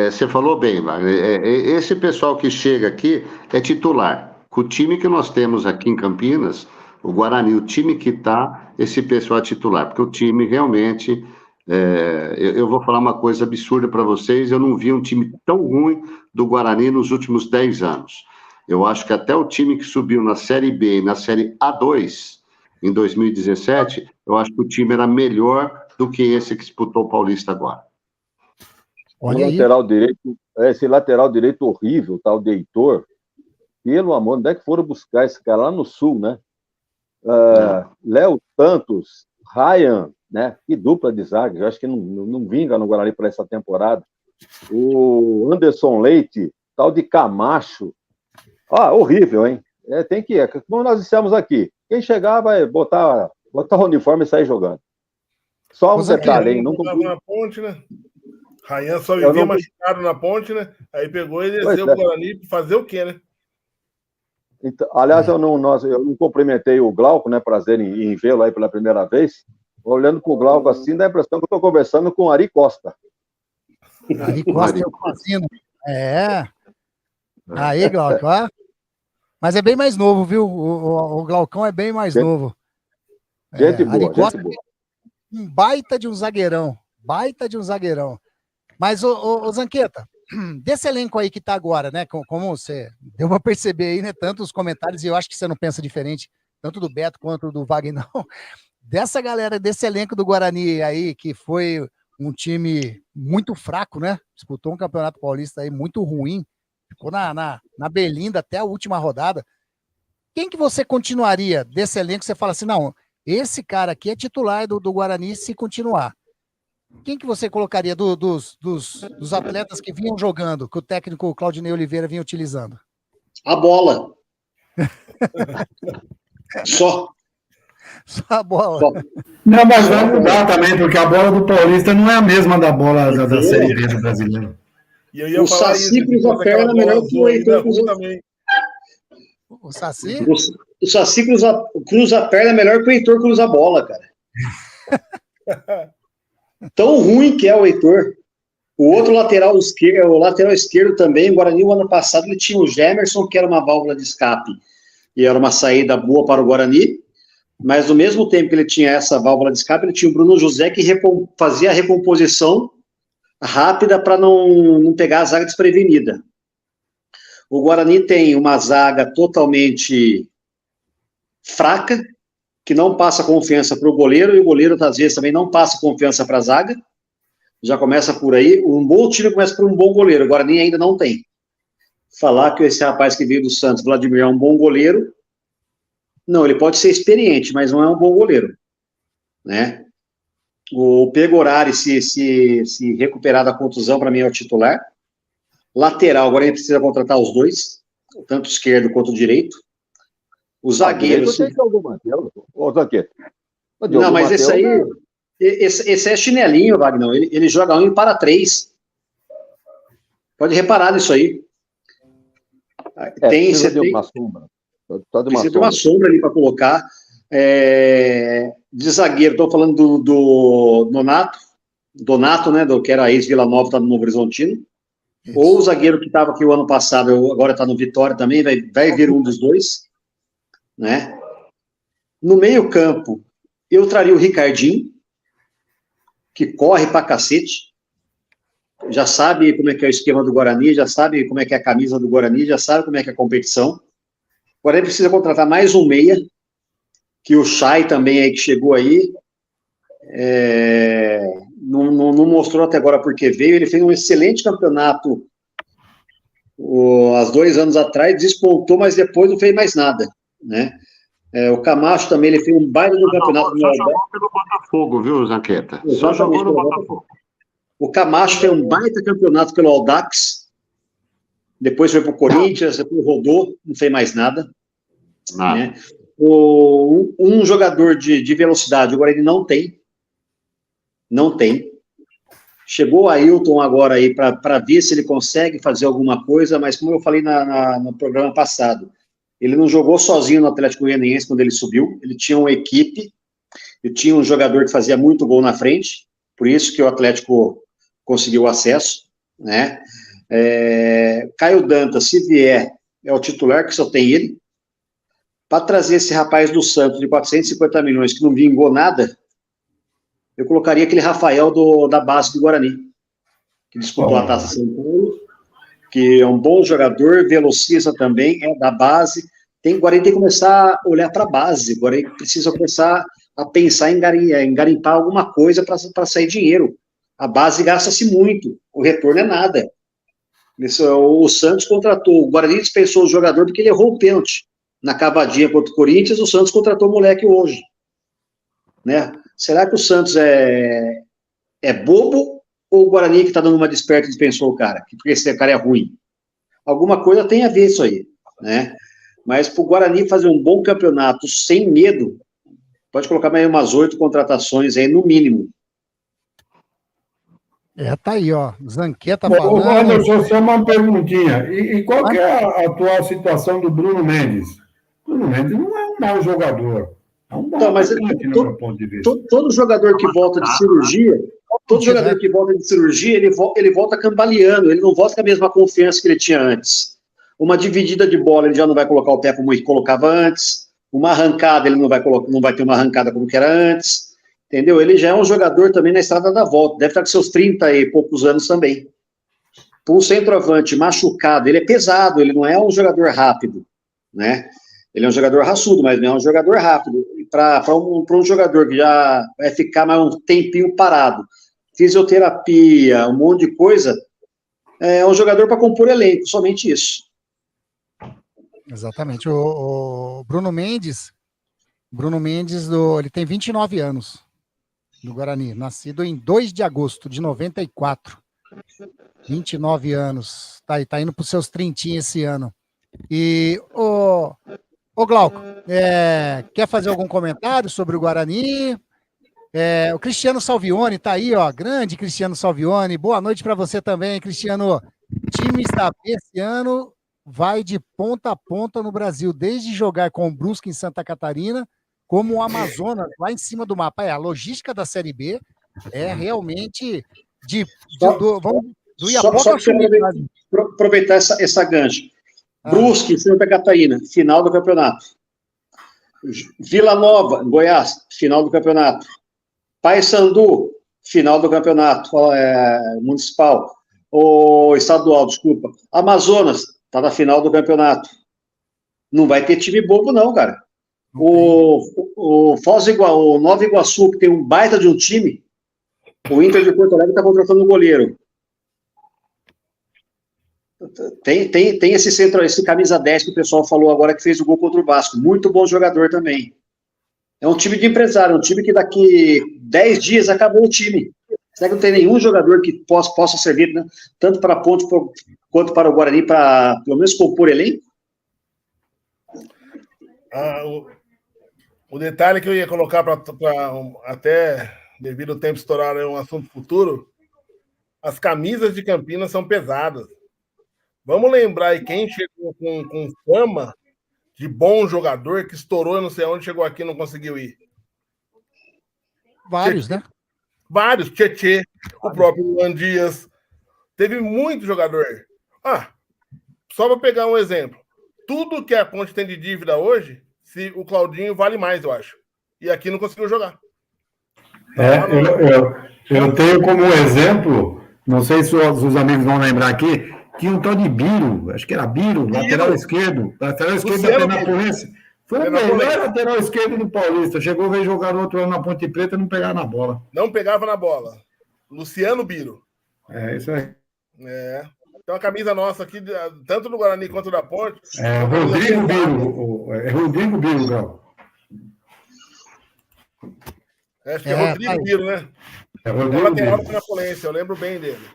você falou bem, Wagner, esse pessoal que chega aqui é titular. Com o time que nós temos aqui em Campinas, o Guarani, o time que está, esse pessoal é titular, porque o time realmente, eu vou falar uma coisa absurda para vocês, eu não vi um time tão ruim do Guarani nos últimos 10 anos. Eu acho que até o time que subiu na Série B e na Série A2, em 2017, eu acho que o time era melhor do que esse que disputou o Paulista agora. Olha aí. Esse lateral direito horrível, tal de Heitor, pelo amor, onde é que foram buscar esse cara? Lá no Sul, né? Léo Santos, Ryan, né? Que dupla de zaga, eu acho que não vinga no Guarani para essa temporada. O Anderson Leite, tal de Camacho. Horrível, hein? Tem que, como nós dissemos aqui, quem chegar vai botar o uniforme e sair jogando. Só um detalhe, hein? Na ponte, né? Ryan só vivia machucado na ponte, né? Aí pegou e desceu o Guarani para fazer o quê, né? Então, aliás, eu não cumprimentei o Glauco, né? Prazer em vê-lo aí pela primeira vez. Olhando para o Glauco assim, dá a impressão que eu estou conversando com o Ari Costa. Ari Costa é o Casino. Aí, Glauco, mas é bem mais novo, viu? O Glaucão é bem mais novo. Gente boa, gente boa. Um baita de um zagueirão. Mas, ô Zanqueta, desse elenco aí que tá agora, né? Como você deu pra perceber aí, né? Tantos comentários, e eu acho que você não pensa diferente, tanto do Beto quanto do Wagner, não. Dessa galera, desse elenco do Guarani aí, que foi um time muito fraco, né? Disputou um campeonato paulista aí muito ruim, ficou na berlinda até a última rodada. Quem que você continuaria desse elenco? Você fala assim, não, esse cara aqui é titular do Guarani se continuar. Quem que você colocaria dos atletas que vinham jogando, que o técnico Claudinei Oliveira vinha utilizando? A bola. Só. Só a bola. Não, mas vai mudar também, porque a bola do Paulista não é a mesma da bola da Série B do brasileiro. E eu ia O falar Saci isso, cruza a perna melhor que o Heitor cruza. O Saci? O Saci cruza a perna melhor que o Heitor cruza a bola, cara. Tão ruim que é o Heitor. O outro lateral esquerdo também, o Guarani, o ano passado, ele tinha o Gemerson, que era uma válvula de escape, e era uma saída boa para o Guarani, mas no mesmo tempo que ele tinha essa válvula de escape, ele tinha o Bruno José, que fazia a recomposição rápida para não pegar a zaga desprevenida. O Guarani tem uma zaga totalmente fraca, que não passa confiança para o goleiro, e o goleiro, às vezes, também não passa confiança para a zaga. Já começa por aí. Um bom time começa por um bom goleiro. O Guarani ainda não tem. Falar que esse rapaz que veio do Santos, Vladimir, é um bom goleiro. Não, ele pode ser experiente, mas não é um bom goleiro. Né? O Pegorari, se recuperar da contusão, para mim é o titular. Lateral, agora a gente precisa contratar os dois, tanto o esquerdo quanto o direito. Os zagueiros. Não, mas esse aí. Esse é chinelinho, Wagner. Ele joga 1 para 3. Pode reparar nisso aí. Precisa de uma sombra. Precisa de uma sombra ali para colocar. De zagueiro, estou falando do Donato, né, que era ex-Vila Nova, está no Novo Horizontino. Isso. Ou o zagueiro que estava aqui o ano passado, agora está no Vitória também, vai vir um dos dois. Né? No meio campo, eu traria o Ricardinho, que corre pra cacete, já sabe como é que é o esquema do Guarani, já sabe como é que é a camisa do Guarani, já sabe como é que é a competição. O Guarani precisa contratar mais um meia, que o Chay também aí que chegou aí, não mostrou até agora porque veio, ele fez um excelente campeonato há 2 anos atrás, despontou, mas depois não fez mais nada, né? O Camacho também, ele fez um baile no campeonato. Só jogou pelo Botafogo, viu, Zanqueta? Só jogou no Botafogo. O Camacho fez um baita campeonato pelo Audax, depois foi para o Corinthians, depois rodou, não fez mais nada. Né? Um jogador de velocidade, agora ele não tem. Não tem. Chegou o Ailton agora aí para ver se ele consegue fazer alguma coisa, mas como eu falei no programa passado, ele não jogou sozinho no Atlético Goianiense quando ele subiu, ele tinha uma equipe, ele tinha um jogador que fazia muito gol na frente, por isso que o Atlético conseguiu o acesso, né? Caio Dantas, se vier, é o titular, que só tem ele. Para trazer esse rapaz do Santos de 450 milhões, que não vingou nada, eu colocaria aquele Rafael da base do Guarani, que disputou a Taça São Paulo, que é um bom jogador, velocista também, é da base. O Guarani tem que começar a olhar para a base, o Guarani precisa começar a pensar em garimpar alguma coisa para sair dinheiro. A base gasta-se muito, o retorno é nada. O Santos contratou, o Guarani dispensou o jogador porque ele errou o pênalti. Na cavadinha contra o Corinthians, o Santos contratou o moleque hoje. Né? Será que o Santos é bobo ou o Guarani que está dando uma desperta e dispensou o cara? Porque esse cara é ruim. Alguma coisa tem a ver isso aí. Né? Mas para o Guarani fazer um bom campeonato sem medo, pode colocar mais umas 8 contratações aí, no mínimo. Tá aí, ó. Zanqueta falando. Anderson, só uma perguntinha. E qual que é a atual situação do Bruno Mendes? Bruno Mendes não é um mau jogador. É um bom atacante, no meu ponto de vista. Todo jogador que volta de cirurgia, ele volta cambaleando, ele não volta com a mesma confiança que ele tinha antes. Uma dividida de bola, ele já não vai colocar o pé como ele colocava antes. Uma arrancada, ele não vai ter uma arrancada como que era antes. Entendeu? Ele já é um jogador também na estrada da volta. Deve estar com seus 30 e poucos anos também. Para um centroavante machucado, ele é pesado, ele não é um jogador rápido, né? Ele é um jogador raçudo, mas não é um jogador rápido. Para um jogador que já vai ficar mais um tempinho parado, fisioterapia, um monte de coisa, é um jogador para compor elenco, somente isso. Exatamente. O Bruno Mendes, ele tem 29 anos, do Guarani, nascido em 2 de agosto de 94. 29 anos. Tá indo para os seus 30 esse ano. E Ô, Glauco, quer fazer algum comentário sobre o Guarani? O Cristiano Salvione tá aí, ó, grande Cristiano Salvione. Boa noite para você também, Cristiano. Times da B esse ano vai de ponta a ponta no Brasil, desde jogar com o Brusque em Santa Catarina, como o Amazonas, lá em cima do mapa. A logística da Série B é realmente do Iapoca Só para aproveitar essa gancho. Brusque, Santa Catarina, final do campeonato. Vila Nova, Goiás, final do campeonato. Paysandu, final do campeonato municipal. Ou estadual, desculpa. Amazonas, está na final do campeonato. Não vai ter time bobo, não, cara. O Nova Iguaçu, que tem um baita de um time, o Inter de Porto Alegre está contratando um goleiro. Tem esse centro, esse camisa 10 que o pessoal falou agora que fez o gol contra o Vasco. Muito bom jogador também. É um time de empresário, um time que daqui 10 dias acabou o time. Será que não tem nenhum jogador que possa servir, né, tanto para a Ponte quanto para o Guarani, para pelo menos compor elenco? O detalhe que eu ia colocar para até devido ao tempo estourar um assunto futuro, as camisas de Campinas são pesadas. Vamos lembrar aí quem chegou com fama de bom jogador, que estourou, não sei onde, chegou aqui e não conseguiu ir. Vários, né? Vários. Tietê, o próprio Luan Dias. Teve muito jogador. Só para pegar um exemplo. Tudo que a Ponte tem de dívida hoje, se o Claudinho vale mais, eu acho. E aqui não conseguiu jogar. Eu tenho como exemplo, não sei se os amigos vão lembrar aqui, tinha um tal de Biro, acho que era Biro, lateral esquerdo da Penapolense. Foi o melhor lateral esquerdo do Paulista. Chegou a ver jogar no outro ano na Ponte Preta e não pegava na bola. Não pegava na bola. Luciano Biro. Isso aí. Então a camisa nossa aqui, tanto do Guarani quanto da Ponte. Rodrigo Biro. Rodrigo Biro, Gal. Acho que é Rodrigo Biro, né? Rodrigo Biro. Eu lembro bem dele.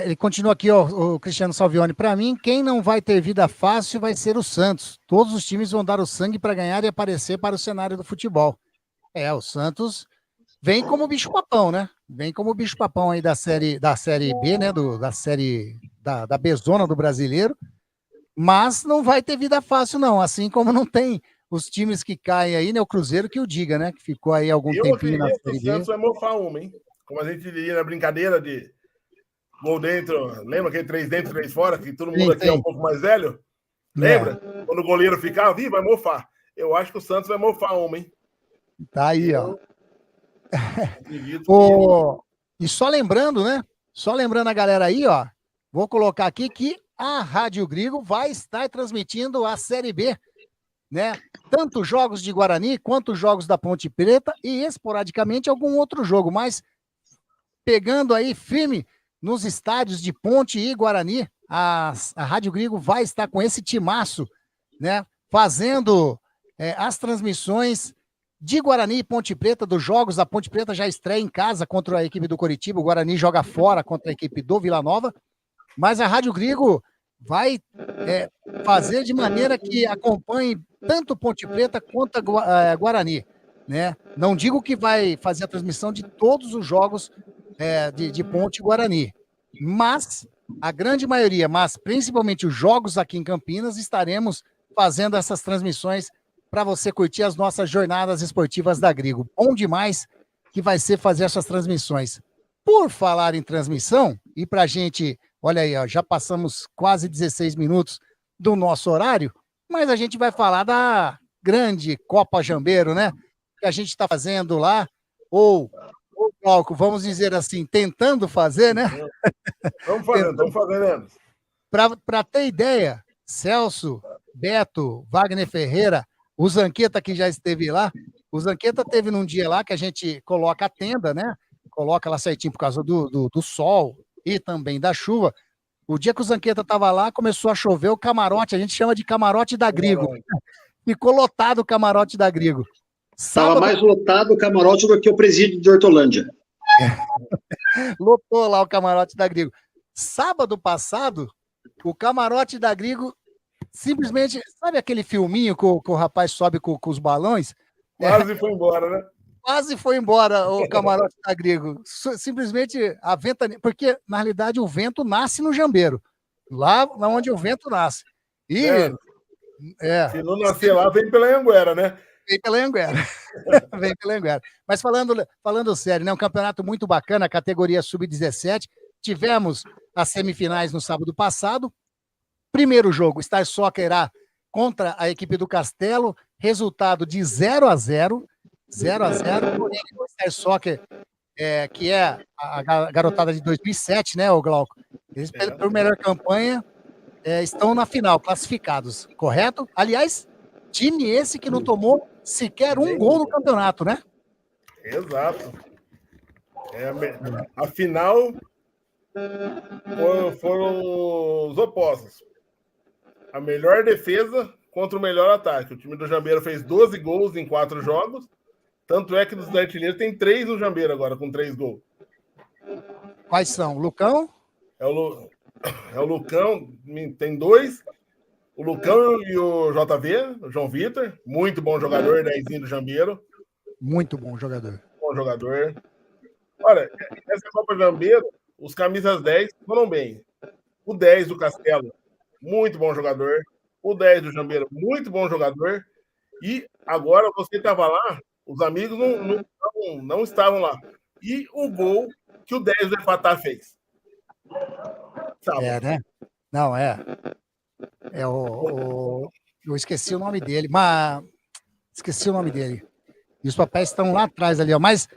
Ele continua aqui, ó, o Cristiano Salvione. Para mim, quem não vai ter vida fácil vai ser o Santos. Todos os times vão dar o sangue para ganhar e aparecer para o cenário do futebol. O Santos vem como bicho-papão, né? Vem como bicho-papão aí da série B, né? Da B-Zona do brasileiro. Mas não vai ter vida fácil, não. Assim como não tem os times que caem aí, né? O Cruzeiro que o diga, né? Que ficou aí algum tempinho na série B. O Santos vai mofar uma, hein? Como a gente diria na brincadeira de gol dentro, lembra aquele 3 dentro, 3 fora, que todo mundo aqui é um pouco mais velho? Lembra? Quando o goleiro ficava, vai mofar. Eu acho que o Santos vai mofar uma, hein? Tá aí, ó. E só lembrando, né? Só lembrando a galera aí, ó. Vou colocar aqui que a Rádio Grigo vai estar transmitindo a Série B, né? Tanto jogos de Guarani quanto jogos da Ponte Preta e esporadicamente algum outro jogo, mas pegando aí firme nos estádios de Ponte e Guarani, a Rádio Grigo vai estar com esse timaço, né, fazendo as transmissões de Guarani e Ponte Preta, dos jogos. A Ponte Preta já estreia em casa contra a equipe do Coritiba, o Guarani joga fora contra a equipe do Vila Nova, mas a Rádio Grigo vai fazer de maneira que acompanhe tanto Ponte Preta quanto a Guarani, né? Não digo que vai fazer a transmissão de todos os jogos de Ponte e Guarani, mas a grande maioria, mas principalmente os jogos aqui em Campinas, estaremos fazendo essas transmissões para você curtir as nossas jornadas esportivas da Grigo. Bom demais que vai ser fazer essas transmissões. Por falar em transmissão, e para a gente, olha aí, ó, já passamos quase 16 minutos do nosso horário, mas a gente vai falar da grande Copa Jambeiro, né? Que a gente está fazendo lá, ou vamos dizer assim, tentando fazer, né? Estamos fazendo. Para ter ideia, Celso, Beto, Wagner Ferreira, o Zanqueta que já esteve lá, o Zanqueta teve num dia lá que a gente coloca a tenda, né? Coloca lá certinho por causa do sol e também da chuva. O dia que o Zanqueta estava lá, começou a chover, o camarote, a gente chama de camarote da Grigo. Ficou lotado o camarote da Grigo. Estava mais lotado o camarote do que o presídio de Hortolândia. Lotou lá o camarote da Grigo. Sábado passado, o camarote da Grigo Simplesmente, sabe aquele filminho que o rapaz sobe com os balões? Quase foi embora, né? Quase foi embora o camarote da Grigo. Simplesmente a ventania, porque na realidade o vento nasce no Jambeiro, lá onde o vento nasce. E se não nascer lá, vem pela Anguera, né? Vem pela Anguera. Vem pela Anguera. Mas falando sério, né? Um campeonato muito bacana, a categoria sub-17. Tivemos as semifinais no sábado passado. Primeiro jogo, Star Soccer A contra a equipe do Castelo. Resultado de 0-0. 0-0. Porém, o Star Soccer, que é a garotada de 2007, né, o Glauco? Eles, por melhor campanha, estão na final, classificados, correto? Aliás, time esse que não tomou sequer um gol no campeonato, né? Exato. A final foram os opostos. A melhor defesa contra o melhor ataque. O time do Jambeiro fez 12 gols em 4 jogos. Tanto é que dos artilheiros tem 3 no Jambeiro agora, com 3 gols. Quais são? Lucão? É o Lucão, tem 2. O Lucão e o JV, o João Vitor. Muito bom jogador, 10 do Jambeiro. Muito bom jogador. Bom jogador. Olha, essa Copa Jambeiro, os camisas 10 foram bem. O 10 do Castelo, muito bom jogador. O 10 do Jambeiro, muito bom jogador. E agora você estava lá, os amigos não estavam lá. E o gol que o 10 do Efatá fez. Sabe? Né? Não, eu esqueci o nome dele, mas esqueci o nome dele. E os papéis estão lá atrás ali, ó. Mas,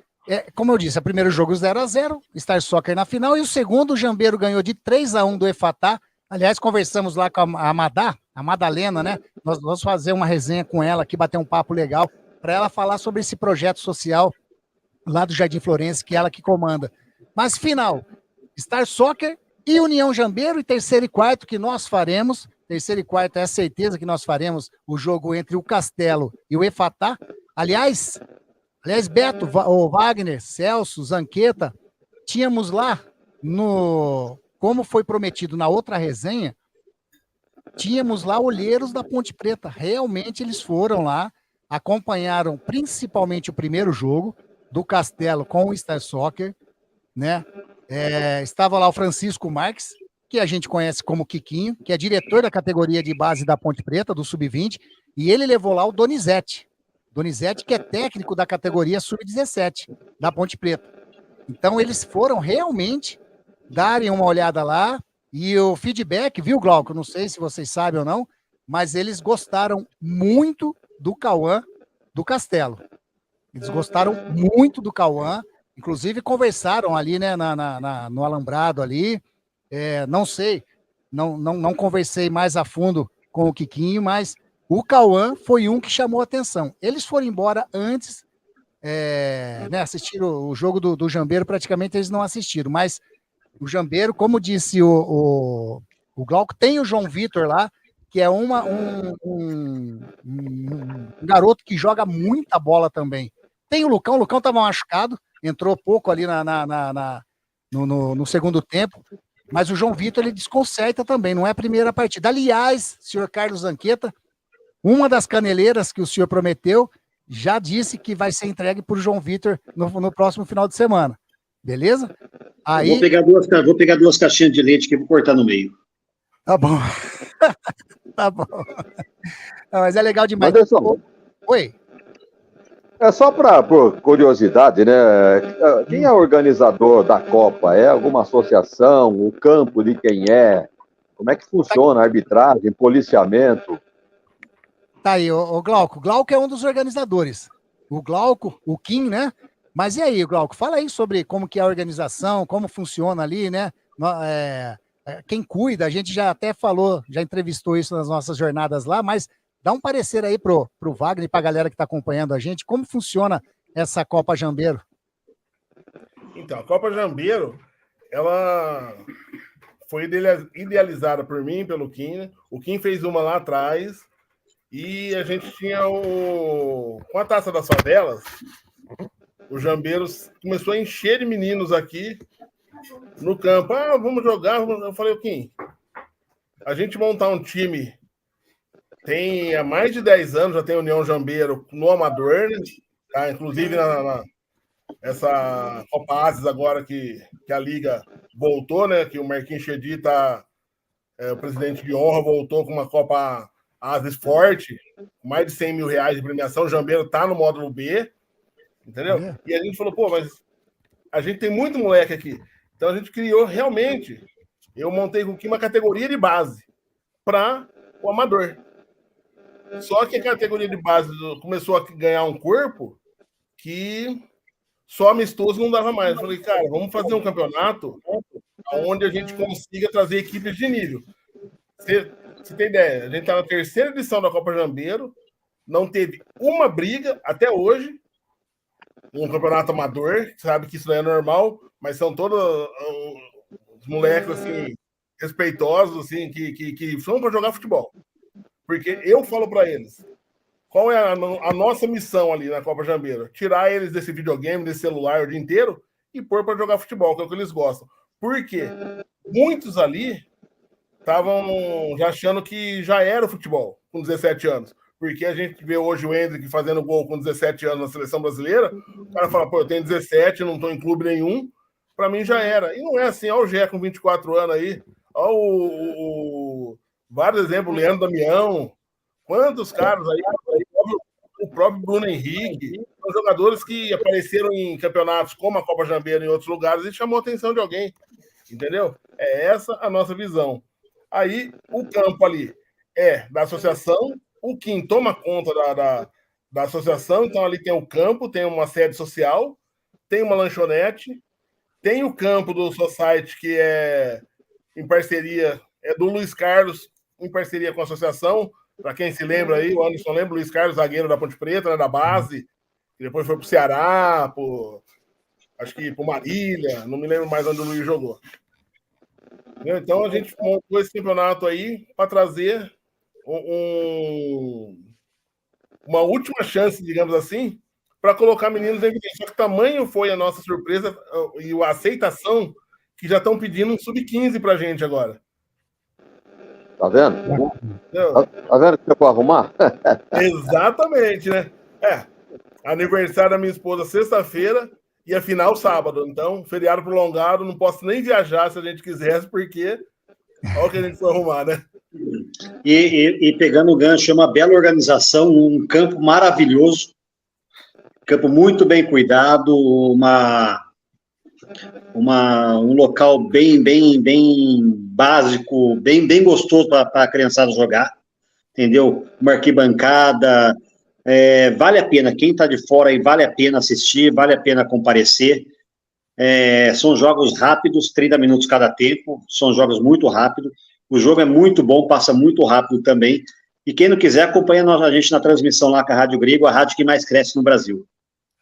como eu disse, o primeiro jogo 0-0, Star Soccer na final, e o segundo, o Jambeiro ganhou de 3-1 do Efatá. Aliás, conversamos lá com a Madalena, né? Nós vamos fazer uma resenha com ela aqui, bater um papo legal, para ela falar sobre esse projeto social lá do Jardim Florense, que é ela que comanda. Mas, final, Star Soccer e União Jambeiro, e terceiro e quarto que nós faremos. Terceiro e quarto é a certeza que nós faremos o jogo entre o Castelo e o Efatá. Aliás, Beto, o Wagner, Celso, Zanqueta, tínhamos lá como foi prometido na outra resenha, tínhamos lá olheiros da Ponte Preta. Realmente eles foram lá, acompanharam principalmente o primeiro jogo do Castelo com o Star Soccer, né? Estava lá o Francisco Marques, que a gente conhece como Quiquinho, que é diretor da categoria de base da Ponte Preta, do Sub-20, e ele levou lá o Donizete. Donizete, que é técnico da categoria Sub-17, da Ponte Preta. Então, eles foram realmente darem uma olhada lá, e o feedback, viu, Glauco? Não sei se vocês sabem ou não, mas eles gostaram muito do Cauã do Castelo. Eles gostaram muito do Cauã, inclusive conversaram ali, né, no alambrado ali. Não sei, não conversei mais a fundo com o Quiquinho, mas o Cauã foi um que chamou a atenção. Eles foram embora antes, né, assistiram o jogo do Jambeiro, praticamente eles não assistiram, mas o Jambeiro, como disse o Glauco, tem o João Vitor lá, que é um garoto que joga muita bola também. Tem o Lucão estava machucado, entrou pouco ali no segundo tempo, mas o João Vitor ele desconcerta também, não é a primeira partida. Aliás, senhor Carlos Zanqueta, uma das caneleiras que o senhor prometeu, já disse que vai ser entregue por João Vitor no próximo final de semana. Beleza? Aí... Vou pegar 2 caixinhas de leite que eu vou cortar no meio. Tá bom. Tá bom. Não, mas é legal demais. Anderson, oi. É só por curiosidade, né? Quem é o organizador da Copa? É alguma associação? O campo de quem é? Como é que funciona a arbitragem, policiamento? Tá aí, o Glauco. Glauco é um dos organizadores. O Glauco, o Kim, né? Mas e aí, Glauco? Fala aí sobre como que é a organização, como funciona ali, né? Quem cuida, a gente já até falou, já entrevistou isso nas nossas jornadas lá, mas dá um parecer aí pro Wagner e pra galera que está acompanhando a gente, como funciona essa Copa Jambeiro? Então, a Copa Jambeiro, ela foi idealizada por mim, pelo Kim, né? O Kim fez uma lá atrás, e a gente tinha com a Taça das Favelas, o Jambeiro começou a encher de meninos aqui no campo. Vamos jogar. Eu falei, Kim, a gente montar um time tem há mais de 10 anos, já tem União Jambeiro no Amador, né? Tá? Inclusive essa Copa Ases agora que a Liga voltou, né? Que o Marquinhos Chedi o presidente de honra, voltou com uma Copa Ases forte, mais de 100 mil reais de premiação. O Jambeiro tá no módulo B, entendeu? E a gente falou, pô, mas a gente tem muito moleque aqui. Então a gente criou realmente, eu montei aqui uma categoria de base para o amador. Só que a categoria de base começou a ganhar um corpo que só amistoso não dava mais. Eu falei, cara, vamos fazer um campeonato onde a gente consiga trazer equipes de nível. Você tem ideia? A gente está na 3ª edição da Copa Jambeiro, não teve uma briga até hoje, um campeonato amador, sabe que isso não é normal, mas são todos os moleques assim, respeitosos, assim, que são para jogar futebol. Porque eu falo para eles, qual é a nossa missão ali na Copa Jambeiro? Tirar eles desse videogame, desse celular o dia inteiro e pôr para jogar futebol, que é o que eles gostam. Por quê? Muitos ali estavam já achando que já era o futebol com 17 anos. Porque a gente vê hoje o Hendrick fazendo gol com 17 anos na seleção brasileira, o cara fala, pô, eu tenho 17, não estou em clube nenhum, para mim já era. E não é assim, olha o Gé com 24 anos aí, olha vários exemplos, o Leandro Damião, quantos caras aí, o próprio Bruno Henrique, são jogadores que apareceram em campeonatos como a Copa Jambeiro em outros lugares e chamou a atenção de alguém, entendeu? É essa a nossa visão. Aí, o campo ali é da associação, o Kim toma conta da associação, então ali tem o campo, tem uma sede social, tem uma lanchonete, tem o campo do Society, que é em parceria, é do Luiz Carlos, em parceria com a associação. Para quem se lembra aí, o Anderson lembra, o Luiz Carlos, zagueiro da Ponte Preta, né, da base, que depois foi para o Ceará, acho que para o Marília, não me lembro mais onde o Luiz jogou. Então a gente montou esse campeonato aí para trazer uma última chance, digamos assim, para colocar meninos em evidência. Só que tamanho foi a nossa surpresa e a aceitação que já estão pedindo um sub-15 para a gente agora. Tá vendo? Tá vendo que eu vou arrumar? Exatamente, né? Aniversário da minha esposa sexta-feira e a final sábado. Então, feriado prolongado, não posso nem viajar se a gente quisesse, porque olha o que a gente foi arrumar, né? E pegando o gancho, é uma bela organização, um campo maravilhoso, campo muito bem cuidado, um local bem básico, bem gostoso para a criançada jogar, entendeu? Uma arquibancada, vale a pena, quem está de fora aí, vale a pena assistir, vale a pena comparecer. São jogos rápidos, 30 minutos cada tempo, são jogos muito rápidos, o jogo é muito bom, passa muito rápido também, e quem não quiser, acompanha a gente na transmissão lá com a Rádio Grego, a rádio que mais cresce no Brasil.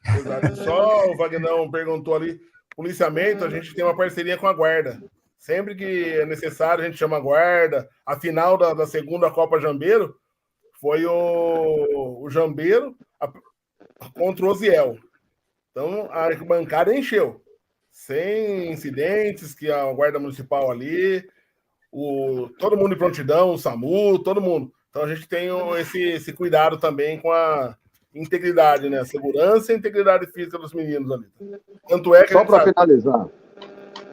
Exato. Só o Vagnão perguntou ali, policiamento, a gente tem uma parceria com a Guarda. Sempre que é necessário, a gente chama a Guarda. A final da segunda Copa Jambeiro foi o Jambeiro contra o Oziel. Então, a arquibancada encheu. Sem incidentes, que a Guarda Municipal ali, todo mundo em prontidão, o SAMU, todo mundo. Então, a gente tem esse cuidado também com a integridade, né? A segurança e a integridade física dos meninos ali. Tanto é que só para finalizar,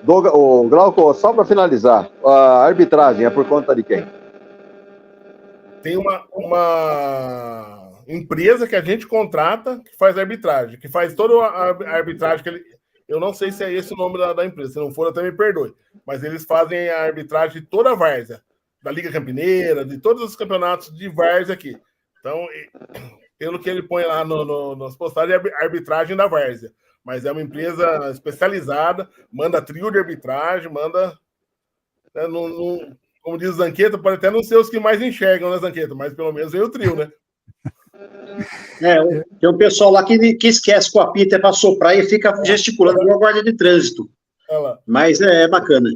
o Glauco, só para finalizar, a arbitragem é por conta de quem? Tem uma empresa que a gente contrata que faz arbitragem, que faz toda a arbitragem eu não sei se é esse o nome da empresa, se não for, até me perdoe, mas eles fazem a arbitragem de toda a várzea, da Liga Campineira, de todos os campeonatos de várzea aqui. Então, pelo que ele põe lá nas postagens, é a arbitragem da várzea. Mas é uma empresa especializada, manda trio de arbitragem, manda... Né, como diz o Zanqueta, pode até não ser os que mais enxergam, né, Zanqueta? Mas pelo menos vem o trio, né? Tem um pessoal lá que esquece que o apito é para soprar e fica gesticulando com a guarda de trânsito. Mas é bacana.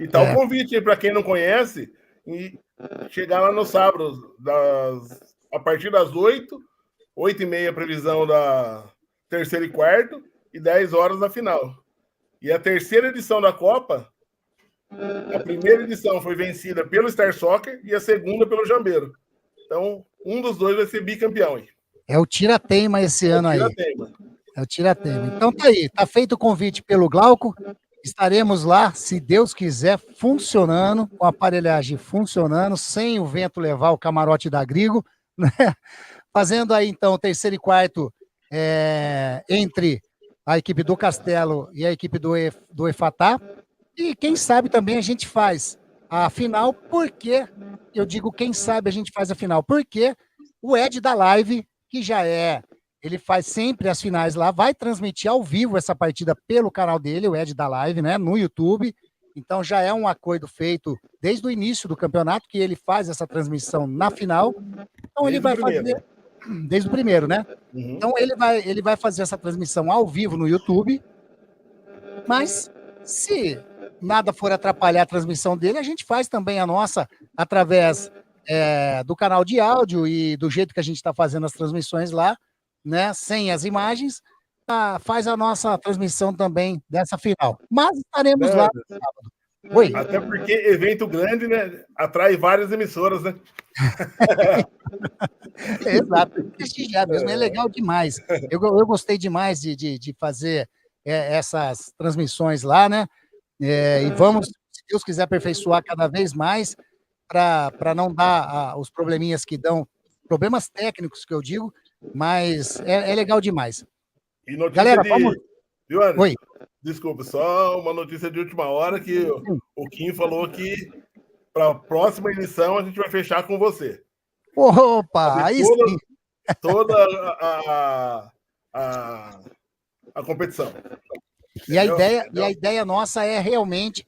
E tá o convite aí para quem não conhece, e chegar lá no sábado, a partir das 8h30 previsão da terceira e quarto, e 10 horas na final. E a terceira edição da Copa A primeira edição foi vencida pelo Star Soccer e a segunda pelo Jambeiro. Então, um dos dois vai ser bicampeão aí. É o tira-teima esse ano aí. É o tira-teima. Então tá aí, tá feito o convite pelo Glauco. Estaremos lá, se Deus quiser, funcionando, com a aparelhagem funcionando, sem o vento levar o camarote da Grigo, né? Fazendo aí, então, o terceiro e quarto entre a equipe do Castelo e a equipe do Efatá. E quem sabe também a gente faz a final, porque, eu digo quem sabe a gente faz a final, porque o Ed da Live, que já ele faz sempre as finais lá, vai transmitir ao vivo essa partida pelo canal dele, o Ed da Live, né, no YouTube. Então já é um acordo feito desde o início do campeonato, que ele faz essa transmissão na final. Então ele vai fazer desde o primeiro, né? Uhum. Então ele vai fazer essa transmissão ao vivo no YouTube. Mas se nada for atrapalhar a transmissão dele, a gente faz também a nossa através do canal de áudio e do jeito que a gente está fazendo as transmissões lá, né? Sem as imagens, faz a nossa transmissão também dessa final. Mas estaremos lá no sábado. Oi. Até porque evento grande, né? Atrai várias emissoras, né? Exato, prestigiar mesmo, é legal demais. Eu gostei demais de fazer essas transmissões lá, né? E vamos, se Deus quiser, aperfeiçoar cada vez mais para não dar os probleminhas que dão, problemas técnicos que eu digo, mas é legal demais. E notícia Galera, vamos... Viu, Anderson? Oi. Desculpa, só uma notícia de última hora que o Kim falou que para a próxima edição a gente vai fechar com você. Opa, aí sim. Toda a competição. E a ideia nossa é realmente,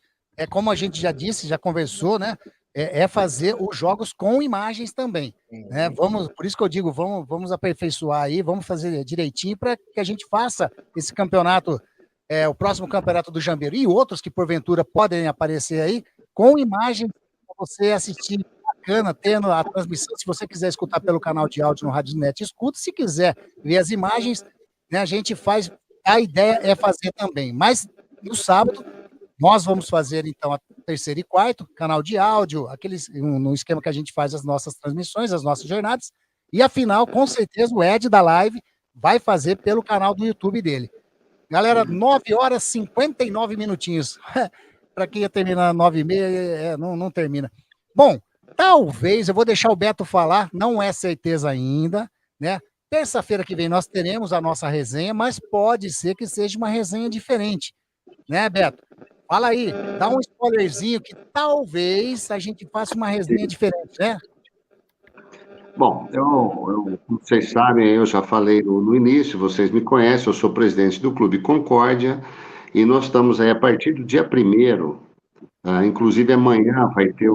como a gente já disse, já conversou, né? É fazer os jogos com imagens também. Né? Por isso que eu digo, vamos aperfeiçoar aí, vamos fazer direitinho para que a gente faça esse campeonato, o próximo campeonato do Jambeiro e outros que porventura podem aparecer aí, com imagens para você assistir bacana, tendo a transmissão. Se você quiser escutar pelo canal de áudio no Rádio Net, escuta. Se quiser ver as imagens, né, a gente faz. A ideia é fazer também. Mas no sábado, nós vamos fazer, então, a terceiro e quarto, canal de áudio, no esquema que a gente faz as nossas transmissões, as nossas jornadas. E a final, com certeza, o Ed da Live vai fazer pelo canal do YouTube dele. Galera, 9h59 minutinhos. Para quem ia terminar 9h30, não termina. Bom, talvez, eu vou deixar o Beto falar, não é certeza ainda, né? Terça-feira que vem nós teremos a nossa resenha, mas pode ser que seja uma resenha diferente, né, Beto? Fala aí, dá um spoilerzinho que talvez a gente faça uma resenha diferente, né? Bom, como vocês sabem, eu já falei no início, vocês me conhecem, eu sou presidente do Clube Concórdia, e nós estamos aí a partir do dia 1º, inclusive amanhã vai ter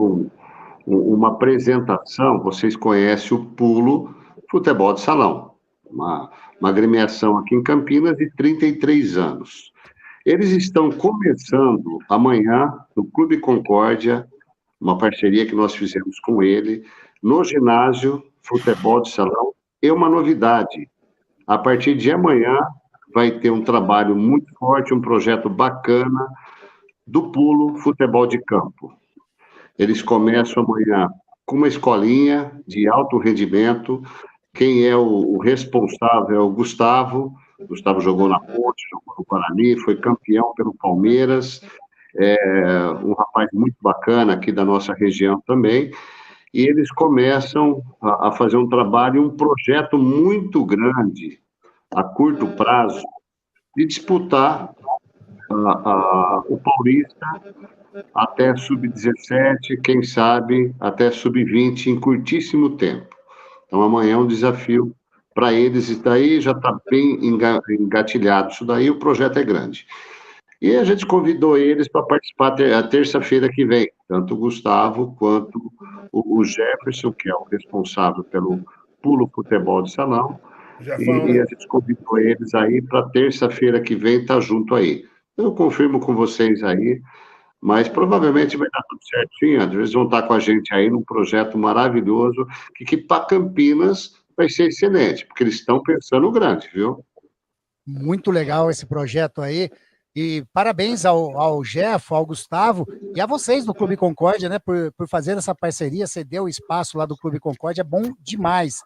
uma apresentação, vocês conhecem o Pulo Futebol de Salão, uma agremiação aqui em Campinas de 33 anos. Eles estão começando amanhã, no Clube Concórdia, uma parceria que nós fizemos com ele, no ginásio Futebol de Salão, e uma novidade. A partir de amanhã vai ter um trabalho muito forte, um projeto bacana do Pulo Futebol de Campo. Eles começam amanhã com uma escolinha de alto rendimento. Quem é o responsável é o Gustavo. O Gustavo jogou na Ponte, jogou no Guarani, foi campeão pelo Palmeiras. Um rapaz muito bacana aqui da nossa região também. E eles começam a fazer um trabalho, um projeto muito grande, a curto prazo, de disputar o Paulista até sub-17, quem sabe até sub-20 em curtíssimo tempo. Então amanhã é um desafio para eles, e daí já está bem engatilhado isso daí, o projeto é grande. E a gente convidou eles para participar a terça-feira que vem, tanto o Gustavo quanto o Jefferson, que é o responsável pelo Pulo Futebol de Salão, e a gente convidou eles aí para terça-feira que vem estar junto aí. Eu confirmo com vocês aí, mas provavelmente vai dar tudo certinho, eles vão estar com a gente aí num projeto maravilhoso, que para Campinas vai ser excelente, porque eles estão pensando grande, viu? Muito legal esse projeto aí. E parabéns ao Jeff, ao Gustavo e a vocês do Clube Concórdia, né, por fazer essa parceria, ceder o espaço lá do Clube Concórdia, bom demais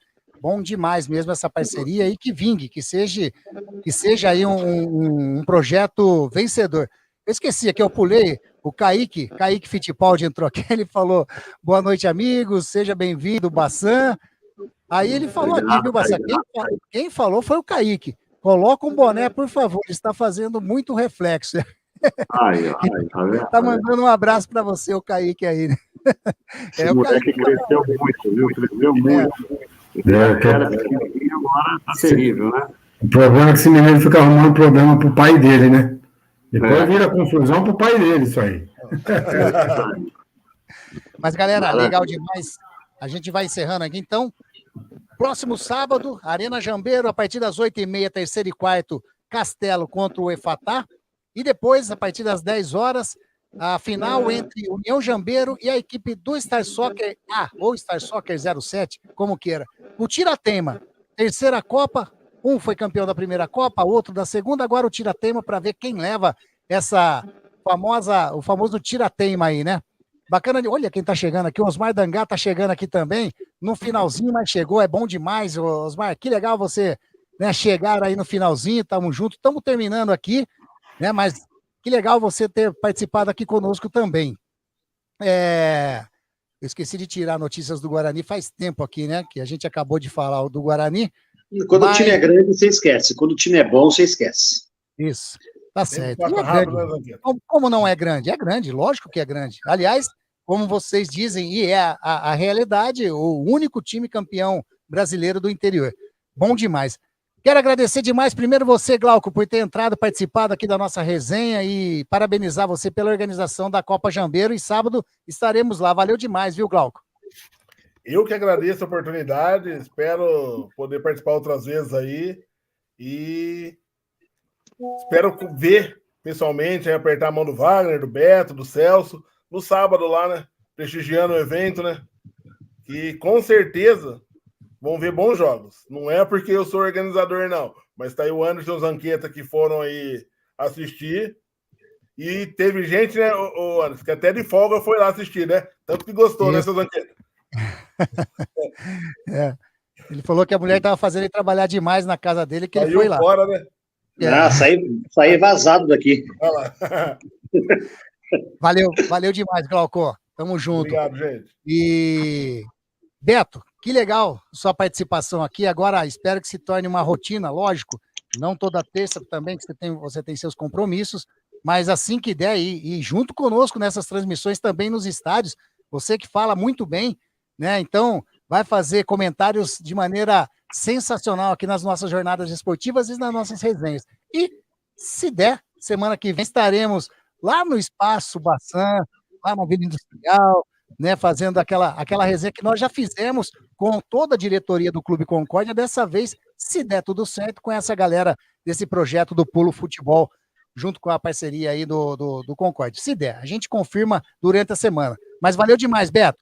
mesmo essa parceria e que vingue, que seja aí um projeto vencedor. Eu esqueci aqui, eu pulei, o Kaique Fittipaldi entrou aqui, ele falou, boa noite, amigos, seja bem-vindo, Bassan. Aí ele falou aqui, viu, Bassan, quem falou foi o Kaique. Coloca um boné, por favor, ele está fazendo muito reflexo. Tá mandando um abraço para você, o Kaique aí, né? O moleque cresceu muito, viu? Cresceu muito. Era pequenininho, agora tá terrível, né? O problema é que esse menino fica arrumando problema pro pai dele, né? Depois vira confusão pro pai dele, isso aí. Mas, galera, legal demais. A gente vai encerrando aqui, então. Próximo sábado, Arena Jambeiro, a partir das 8h30, terceiro e quarto, Castelo contra o Efatá. E depois, a partir das 10 horas, a final entre União Jambeiro e a equipe do Star Soccer A, ou Star Soccer 07, como queira. O Tiratema, terceira Copa, um foi campeão da primeira Copa, outro da segunda, agora o Tiratema para ver quem leva o famoso Tiratema aí, né? Bacana, olha quem tá chegando aqui, o Osmar Dangá tá chegando aqui também, no finalzinho, mas chegou, é bom demais, Osmar, que legal você, né, chegar aí no finalzinho, tamo junto, estamos terminando aqui, né, mas que legal você ter participado aqui conosco também. Eu esqueci de tirar notícias do Guarani faz tempo aqui, né, que a gente acabou de falar do Guarani. Quando o time é grande, você esquece, quando o time é bom, você esquece. Isso. Tá certo. É grande. Como não é grande? É grande, lógico que é grande. Aliás, como vocês dizem, e é a realidade, o único time campeão brasileiro do interior. Bom demais. Quero agradecer demais, primeiro você, Glauco, por ter entrado, participado aqui da nossa resenha e parabenizar você pela organização da Copa Jambeiro. E sábado estaremos lá. Valeu demais, viu, Glauco? Eu que agradeço a oportunidade, espero poder participar outras vezes aí e espero ver pessoalmente, apertar a mão do Wagner, do Beto, do Celso, no sábado lá, né? Prestigiando o evento, né? Que com certeza vão ver bons jogos. Não é porque eu sou organizador, não. Mas tá aí o Anderson e o Zanqueta que foram aí assistir. E teve gente, né, o Anderson, que até de folga foi lá assistir, né? Tanto que gostou, né, seu Zanqueta? Ele falou que a mulher estava fazendo ele trabalhar demais na casa dele, que ele foi lá. Fora, né? Saí vazado daqui. Valeu demais, Glauco. Tamo junto. Obrigado, gente. E Beto, que legal sua participação aqui. Agora espero que se torne uma rotina, lógico. Não toda terça também, que você tem seus compromissos, mas assim que der, e junto conosco nessas transmissões também nos estádios, você que fala muito bem, né? Então, vai fazer comentários de maneira sensacional aqui nas nossas jornadas esportivas e nas nossas resenhas. E, se der, semana que vem estaremos lá no Espaço Bassan, lá na Vila Industrial, né, fazendo aquela resenha que nós já fizemos com toda a diretoria do Clube Concórdia, dessa vez, se der tudo certo, com essa galera desse projeto do Pulo Futebol, junto com a parceria aí do Concórdia. Se der, a gente confirma durante a semana. Mas valeu demais, Beto.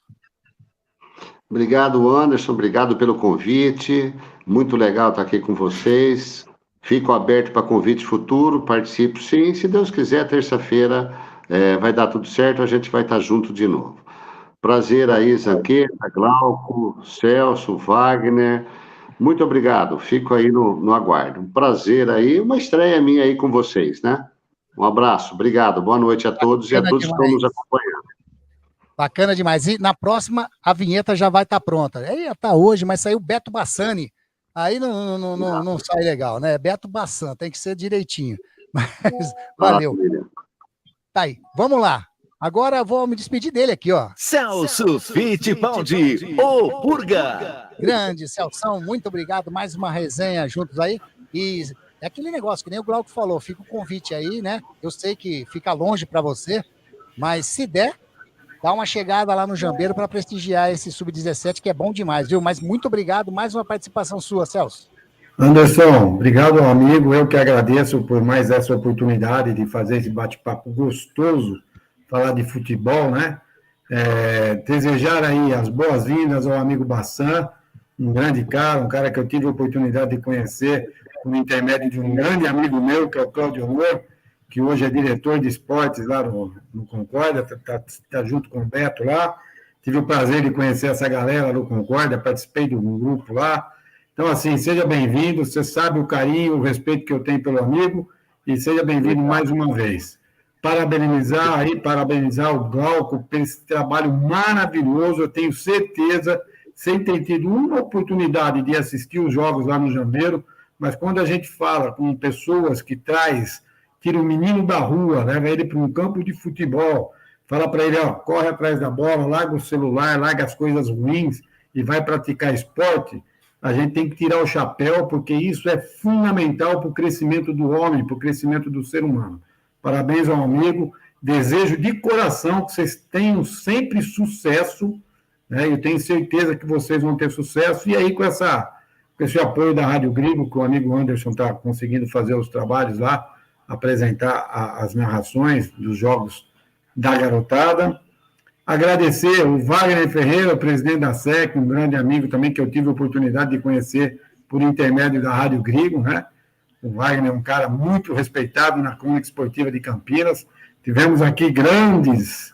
Obrigado, Anderson, obrigado pelo convite, muito legal estar aqui com vocês, fico aberto para convite futuro, participo sim, se Deus quiser, terça-feira vai dar tudo certo, a gente vai estar junto de novo. Prazer aí, Zanqueta, Glauco, Celso, Wagner, muito obrigado, fico aí no aguardo, um prazer aí, uma estreia minha aí com vocês, né? Um abraço, obrigado, boa noite a todos e a todos que estão nos acompanhando. Bacana demais. E na próxima, a vinheta já vai estar pronta. Ia estar hoje, mas saiu Beto Bassani. Aí não sai legal, né? Beto Bassan, tem que ser direitinho. Mas valeu. Tá aí, vamos lá. Agora vou me despedir dele aqui, ó. Celso Fittipaldi, o Purga. Grande, Celção, muito obrigado. Mais uma resenha juntos aí. E é aquele negócio que nem o Glauco falou, fica o convite aí, né? Eu sei que fica longe para você, mas se der, dá uma chegada lá no Jambeiro para prestigiar esse Sub-17, que é bom demais, viu? Mas muito obrigado, mais uma participação sua, Celso. Anderson, obrigado, amigo. Eu que agradeço por mais essa oportunidade de fazer esse bate-papo gostoso, falar de futebol, né? Desejar aí as boas-vindas ao amigo Bassan, um grande cara, um cara que eu tive a oportunidade de conhecer por intermédio de um grande amigo meu, que é o Cláudio Amor, que hoje é diretor de esportes lá no Concórdia, está junto com o Beto lá. Tive o prazer de conhecer essa galera do Concórdia, participei de um grupo lá. Então, assim, seja bem-vindo, você sabe o carinho, o respeito que eu tenho pelo amigo, e seja bem-vindo mais uma vez. Parabenizar o Glauco por esse trabalho maravilhoso, eu tenho certeza, sem ter tido uma oportunidade de assistir os jogos lá no Jambeiro, mas quando a gente fala com pessoas que tira o menino da rua, leva ele para um campo de futebol, fala para ele, ó, corre atrás da bola, larga o celular, larga as coisas ruins e vai praticar esporte, a gente tem que tirar o chapéu, porque isso é fundamental para o crescimento do homem, para o crescimento do ser humano. Parabéns ao amigo, desejo de coração que vocês tenham sempre sucesso, né? Eu tenho certeza que vocês vão ter sucesso, e aí com esse apoio da Rádio Grigo, que o amigo Anderson está conseguindo fazer os trabalhos lá, apresentar as narrações dos jogos da garotada. Agradecer o Wagner Ferreira, presidente da SEC, um grande amigo também que eu tive a oportunidade de conhecer por intermédio da Rádio Grigo, né? O Wagner é um cara muito respeitado na crônica esportiva de Campinas. Tivemos aqui grandes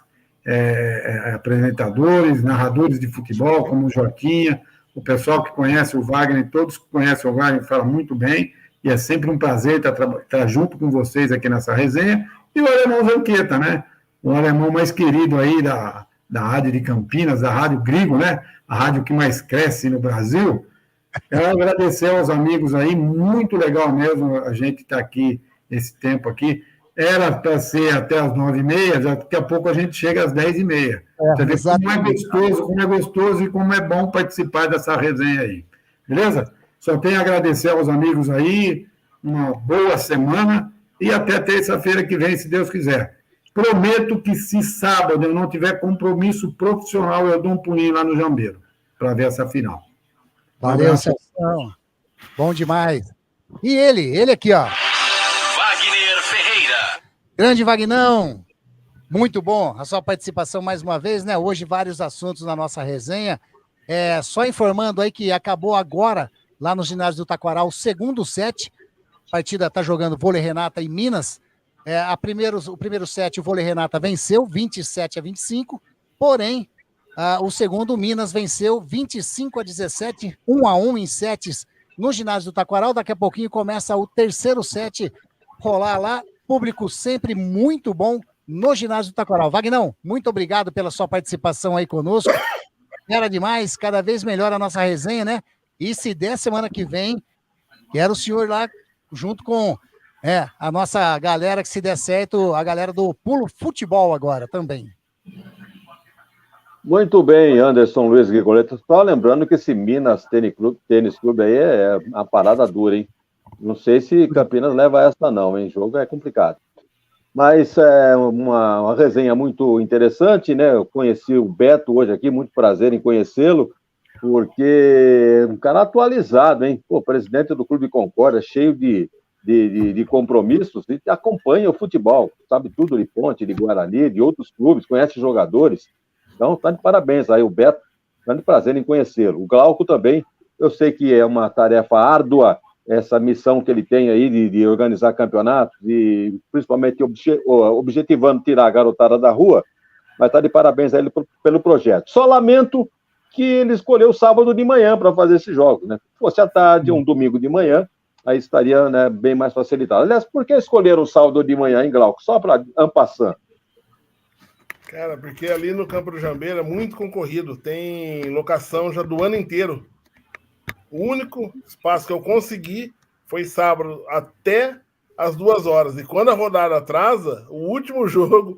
apresentadores, narradores de futebol, como o Joquinha, o pessoal que conhece o Wagner, todos que conhecem o Wagner falam muito bem, e é sempre um prazer estar junto com vocês aqui nessa resenha. E o Alemão Zanqueta, né? O alemão mais querido aí da Rádio de Campinas, da Rádio Grigo, né? A rádio que mais cresce no Brasil. Quero agradecer aos amigos aí, muito legal mesmo a gente estar aqui esse tempo aqui. Era para ser até as 9h30, daqui a pouco a gente chega às 10h30. Você vê como é gostoso e como é bom participar dessa resenha aí. Beleza? Só tenho a agradecer aos amigos aí, uma boa semana e até terça-feira que vem, se Deus quiser. Prometo que se sábado eu não tiver compromisso profissional, eu dou um pulinho lá no Jambeiro, para ver essa final. Valeu, Celção. Bom demais. E ele aqui, ó. Wagner Ferreira. Grande Vagnão. Muito bom a sua participação mais uma vez, né? Hoje vários assuntos na nossa resenha. Só informando aí que acabou agora, lá no ginásio do Taquaral, o segundo set. A partida tá jogando Vôlei Renata e Minas. O primeiro set, o Vôlei Renata venceu, 27-25. Porém, o segundo, Minas, venceu 25-17, 1-1 em sets no ginásio do Taquaral. Daqui a pouquinho começa o terceiro set rolar lá. Público sempre muito bom no ginásio do Taquaral. Vagnão, muito obrigado pela sua participação aí conosco. Era demais, cada vez melhor a nossa resenha, né? E se der semana que vem, quero o senhor lá junto com a nossa galera, que se der certo, a galera do Pulo Futebol agora também. Muito bem, Anderson Luiz Grigoletto. Só lembrando que esse Minas Tênis Clube aí é uma parada dura, hein? Não sei se Campinas leva essa não, hein? O jogo é complicado. Mas é uma resenha muito interessante, né? Eu conheci o Beto hoje aqui, muito prazer em conhecê-lo, porque um cara atualizado, hein? Pô, presidente do Clube Concórdia, cheio de compromissos, e acompanha o futebol, sabe tudo de Ponte, de Guarani, de outros clubes, conhece jogadores. Então, tá de parabéns aí, o Beto, grande prazer em conhecê-lo. O Glauco também, eu sei que é uma tarefa árdua, essa missão que ele tem aí de organizar campeonatos, e principalmente objetivando tirar a garotada da rua, mas tá de parabéns a ele pelo projeto. Só lamento que ele escolheu sábado de manhã para fazer esses jogos, né? Se fosse à tarde, um domingo de manhã, aí estaria, né, bem mais facilitado. Aliás, por que escolheram o sábado de manhã, hein, Glauco? Só para ampassar. Cara, porque ali no Campo do Jambeiro é muito concorrido, tem locação já do ano inteiro. O único espaço que eu consegui foi sábado até as 2h. E quando a rodada atrasa, o último jogo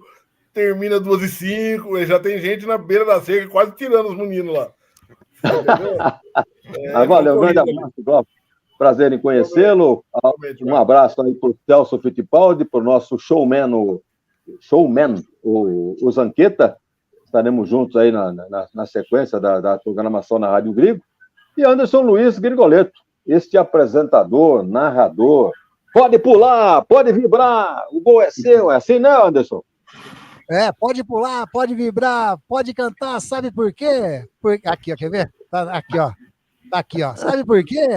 termina 2h05, e já tem gente na beira da cerca quase tirando os meninos lá. Valeu, grande abraço, Glauco. Prazer em conhecê-lo. Um abraço aí para o Celso Fittipaldi, para o nosso showman, o Zanqueta. Estaremos juntos aí na sequência da programação na Rádio Grigo. E Anderson Luiz Grigoletto, este apresentador, narrador. Pode pular, pode vibrar, o gol é seu, é assim, né, Anderson? Pode pular, pode vibrar, pode cantar, sabe por quê? Aqui, ó, quer ver? Tá aqui, ó. Sabe por quê?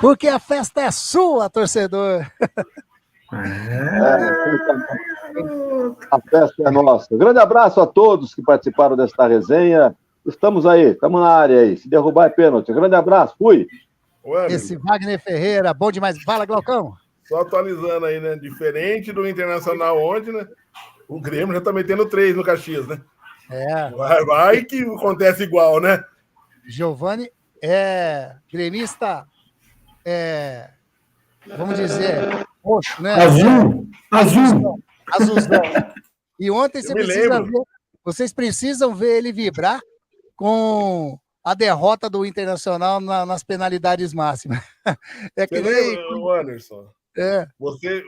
Porque a festa é sua, torcedor. A festa é nossa. Grande abraço a todos que participaram desta resenha. Estamos aí, estamos na área aí. Se derrubar é pênalti. Grande abraço, fui. Esse Wagner Ferreira, bom demais. Fala, Glaucão. Só atualizando aí, né? Diferente do Internacional ontem, né? O Grêmio já tá metendo 3 no Caxias, né? Vai que acontece igual, né? Giovani é gremista, vamos dizer, roxo, né? Azulzão. E ontem vocês precisam ver ele vibrar com a derrota do Internacional nas penalidades máximas. Você lembra, Anderson?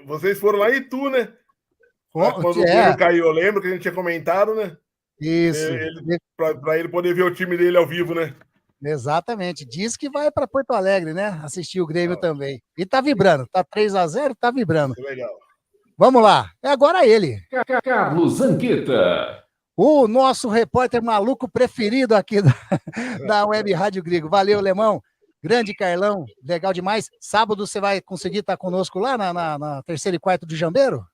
Vocês foram lá em Itu, né? Quando o Grêmio caiu, eu lembro que a gente tinha comentado, né? Isso. Para ele poder ver o time dele ao vivo, né? Exatamente. Diz que vai para Porto Alegre, né? Assistir o Grêmio também. E tá vibrando. Tá 3-0, tá vibrando. Legal. Vamos lá. É agora ele. Carlos Zanqueta. O nosso repórter maluco preferido aqui da Web Rádio Grego. Valeu, Lemão. Grande Carlão. Legal demais. Sábado você vai conseguir estar conosco lá na 3ª e 4ª de Jambeiro?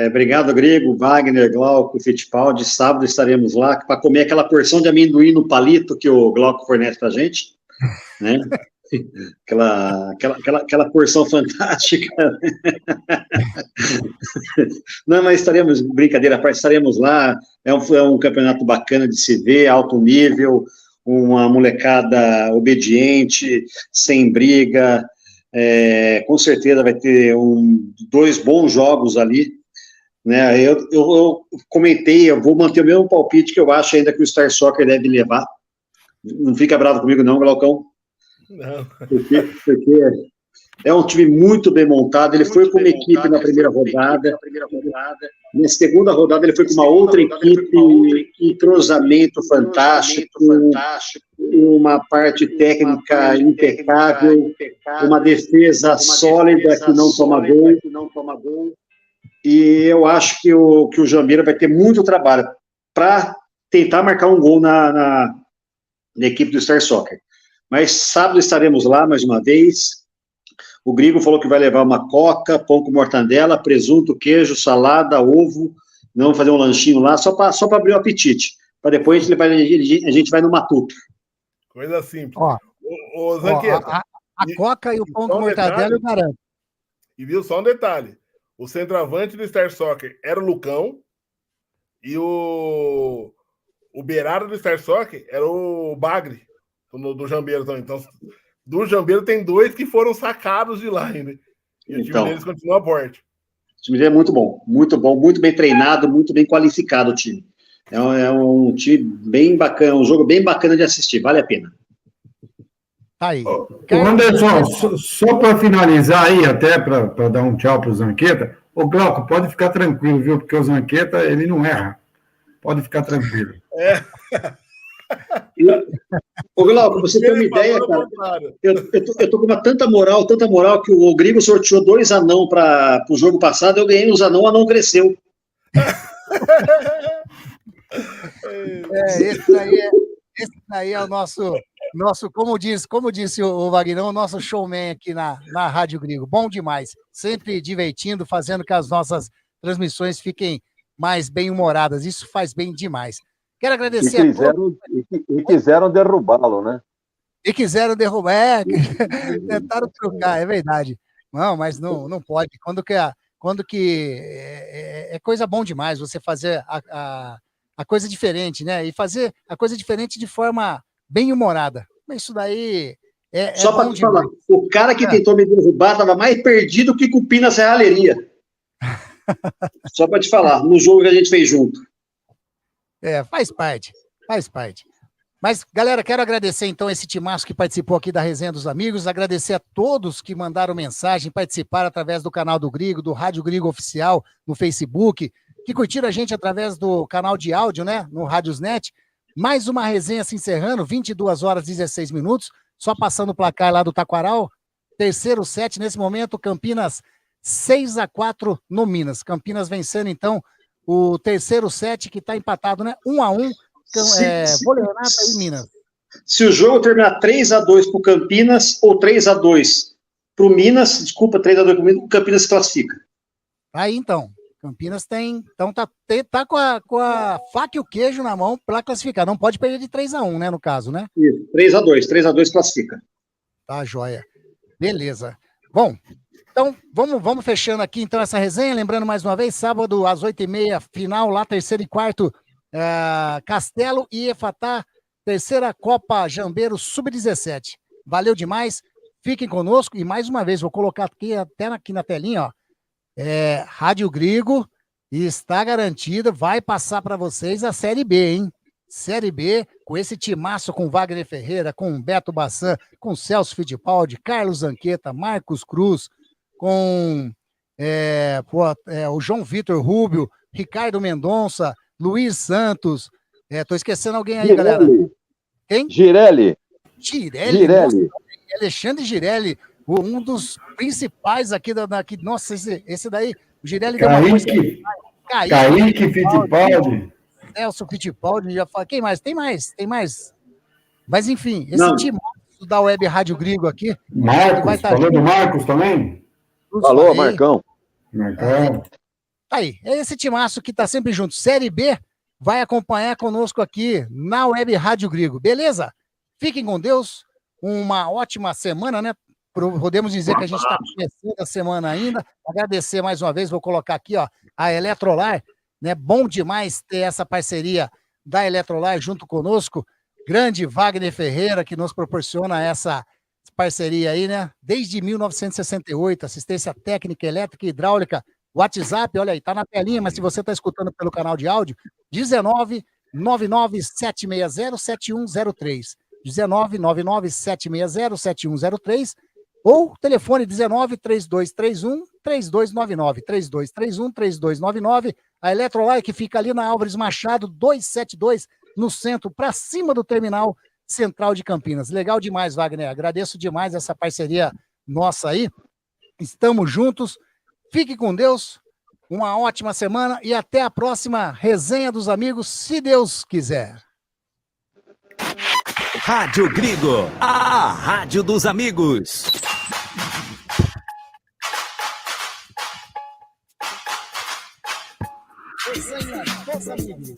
Obrigado, Grego, Wagner, Glauco, Fittipaldi. Sábado estaremos lá para comer aquela porção de amendoim no palito que o Glauco fornece para a gente, né? Aquela porção fantástica. Não, mas estaremos, brincadeira à parte, estaremos lá. É um campeonato bacana de se ver, alto nível, uma molecada obediente, sem briga. Com certeza vai ter 2 bons jogos ali, né? Eu comentei, eu vou manter o mesmo palpite que eu acho ainda que o Star Soccer deve levar. Não fica bravo comigo não, Glaucão? Não. Porque é um time muito bem montado, ele foi com uma equipe na primeira rodada, na segunda rodada ele foi com uma outra equipe, entrosamento fantástico, uma parte técnica impecável, uma defesa sólida que não toma gol, e eu acho que o Jambeiro vai ter muito trabalho para tentar marcar um gol na equipe do Star Soccer. Mas sábado estaremos lá mais uma vez. O Grigo falou que vai levar uma coca, pão com mortandela, presunto, queijo, salada, ovo. Vamos fazer um lanchinho lá, só para abrir o apetite. Para depois a gente vai no matuto. Coisa simples. Ó, Zanqueta, a coca e o pão com mortadela eu garanto. E viu só um detalhe. O centroavante do Star Soccer era o Lucão e o beirado do Star Soccer era o Bagre, do Jambeiro também. Então, do Jambeiro tem 2 que foram sacados de lá ainda. E o time deles continua forte. O time dele é muito bom, muito bem treinado, muito bem qualificado o time. É um time bem bacana, um jogo bem bacana de assistir, vale a pena. Tá aí. Anderson, só para finalizar aí, até para dar um tchau para o Zanqueta, o Glauco, pode ficar tranquilo, viu? Porque o Zanqueta, ele não erra. Pode ficar tranquilo. Ô, Glauco, você tem uma ideia, cara? Eu tô com tanta moral que o Grigo sorteou 2 anão para o jogo passado, eu ganhei uns anão, o anão cresceu. Esse daí é o nosso como disse o Vagnão, o nosso showman aqui na Rádio Grego. Bom demais. Sempre divertindo, fazendo que as nossas transmissões fiquem mais bem-humoradas. Isso faz bem demais. Quero agradecer a todos. E quiseram derrubá-lo, né? E quiseram derrubar. Tentaram trocar, é verdade. Não, mas não pode. Quando que é coisa bom demais você fazer a coisa diferente, né? E fazer a coisa diferente de forma bem-humorada. Isso daí Só para te falar, o cara que tentou me derrubar estava mais perdido que cupim na serralheria. Só para te falar, no jogo que a gente fez junto. Faz parte. Mas, galera, quero agradecer, então, esse timaço que participou aqui da Resenha dos Amigos, agradecer a todos que mandaram mensagem, participaram através do canal do Grigo, do Rádio Grigo Oficial, no Facebook, que curtiram a gente através do canal de áudio, né, no Rádiosnet. Mais uma resenha se encerrando, 22 horas e 16 minutos, só passando o placar lá do Taquaral, terceiro set, nesse momento, Campinas 6-4 no Minas. Campinas vencendo, então, o terceiro set, que está empatado, né? 1-1, Vôlei Renata e Minas. Se o jogo terminar 3-2 para o Campinas ou 3-2 Pro Minas, desculpa, 3x2 pro Minas, o Campinas se classifica. Aí então, Campinas então tá com a faca e o queijo na mão para classificar. Não pode perder de 3x1, né, no caso, né? Isso, 3x2 classifica. Tá, joia. Beleza. Bom, então vamos fechando aqui então essa resenha, lembrando mais uma vez, sábado às 8h30, final lá, terceiro e quarto, Castelo e Efatá, terceira Copa Jambeiro Sub-17. Valeu demais, fiquem conosco e mais uma vez, vou colocar aqui na telinha, ó, Rádio Grigo, e está garantida, vai passar para vocês a Série B, hein? Série B, com esse timaço com Wagner Ferreira, com Beto Bassan, com Celso Fittipaldi, Carlos Zanqueta, Marcos Cruz, com o João Vitor Rubio, Ricardo Mendonça, Luiz Santos, tô esquecendo alguém aí, Girelli. galera. Quem? Girelli. Nossa, Alexandre Girelli, um dos principais aqui nossa, esse daí, o Girelli deu uma coisa. Kaique Fittipaldi. Celso Fittipaldi, já fala. Quem mais? Tem mais. Mas enfim, esse time da Web Rádio Grigo aqui. Marcos, falou do Marcos também? Falou, Marcão. Tá aí, é esse timaço que tá sempre junto. Série B vai acompanhar conosco aqui na Web Rádio Grigo, beleza? Fiquem com Deus, uma ótima semana, né? Podemos dizer que a gente está começando a semana ainda. Agradecer mais uma vez, vou colocar aqui, ó, a Eletrolar, né? Bom demais ter essa parceria da Eletrolar junto conosco. Grande Wagner Ferreira, que nos proporciona essa parceria aí, né? Desde 1968, assistência técnica, elétrica e hidráulica. WhatsApp, olha aí, tá na telinha, mas se você está escutando pelo canal de áudio, 19-99760-7103. 19-99760-7103 ou telefone 19-3231-3299. 3231-3299. A Eletrolar, que fica ali na Álvares Machado, 272, no centro, para cima do terminal central de Campinas. Legal demais, Wagner. Agradeço demais essa parceria nossa aí. Estamos juntos. Fique com Deus. Uma ótima semana e até a próxima resenha dos amigos, se Deus quiser. Rádio Grigo, a rádio dos amigos. Resenha dos amigos.